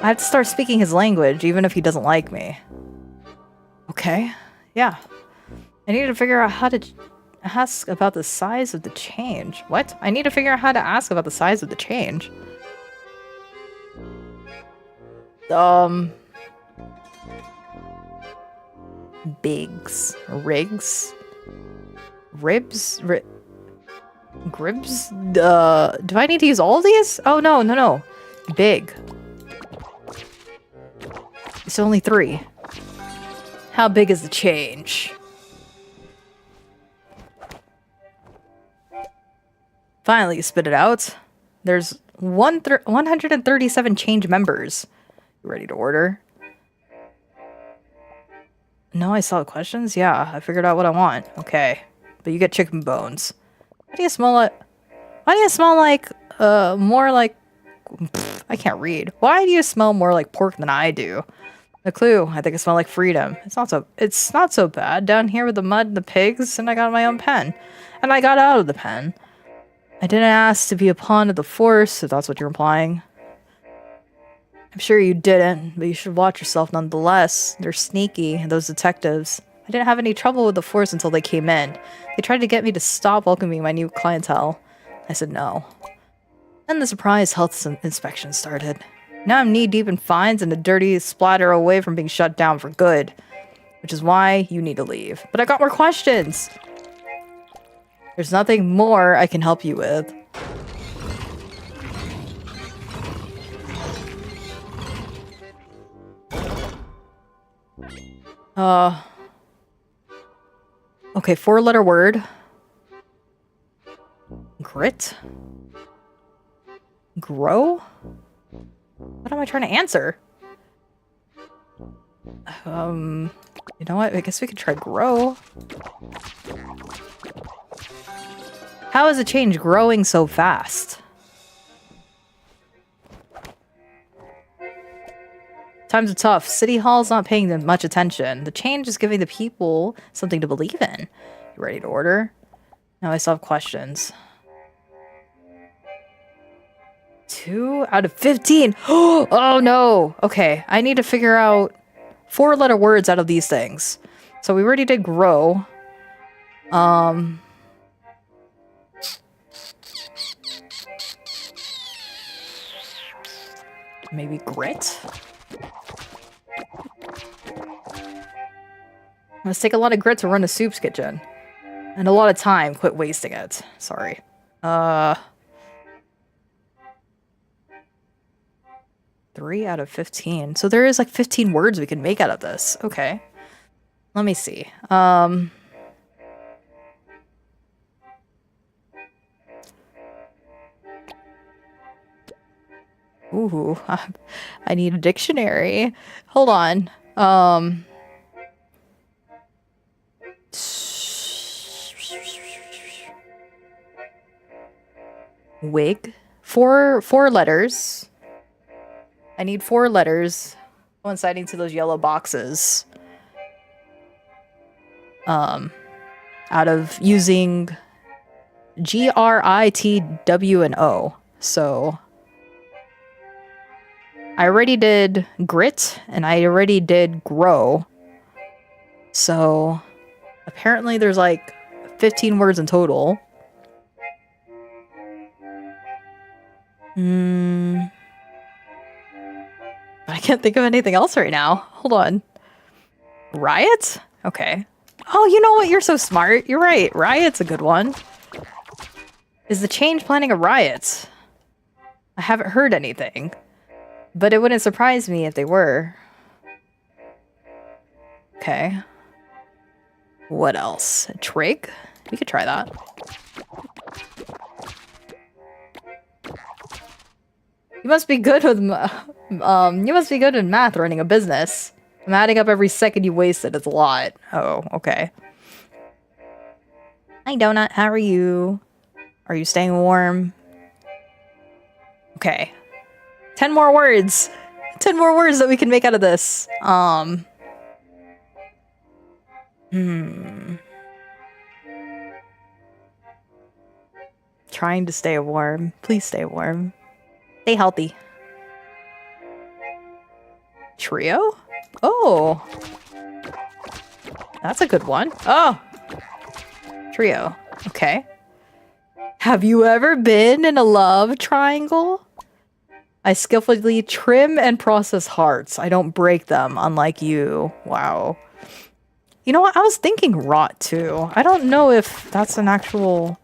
I have to start speaking his language, even if he doesn't like me. Okay. Yeah. I need to figure out how to ask about the size of the change. What? I need to figure out how to ask about the size of the change. Bigs. Rigs? Ribs? Gribs? Do I need to use all these? Oh, no. Big. It's only 3. How big is the change? Finally, you spit it out. There's 137 change members. You ready to order? No, I saw the questions? Yeah, I figured out what I want. Okay. But you get chicken bones. Why do you smell like... Why do you smell like, more like... Pfft, I can't read. Why do you smell more like pork than I do? A clue. I think I smell like freedom. It's not so bad. Down here with the mud and the pigs, and I got my own pen. And I got out of the pen. I didn't ask to be a pawn of the force, if that's what you're implying. I'm sure you didn't, but you should watch yourself nonetheless. They're sneaky, those detectives. I didn't have any trouble with the force until they came in. They tried to get me to stop welcoming my new clientele. I said no. Then the surprise health inspection started. Now I'm knee-deep in fines and a dirty splatter away from being shut down for good. Which is why you need to leave. But I got more questions! There's nothing more I can help you with. Okay, 4-letter word. Grit? Grow? What am I trying to answer? You know what? I guess we could try grow. How is a change growing so fast? Times are tough. City Hall's not paying them much attention. The change is giving the people something to believe in. You ready to order? Now I still have questions. 2 out of 15. Oh no. Okay, I need to figure out 4-letter words out of these things. So we already did grow. Maybe grit? It must take a lot of grit to run a soup's kitchen. And a lot of time. Quit wasting it. Sorry. 3 out of 15. So there is like 15 words we can make out of this. Okay. Let me see. Ooh, I need a dictionary. Hold on. Wig. Four letters. I need 4 letters coinciding to those yellow boxes. Out of using G-R-I-T, W, and O. So I already did grit, and I already did grow. So apparently there's like 15 words in total. I can't think of anything else right now. Hold on. Riot? Okay. Oh, you know what? You're so smart. You're right. Riot's a good one. Is the change planning a riot? I haven't heard anything. But it wouldn't surprise me if they were. Okay. What else? A trig? We could try that. You must be good with you must be good in math running a business. I'm adding up every second you wasted. It's a lot. Oh, okay. Hi, Donut. How are you? Are you staying warm? Okay. 10 more words. 10 more words that we can make out of this. Trying to stay warm. Please stay warm. Stay healthy. Trio? Oh. That's a good one. Oh. Trio. Okay. Have you ever been in a love triangle? I skillfully trim and process hearts. I don't break them, unlike you. Wow. You know what? I was thinking rot, too. I don't know if that's an actual...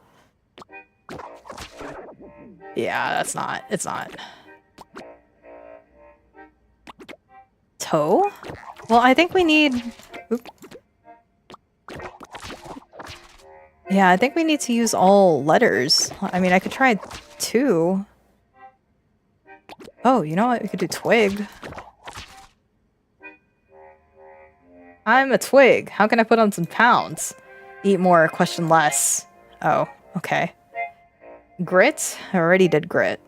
Yeah, that's not. It's not. Toe? Well, I think we need... Oop. Yeah, I think we need to use all letters. I mean, I could try 2. Oh, you know what? We could do twig. I'm a twig. How can I put on some pounds? Eat more, question less. Oh, okay. Grit? I already did grit.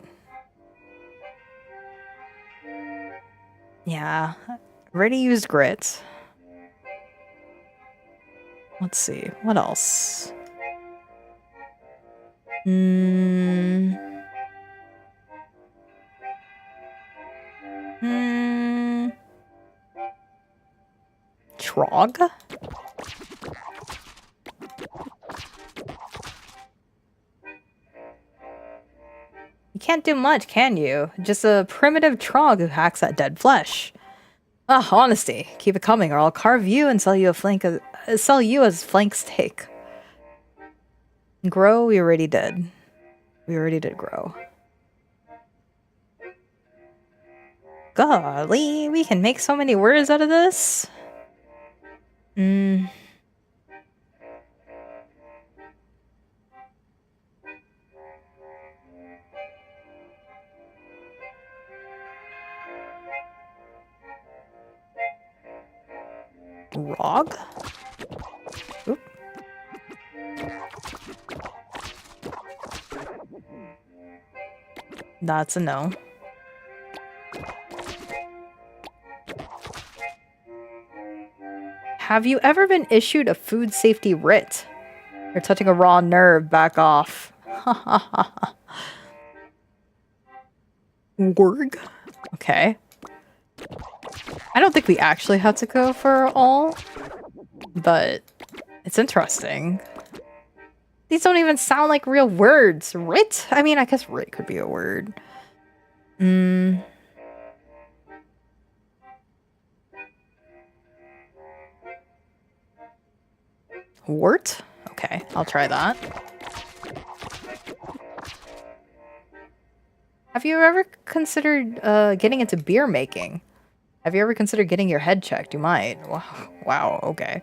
Yeah, already used grit. Let's see, what else? Trog? You can't do much, can you? Just a primitive trog who hacks at dead flesh. Ah, honesty. Keep it coming, or I'll carve you and sell you as flank steak. Grow, we already did. We already did grow. Golly, we can make so many words out of this. Rog? Oop. That's a no. Have you ever been issued a food safety writ? You're touching a raw nerve, back off. Worg? Okay. I don't think we actually have to go for all, but it's interesting. These don't even sound like real words. Writ? I mean, I guess writ could be a word. Wort? Okay, I'll try that. Have you ever considered getting into beer making? Have you ever considered getting your head checked? You might. Wow, okay.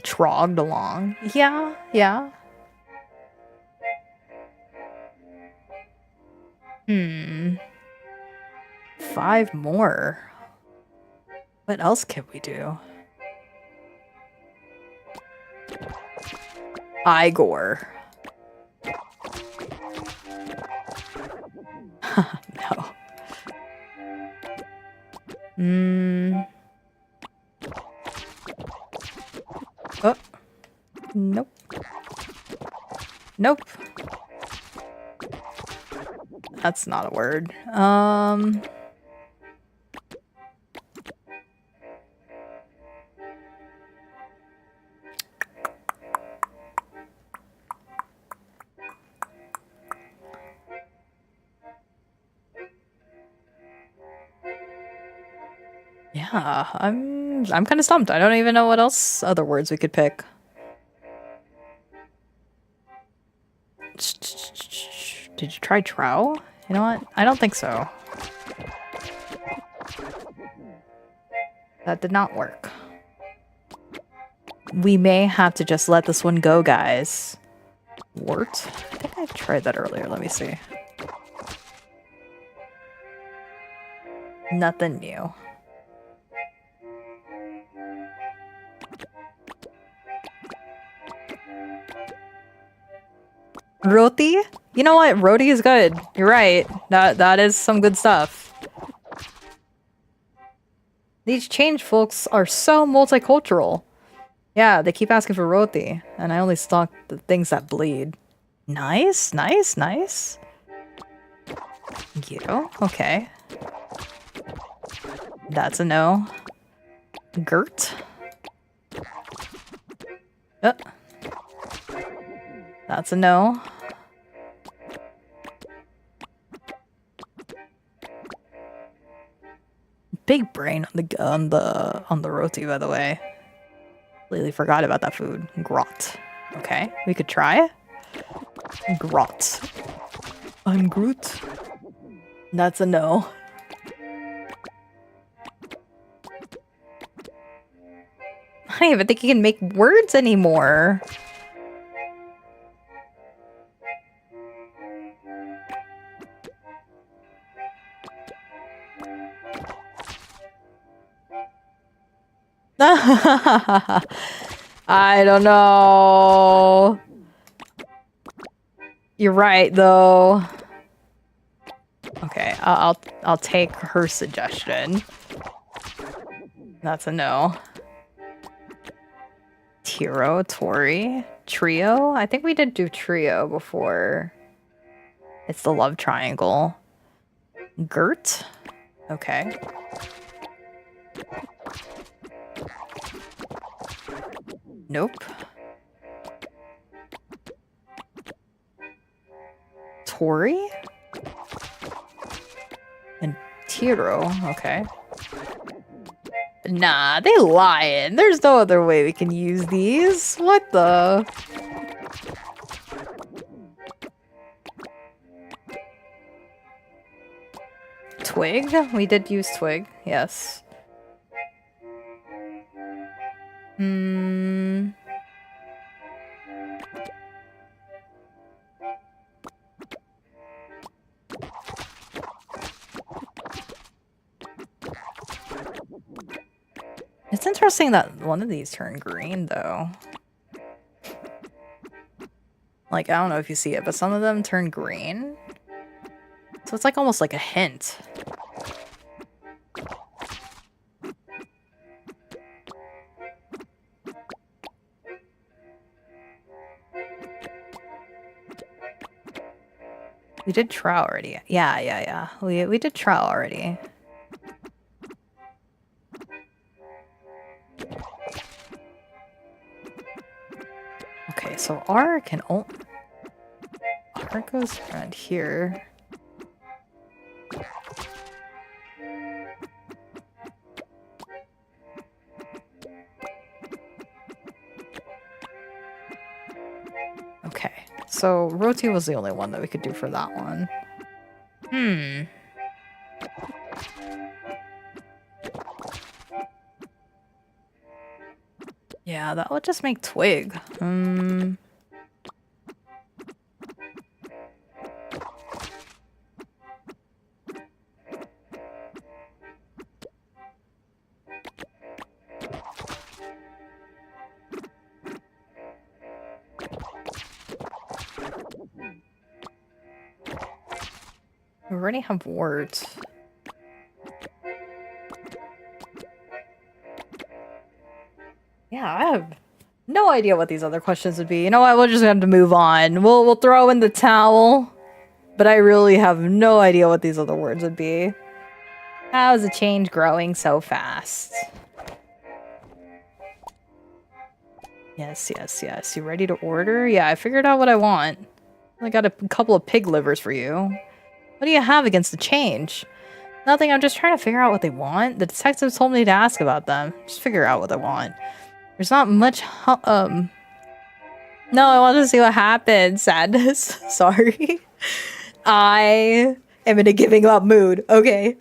Trogged along. Yeah, yeah. 5 more. What else can we do? Igor. No. Oh. Nope. Nope. That's not a word. Yeah, I'm kind of stumped. I don't even know what else other words we could pick. Did you try trow? You know what? I don't think so. That did not work. We may have to just let this one go, guys. Wort? I think I tried that earlier. Let me see. Nothing new. Roti? You know what? Roti is good. You're right. That is some good stuff. These change folks are so multicultural. Yeah, they keep asking for roti, and I only stock the things that bleed. Nice, nice, nice. Thank you. Okay. That's a no. Gert? That's a no. Big brain on the roti, by the way. Completely forgot about that food. Grot. Okay, we could try. Grot. I'm Groot. That's a no. I don't even think you can make words anymore. I don't know. You're right, though. Okay, I'll take her suggestion. That's a no. Tiro, Tori, trio? I think we did do trio before. It's the love triangle. Gert? Okay. Nope. Tori? And Tiro, okay. Nah, they lying. There's no other way we can use these. What the? Twig? We did use twig, yes. Hmm. It's interesting that one of these turned green, though. Like, I don't know if you see it, but some of them turn green. So it's like almost like a hint. We did trout already. Yeah. We did trout already. Okay, so R can only... R goes around here. Okay, so Roti was the only one that we could do for that one. Hmm. Yeah, that would just make twig. We already have words. Yeah, I have no idea what these other questions would be. You know what? We'll just have to move on. We'll throw in the towel. But I really have no idea what these other words would be. How is the change growing so fast? Yes. You ready to order? Yeah, I figured out what I want. I got a couple of pig livers for you. What do you have against the change? Nothing, I'm just trying to figure out what they want. The detective told me to ask about them. Just figure out what they want. There's not much No, I want to see what happens. Sadness. Sorry. I am in a giving up mood. Okay.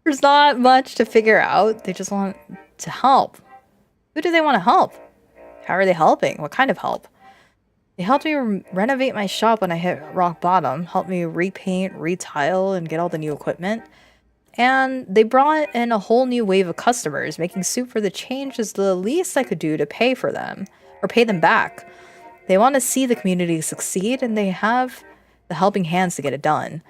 There's not much to figure out. They just want to help. Who do they want to help? How are they helping? What kind of help? They helped me renovate my shop when I hit rock bottom. Helped me repaint, retile, and get all the new equipment. And they brought in a whole new wave of customers. Making soup for the change is the least I could do to pay for them. Or pay them back. They want to see the community succeed, and they have the helping hands to get it done.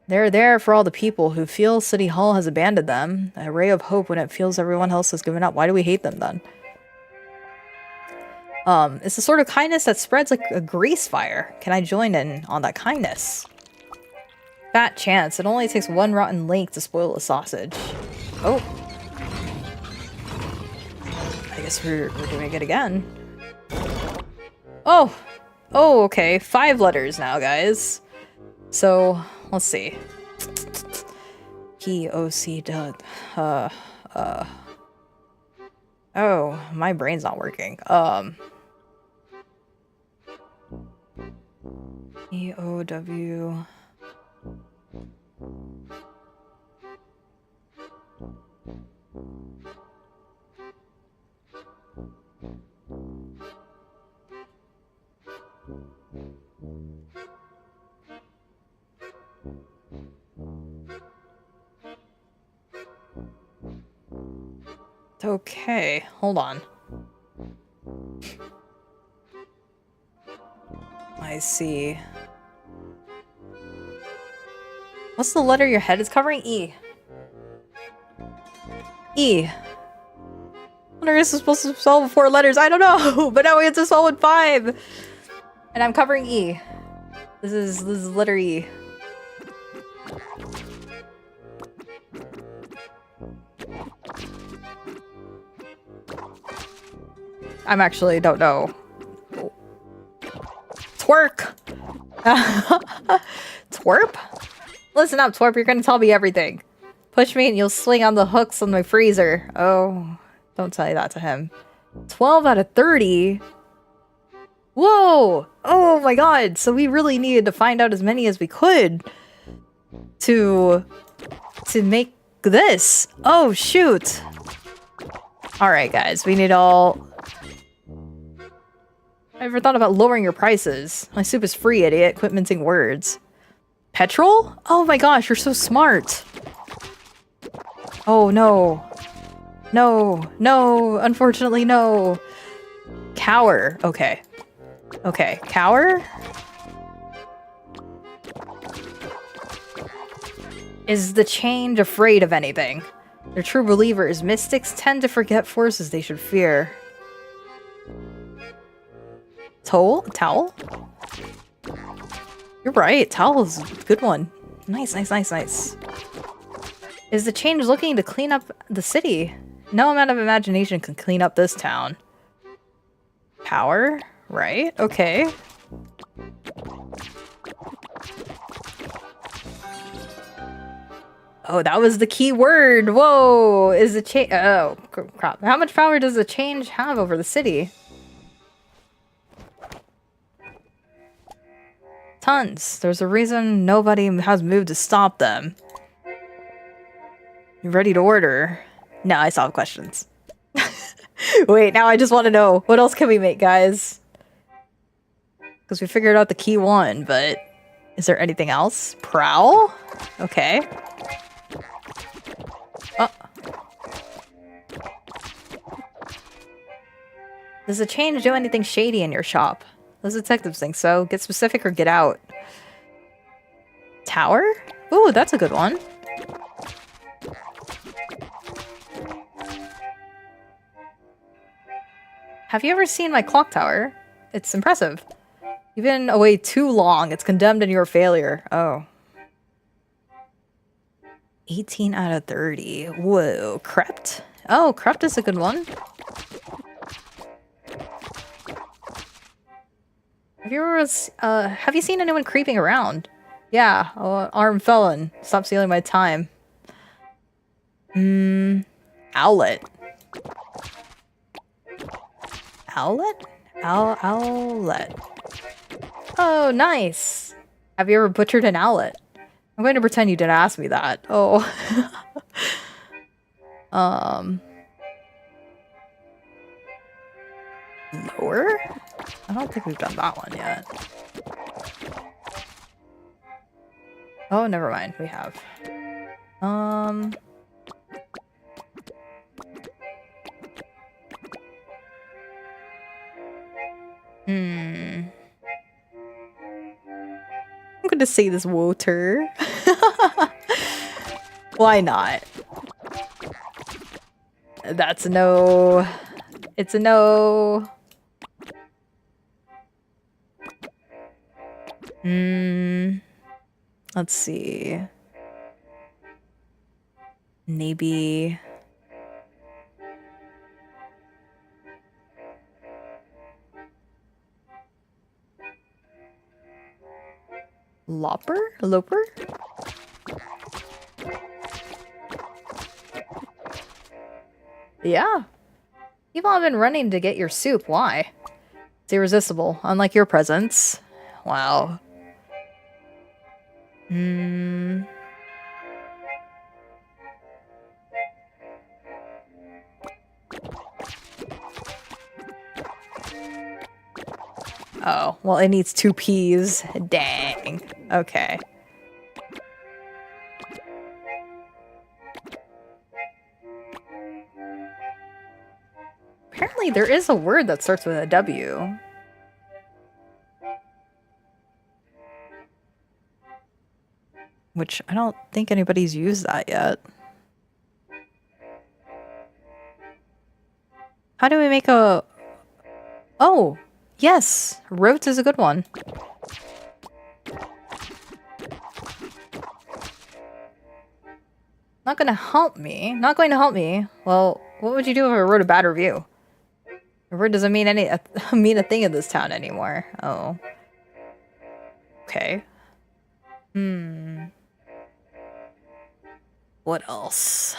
They're there for all the people who feel City Hall has abandoned them. A ray of hope when it feels everyone else has given up. Why do we hate them then? It's the sort of kindness that spreads like a grease fire. Can I join in on that kindness? Fat chance. It only takes one rotten link to spoil a sausage. Oh. I guess we're doing it again. Oh! Oh, okay. 5 letters now, guys. So, let's see. P-O-C Doug. Oh, my brain's not working. E-O-W... Okay, hold on. I see. What's the letter your head is covering? E. E. What are you supposed to spell with 4 letters? I don't know, but now we have to spell with 5. And I'm covering E. This is letter E. I'm actually don't know. Twerk! Twerp? Listen up, Twerp, you're gonna tell me everything. Push me and you'll swing on the hooks on my freezer. Oh, don't say that to him. 12 out of 30? Whoa! Oh my god, so we really needed to find out as many as we could to make this. Oh, shoot. Alright, guys, we need all... I ever thought about lowering your prices. My soup is free, idiot. Quit mincing words. Petrol? Oh my gosh, you're so smart. Oh no. No. No. Unfortunately, no. Cower. Okay. Okay. Cower? Is the change afraid of anything? They're true believers. Mystics tend to forget forces they should fear. Towel? You're right. Towel is a good one. Nice, nice, nice, nice. Is the change looking to clean up the city? No amount of imagination can clean up this town. Power? Right? Okay. Oh, that was the key word. Whoa! Is the change... Oh, crap. How much power does the change have over the city? Tons. There's a reason nobody has moved to stop them. You ready to order? No, I still have questions. Wait, now I just want to know. What else can we make, guys? Because we figured out the key one, but... Is there anything else? Prowl? Okay. Oh. Does the change do anything shady in your shop? Those detectives think so. Get specific or get out. Tower? Ooh, that's a good one. Have you ever seen my clock tower? It's impressive. You've been away too long. It's condemned in your failure. Oh. 18 out of 30. Whoa. Crept? Oh, Crept is a good one. Have you seen anyone creeping around? Yeah, armed felon. Stop stealing my time. Owlet. Owlet? Owlet. Oh, nice. Have you ever butchered an owlet? I'm going to pretend you didn't ask me that. Oh. Lower? I don't think we've done that one yet. Oh, never mind. We have. I'm going to say this water. Why not? That's a no. It's a no. Let's see. Maybe. Loper? Yeah. People have been running to get your soup. Why? It's irresistible, unlike your presence. Wow. Oh, well, it needs 2 peas. Dang. Okay. Apparently there is a word that starts with a W. Which I don't think anybody's used that yet. How do we make a... Oh! Yes! Rotes is a good one. Not gonna help me. Not going to help me. Well, what would you do if I wrote a bad review? A word doesn't mean mean a thing in this town anymore. Oh. Okay. What else?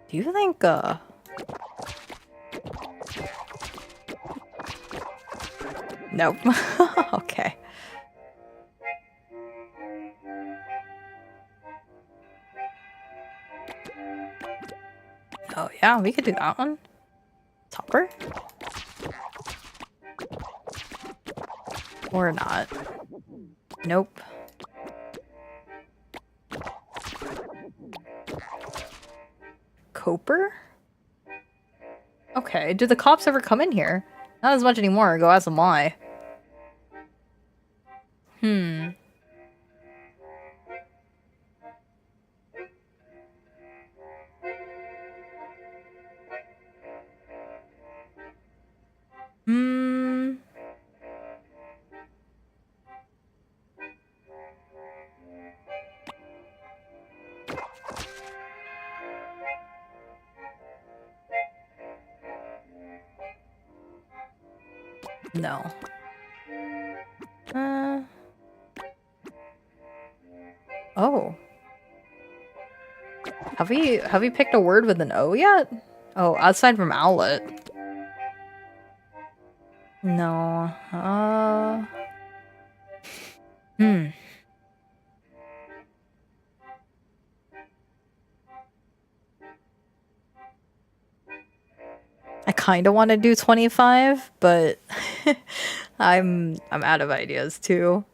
Do you think, Nope. Okay. Oh yeah, we could do that one. Topper? Or not. Nope. Coper? Okay, do the cops ever come in here? Not as much anymore, go ask them why. No. Oh. Have we picked a word with an O yet? Oh, outside from outlet. No. I kind of want to do 25, but I'm out of ideas too.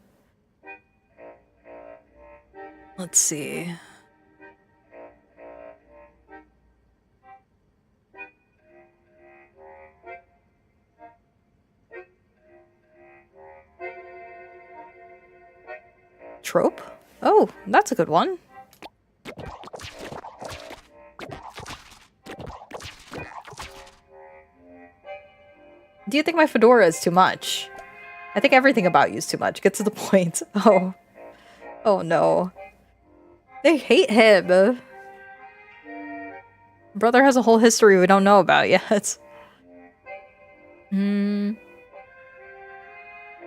Let's see. Trope? Oh, that's a good one. Do you think my fedora is too much? I think everything about you is too much. Get to the point. Oh. Oh no. They hate him. Brother has a whole history we don't know about yet. One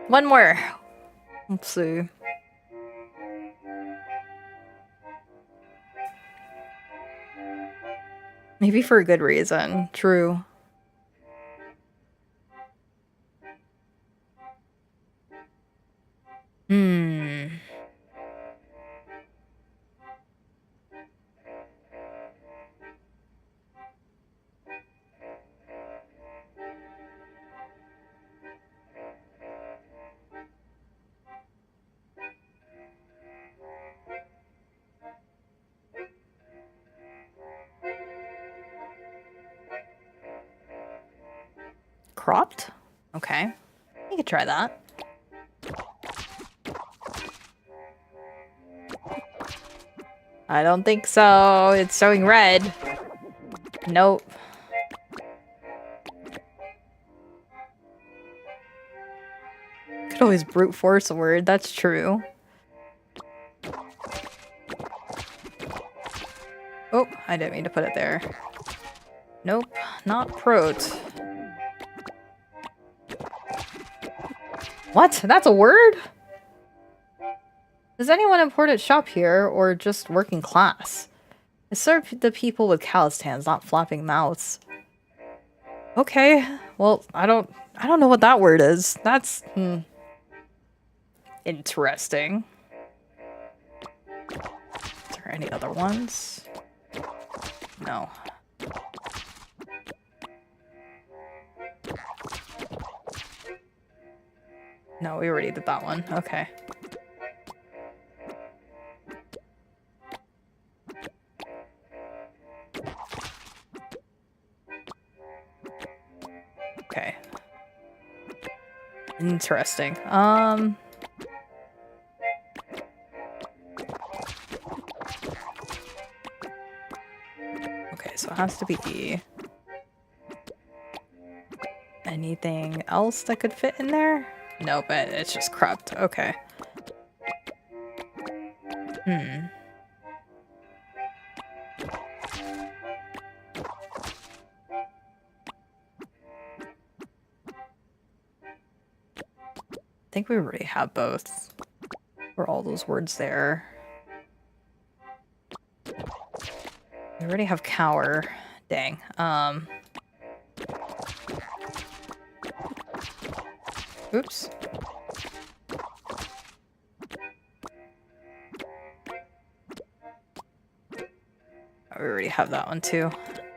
more. Let's see. Maybe for a good reason. True. Cropped? Okay. You could try that. I don't think so. It's showing red. Nope. Could always brute force a word, that's true. Oh, I didn't mean to put it there. Nope, not prot. What? That's a word? Does anyone important shop here, or just working class? I serve the people with calloused hands, not flapping mouths. Okay, well, I don't know what that word is. That's interesting. Is there any other ones? No. No, we already did that one. Okay. Okay. Interesting. Okay, so it has to be anything else that could fit in there? No, but it's just cropped. Okay. I think we already have both. For all those words there. We already have cower. Dang. Oops. We already have that one too.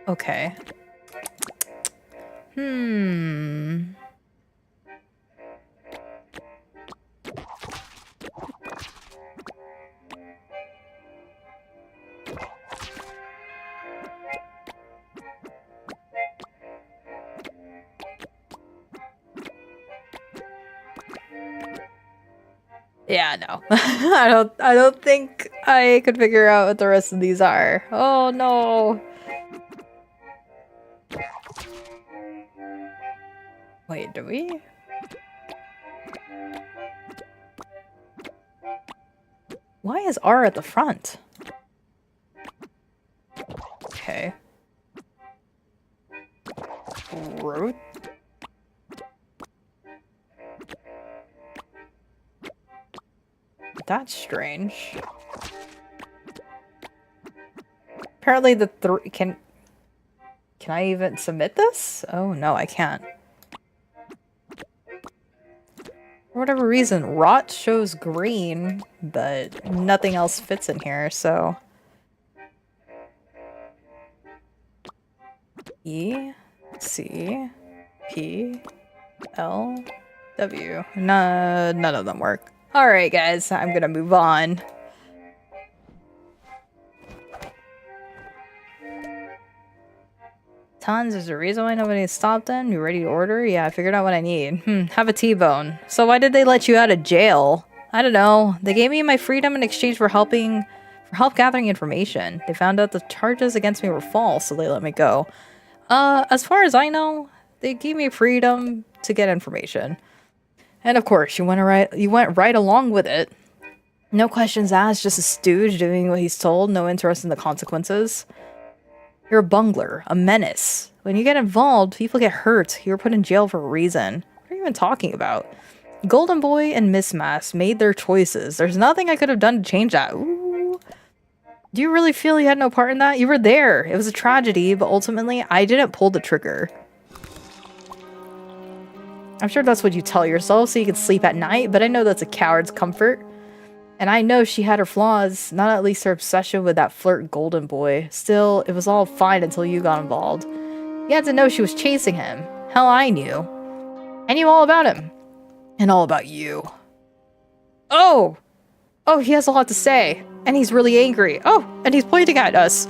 Okay. Yeah, no. I don't think I could figure out what the rest of these are. Oh no. Wait, do we? Why is R at the front? Okay. Root? That's strange. Apparently the three can I even submit this? Oh no, I can't. For whatever reason, rot shows green, but nothing else fits in here, so E C P L W. None of them work. Alright guys, I'm gonna move on. Tons, there's a reason why nobody stopped in. You ready to order? Yeah, I figured out what I need. Have a T-bone. So why did they let you out of jail? I don't know. They gave me my freedom in exchange for help gathering information. They found out the charges against me were false, so they let me go. As far as I know, they gave me freedom to get information. And of course, you went right along with it. No questions asked, just a stooge doing what he's told, no interest in the consequences. You're a bungler, a menace. When you get involved, people get hurt. You were put in jail for a reason. What are you even talking about? Golden Boy and Miss Mass made their choices. There's nothing I could have done to change that. Ooh. Do you really feel you had no part in that? You were there. It was a tragedy, but ultimately, I didn't pull the trigger. I'm sure that's what you tell yourself so you can sleep at night, but I know that's a coward's comfort. And I know she had her flaws, not at least her obsession with that flirt Golden Boy. Still, it was all fine until you got involved. You had to know she was chasing him. Hell, I knew. I knew all about him. And all about you. Oh! Oh, he has a lot to say. And he's really angry. Oh, and he's pointing at us.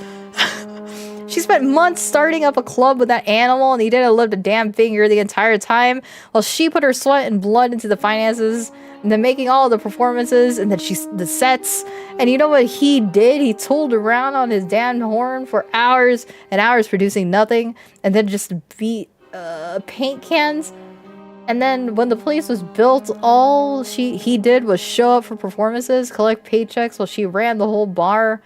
She spent months starting up a club with that animal and he didn't lift a damn finger the entire time while she put her sweat and blood into the finances and then making all the performances and then the sets. And you know what he did? He tooled around on his damn horn for hours and hours producing nothing and then just beat paint cans. And then when the place was built, all he did was show up for performances, collect paychecks while she ran the whole bar.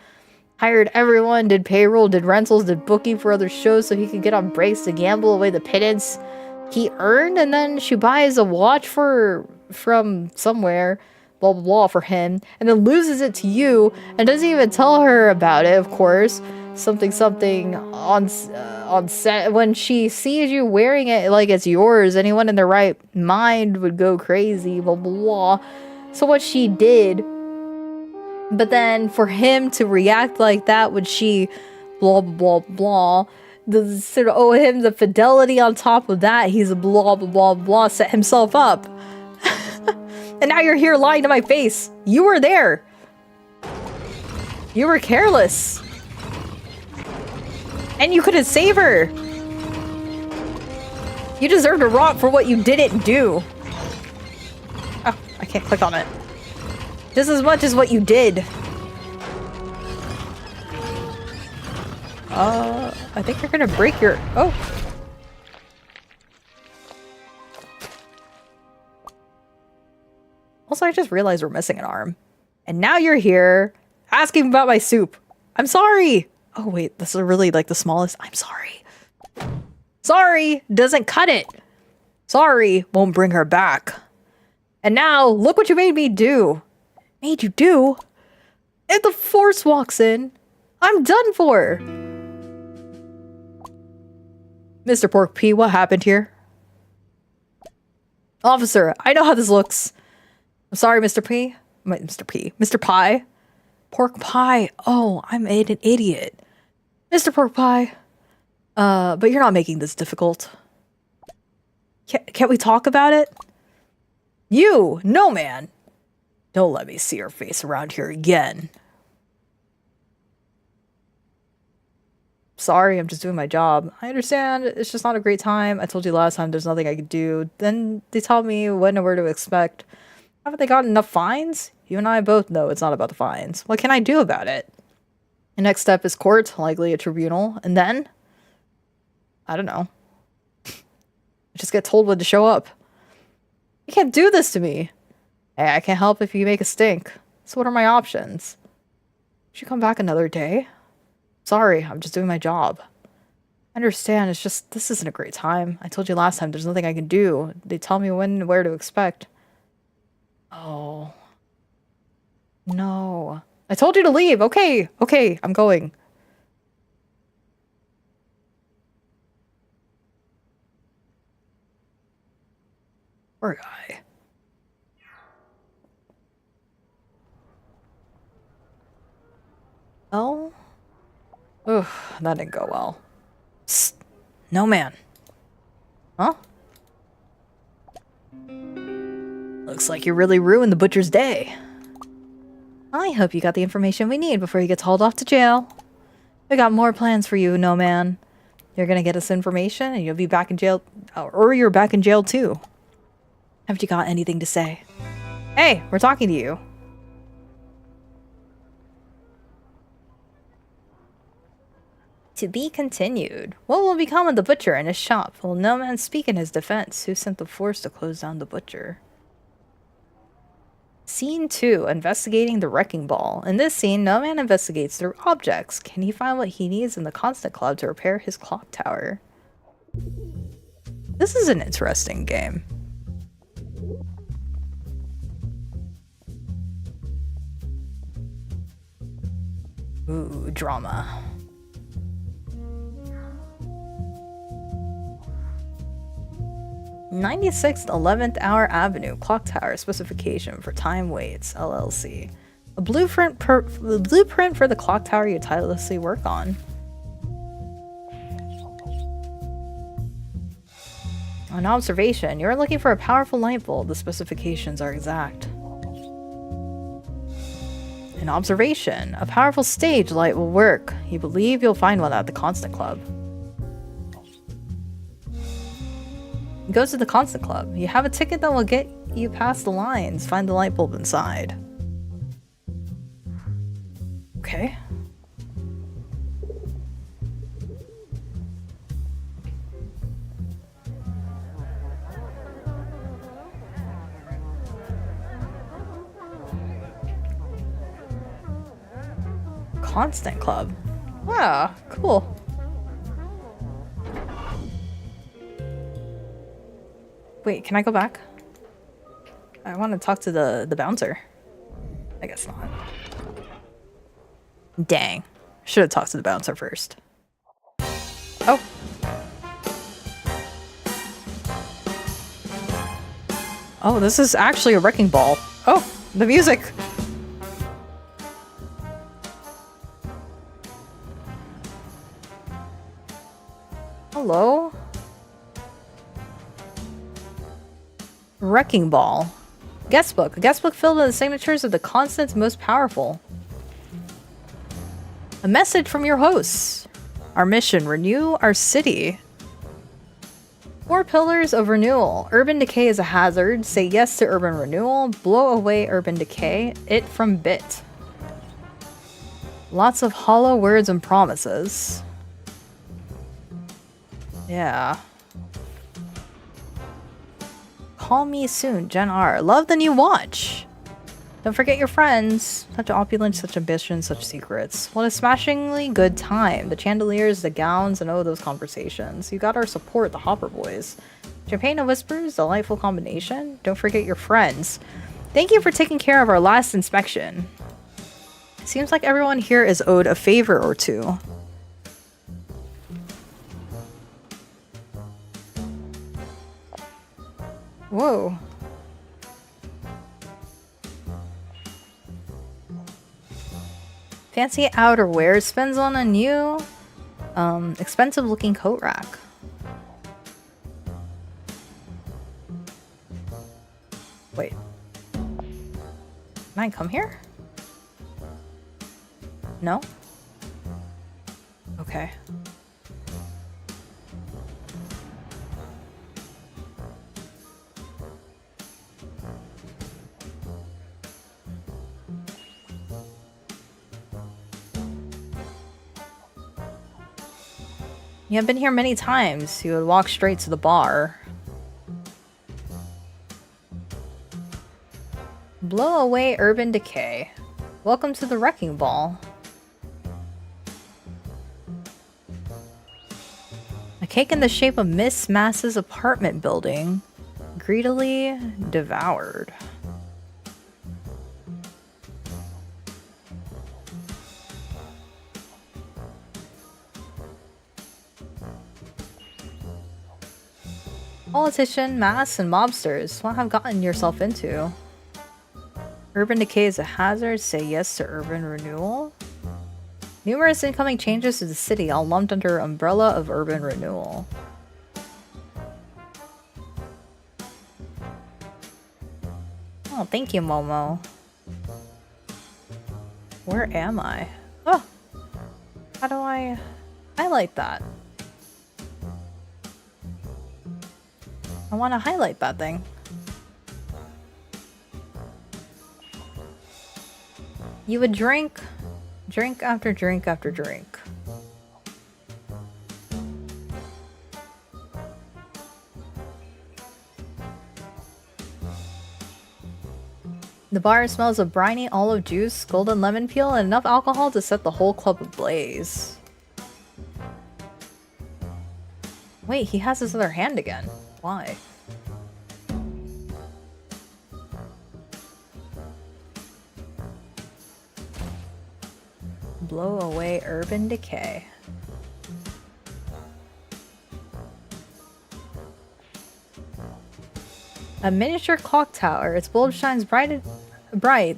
Hired everyone, did payroll, did rentals, did booking for other shows so he could get on breaks to gamble away the pittance he earned, and then she buys a watch from somewhere, blah blah blah, for him, and then loses it to you, and doesn't even tell her about it, of course. Something on set. When she sees you wearing it like it's yours, anyone in their right mind would go crazy, blah blah blah. So what she did. But then for him to react like that when she blah blah blah, the sort of owe him the fidelity on top of that, he's a blah blah blah blah, set himself up. And now you're here lying to my face. You were there. You were careless. And you couldn't save her. You deserve to rot for what you didn't do. Oh, I can't click on it. Just as much as what you did. I think you're gonna break your... Oh. Also, I just realized we're missing an arm. And now you're here asking about my soup. I'm sorry. Oh, wait. This is really like the smallest. I'm sorry. Sorry. Doesn't cut it. Sorry. Won't bring her back. And now, look what you made me do. Made you do? If the Force walks in, I'm done for. Mr. Pork P, what happened here? Officer, I know how this looks. I'm sorry, Mr. P. Mr. Pie. Pork Pie. Oh, I'm an idiot. Mr. Pork Pie. But you're not making this difficult. Can't we talk about it? You! No, man! Don't let me see your face around here again. Sorry, I'm just doing my job. I understand, it's just not a great time. I told you last time there's nothing I could do. Then they tell me when and where to expect. Haven't they gotten enough fines? You and I both know it's not about the fines. What can I do about it? The next step is court, likely a tribunal, and then? I don't know. I just get told when to show up. You can't do this to me. Hey, I can't help if you make a stink. So what are my options? Should you come back another day? Sorry, I'm just doing my job. I understand, it's just, this isn't a great time. I told you last time, there's nothing I can do. They tell me when and where to expect. Oh. No. I told you to leave. Okay, okay, I'm going. Poor guy. Oh? Ugh, that didn't go well. Psst. No, man. Huh? Looks like you really ruined the butcher's day. I hope you got the information we need before you get hauled off to jail. We got more plans for you, no man. You're gonna get us information and you'll be back in jail, or you're back in jail too. Haven't you got anything to say? Hey, we're talking to you. To be continued. What will become of the butcher and his shop? Will no man speak in his defense? Who sent the force to close down the butcher? Scene 2. Investigating the wrecking ball. In this scene, no man investigates through objects. Can he find what he needs in the Constant Club to repair his clock tower? This is an interesting game. Ooh, drama. 96th 11th Hour Avenue Clock Tower specification for Time Waits LLC. A blueprint for the clock tower you tirelessly work on. An observation. You're looking for a powerful light bulb. The specifications are exact. An observation. A powerful stage light will work. You believe you'll find one at the Constant Club. Go to the Constant Club. You have a ticket that will get you past the lines. Find the light bulb inside. Okay. Constant Club. Wow, cool. Wait, can I go back? I want to talk to the bouncer. I guess not. Dang. Should have talked to the bouncer first. Oh. Oh, this is actually a wrecking ball. Oh, the music. Hello? Wrecking ball. Guest book. A guest book filled with the signatures of the constants most powerful. A message from your hosts. Our mission, renew our city. 4 pillars of renewal. Urban decay is a hazard. Say yes to urban renewal. Blow away urban decay. It from bit. Lots of hollow words and promises. Yeah. Call me soon, Gen R. Love the new watch. Don't forget your friends. Such opulence, such ambition, such secrets. What a smashingly good time. The chandeliers, the gowns, and oh, those conversations. You got our support, the Hopper Boys. Champagne and whispers, delightful combination. Don't forget your friends. Thank you for taking care of our last inspection. Seems like everyone here is owed a favor or two. Whoa. Fancy outerwear spends on a new, expensive looking coat rack. Wait. Can I come here? No? Okay. You have been here many times. You would walk straight to the bar. Blow away urban decay. Welcome to the wrecking ball. A cake in the shape of Miss Mass's apartment building. Greedily devoured. Politician, mass, and mobsters. What have gotten yourself into? Urban decay is a hazard. Say yes to urban renewal. Numerous incoming changes to the city, all lumped under umbrella of urban renewal. Oh, thank you, Momo. Where am I? Oh! How do I highlight that? I want to highlight that thing. You would drink after drink after drink. The bar smells of briny olive juice, golden lemon peel, and enough alcohol to set the whole club ablaze. Wait, he has his other hand again. Why? Blow away urban decay. A miniature clock tower. Its bulb shines bright,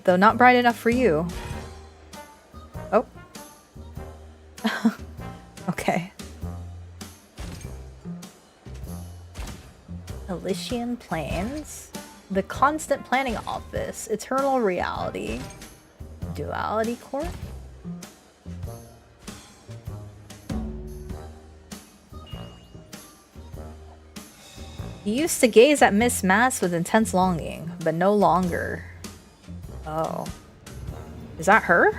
though not bright enough for you. Oh. Okay. Elysian Plains. The Constant Planning Office. Eternal Reality. Duality Corp? You used to gaze at Miss Mass with intense longing, but no longer. Oh. Is that her?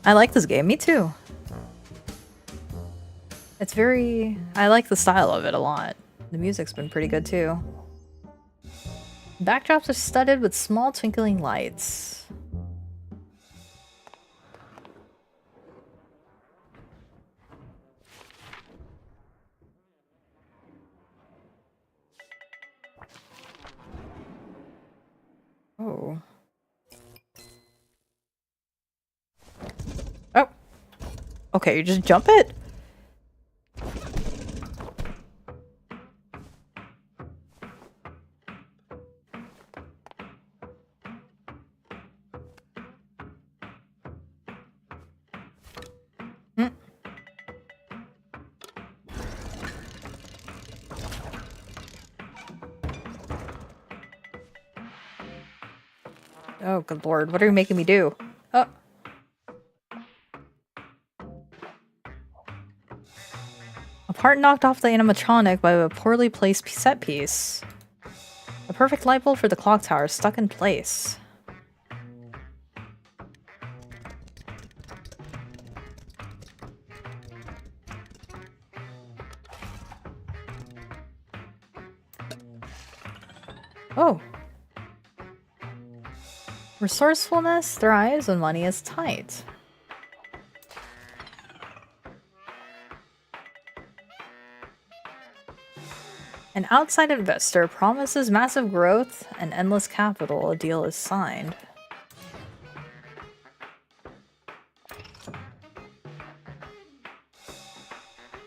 I like this game. Me too. It's very... I like the style of it a lot. The music's been pretty good too. Backdrops are studded with small twinkling lights. Oh. Oh. Okay, you just jump it? Oh, good lord. What are you making me do? Oh. A part knocked off the animatronic by a poorly placed set piece. A perfect light bulb for the clock tower stuck in place. Oh. Resourcefulness thrives when money is tight. An outside investor promises massive growth and endless capital. A deal is signed.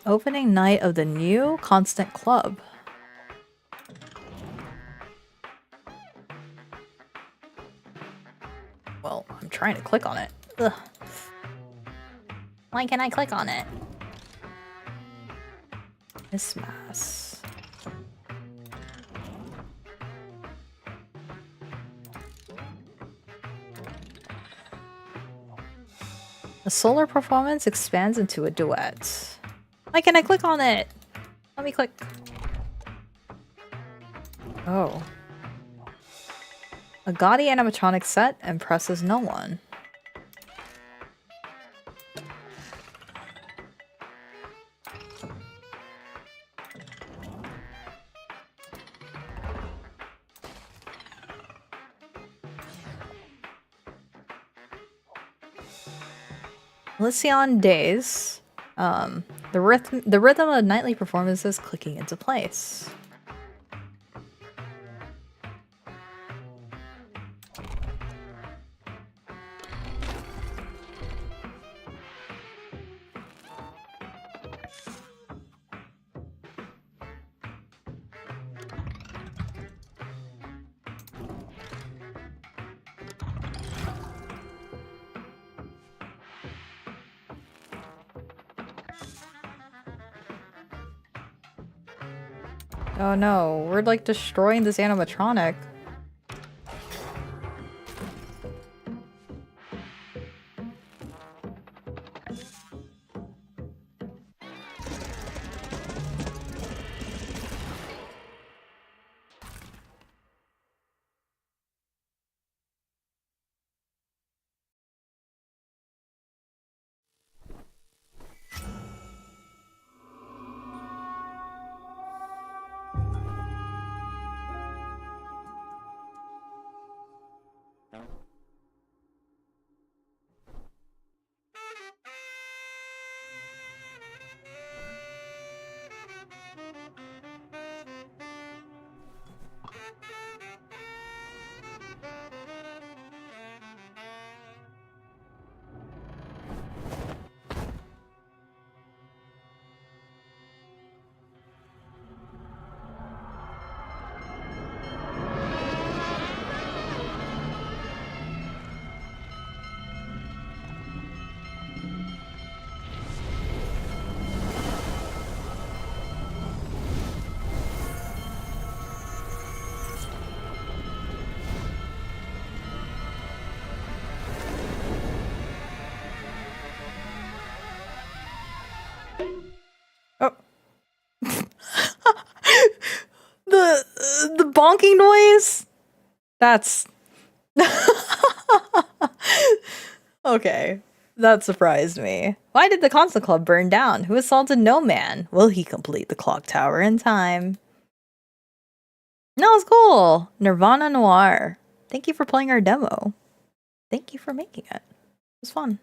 Opening night of the new Constant Club. Well, I'm trying to click on it. Ugh. Why can't I click on it? Mismass. A solar performance expands into a duet. Why can't I click on it? Let me click. Oh. A gaudy animatronic set impresses no one. Lycion Days. The rhythm of nightly performances clicking into place. Oh no, we're like destroying this animatronic. Oh. the bonking noise? That's okay. That surprised me. Why did the console club burn down? Who assaulted no man? Will he complete the clock tower in time? No, it's cool. Nirvana Noir. Thank you for playing our demo. Thank you for making it. It was fun.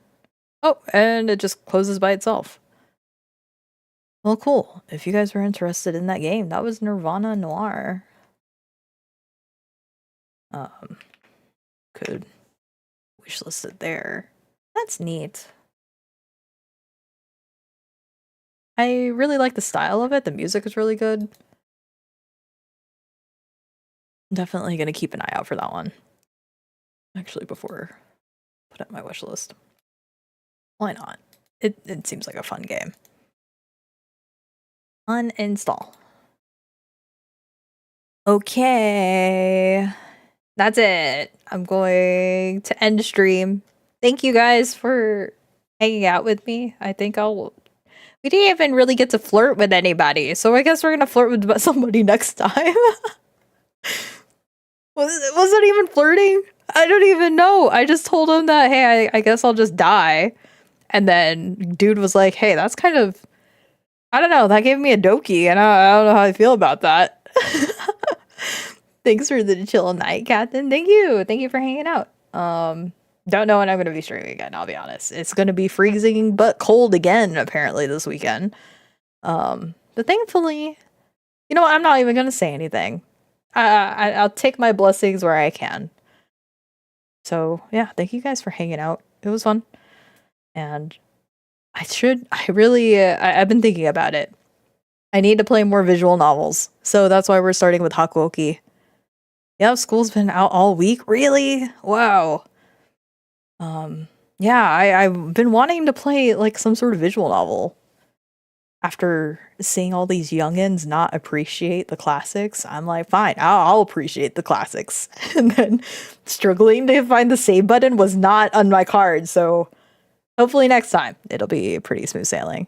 Oh, and it just closes by itself. Well, cool. If you guys were interested in that game, that was Nirvana Noir. Could wishlist it there. That's neat. I really like the style of it. The music is really good. Definitely gonna keep an eye out for that one. Actually, before put it on my wish list. Why not? It seems like a fun game. Uninstall. Okay. that's it. I'm going to end the stream. Thank you guys for hanging out with me. I think we didn't even really get to flirt with anybody, so I guess we're gonna flirt with somebody next time. Was it even flirting? I don't even know. I just told him that, hey, I guess I'll just die. And then dude was like, hey, that's kind of, I don't know, that gave me a dokie, and I don't know how I feel about that. Thanks for the chill night, Captain. Thank you. Thank you for hanging out. Don't know when I'm going to be streaming again, I'll be honest. It's going to be freezing but cold again, apparently, this weekend. But thankfully, you know what? I'm not even going to say anything. I'll take my blessings where I can. So, yeah, thank you guys for hanging out. It was fun. And I've been thinking about it. I need to play more visual novels. So that's why we're starting with Hakuoki. Yeah, school's been out all week. Really? Wow. Yeah, I've been wanting to play like some sort of visual novel. After seeing all these youngins not appreciate the classics, I'm like, fine, I'll appreciate the classics. And then struggling to find the save button was not on my card, so hopefully next time it'll be pretty smooth sailing.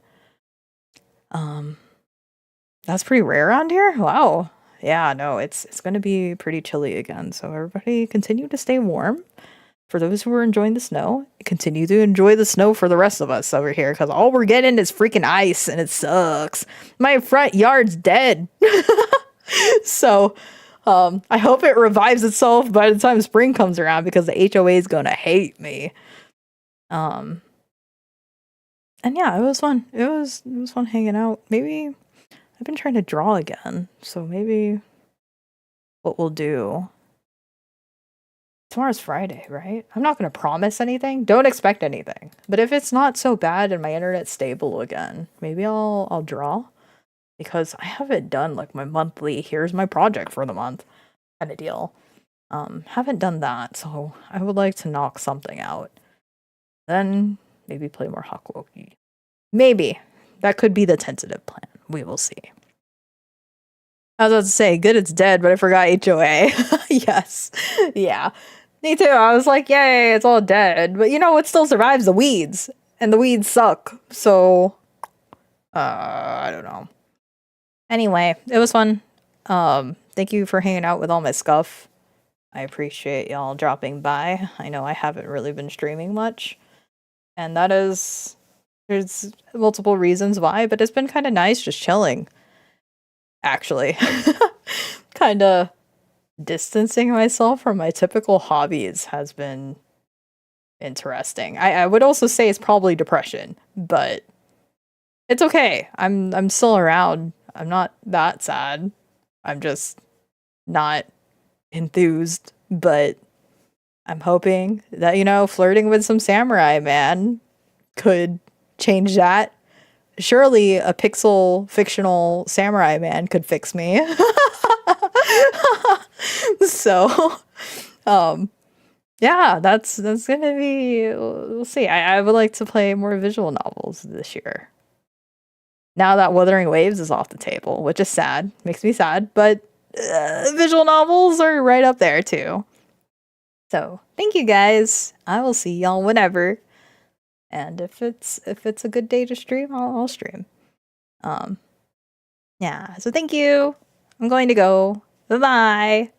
That's pretty rare around here? Wow. Yeah, no, it's gonna be pretty chilly again, so everybody continue to stay warm. For those who are enjoying the snow, continue to enjoy the snow for the rest of us over here, because all we're getting is freaking ice, and it sucks. My front yard's dead. So, I hope it revives itself by the time spring comes around, because the HOA is gonna hate me. And yeah, it was fun. It was fun hanging out. Maybe I've been trying to draw again, so maybe what we'll do. Tomorrow's Friday, right? I'm not going to promise anything. Don't expect anything. But if it's not so bad and my internet's stable again, maybe I'll draw. Because I haven't done like my monthly, here's my project for the month kind of deal. Haven't done that, so I would like to knock something out. Then maybe play more Hakuoki. Maybe. That could be the tentative plan. We will see. I was about to say, good it's dead, but I forgot HOA. Yes. Yeah. Me too. I was like, yay, it's all dead. But you know what still survives? The weeds. And the weeds suck. So, I don't know. Anyway, it was fun. Thank you for hanging out with all my scuff. I appreciate y'all dropping by. I know I haven't really been streaming much. And there's multiple reasons why, but it's been kind of nice just chilling. Actually. Kind of distancing myself from my typical hobbies has been interesting. I would also say it's probably depression, but it's okay. I'm still around. I'm not that sad. I'm just not enthused, but I'm hoping that, you know, flirting with some samurai man could change that. Surely a pixel fictional samurai man could fix me. So, yeah, that's gonna be, we'll see. I would like to play more visual novels this year. Now that Wuthering Waves is off the table, which is sad, makes me sad, but visual novels are right up there too. So, thank you guys. I will see y'all whenever. And if it's a good day to stream, I'll stream. Yeah, so thank you. I'm going to go. Bye-bye.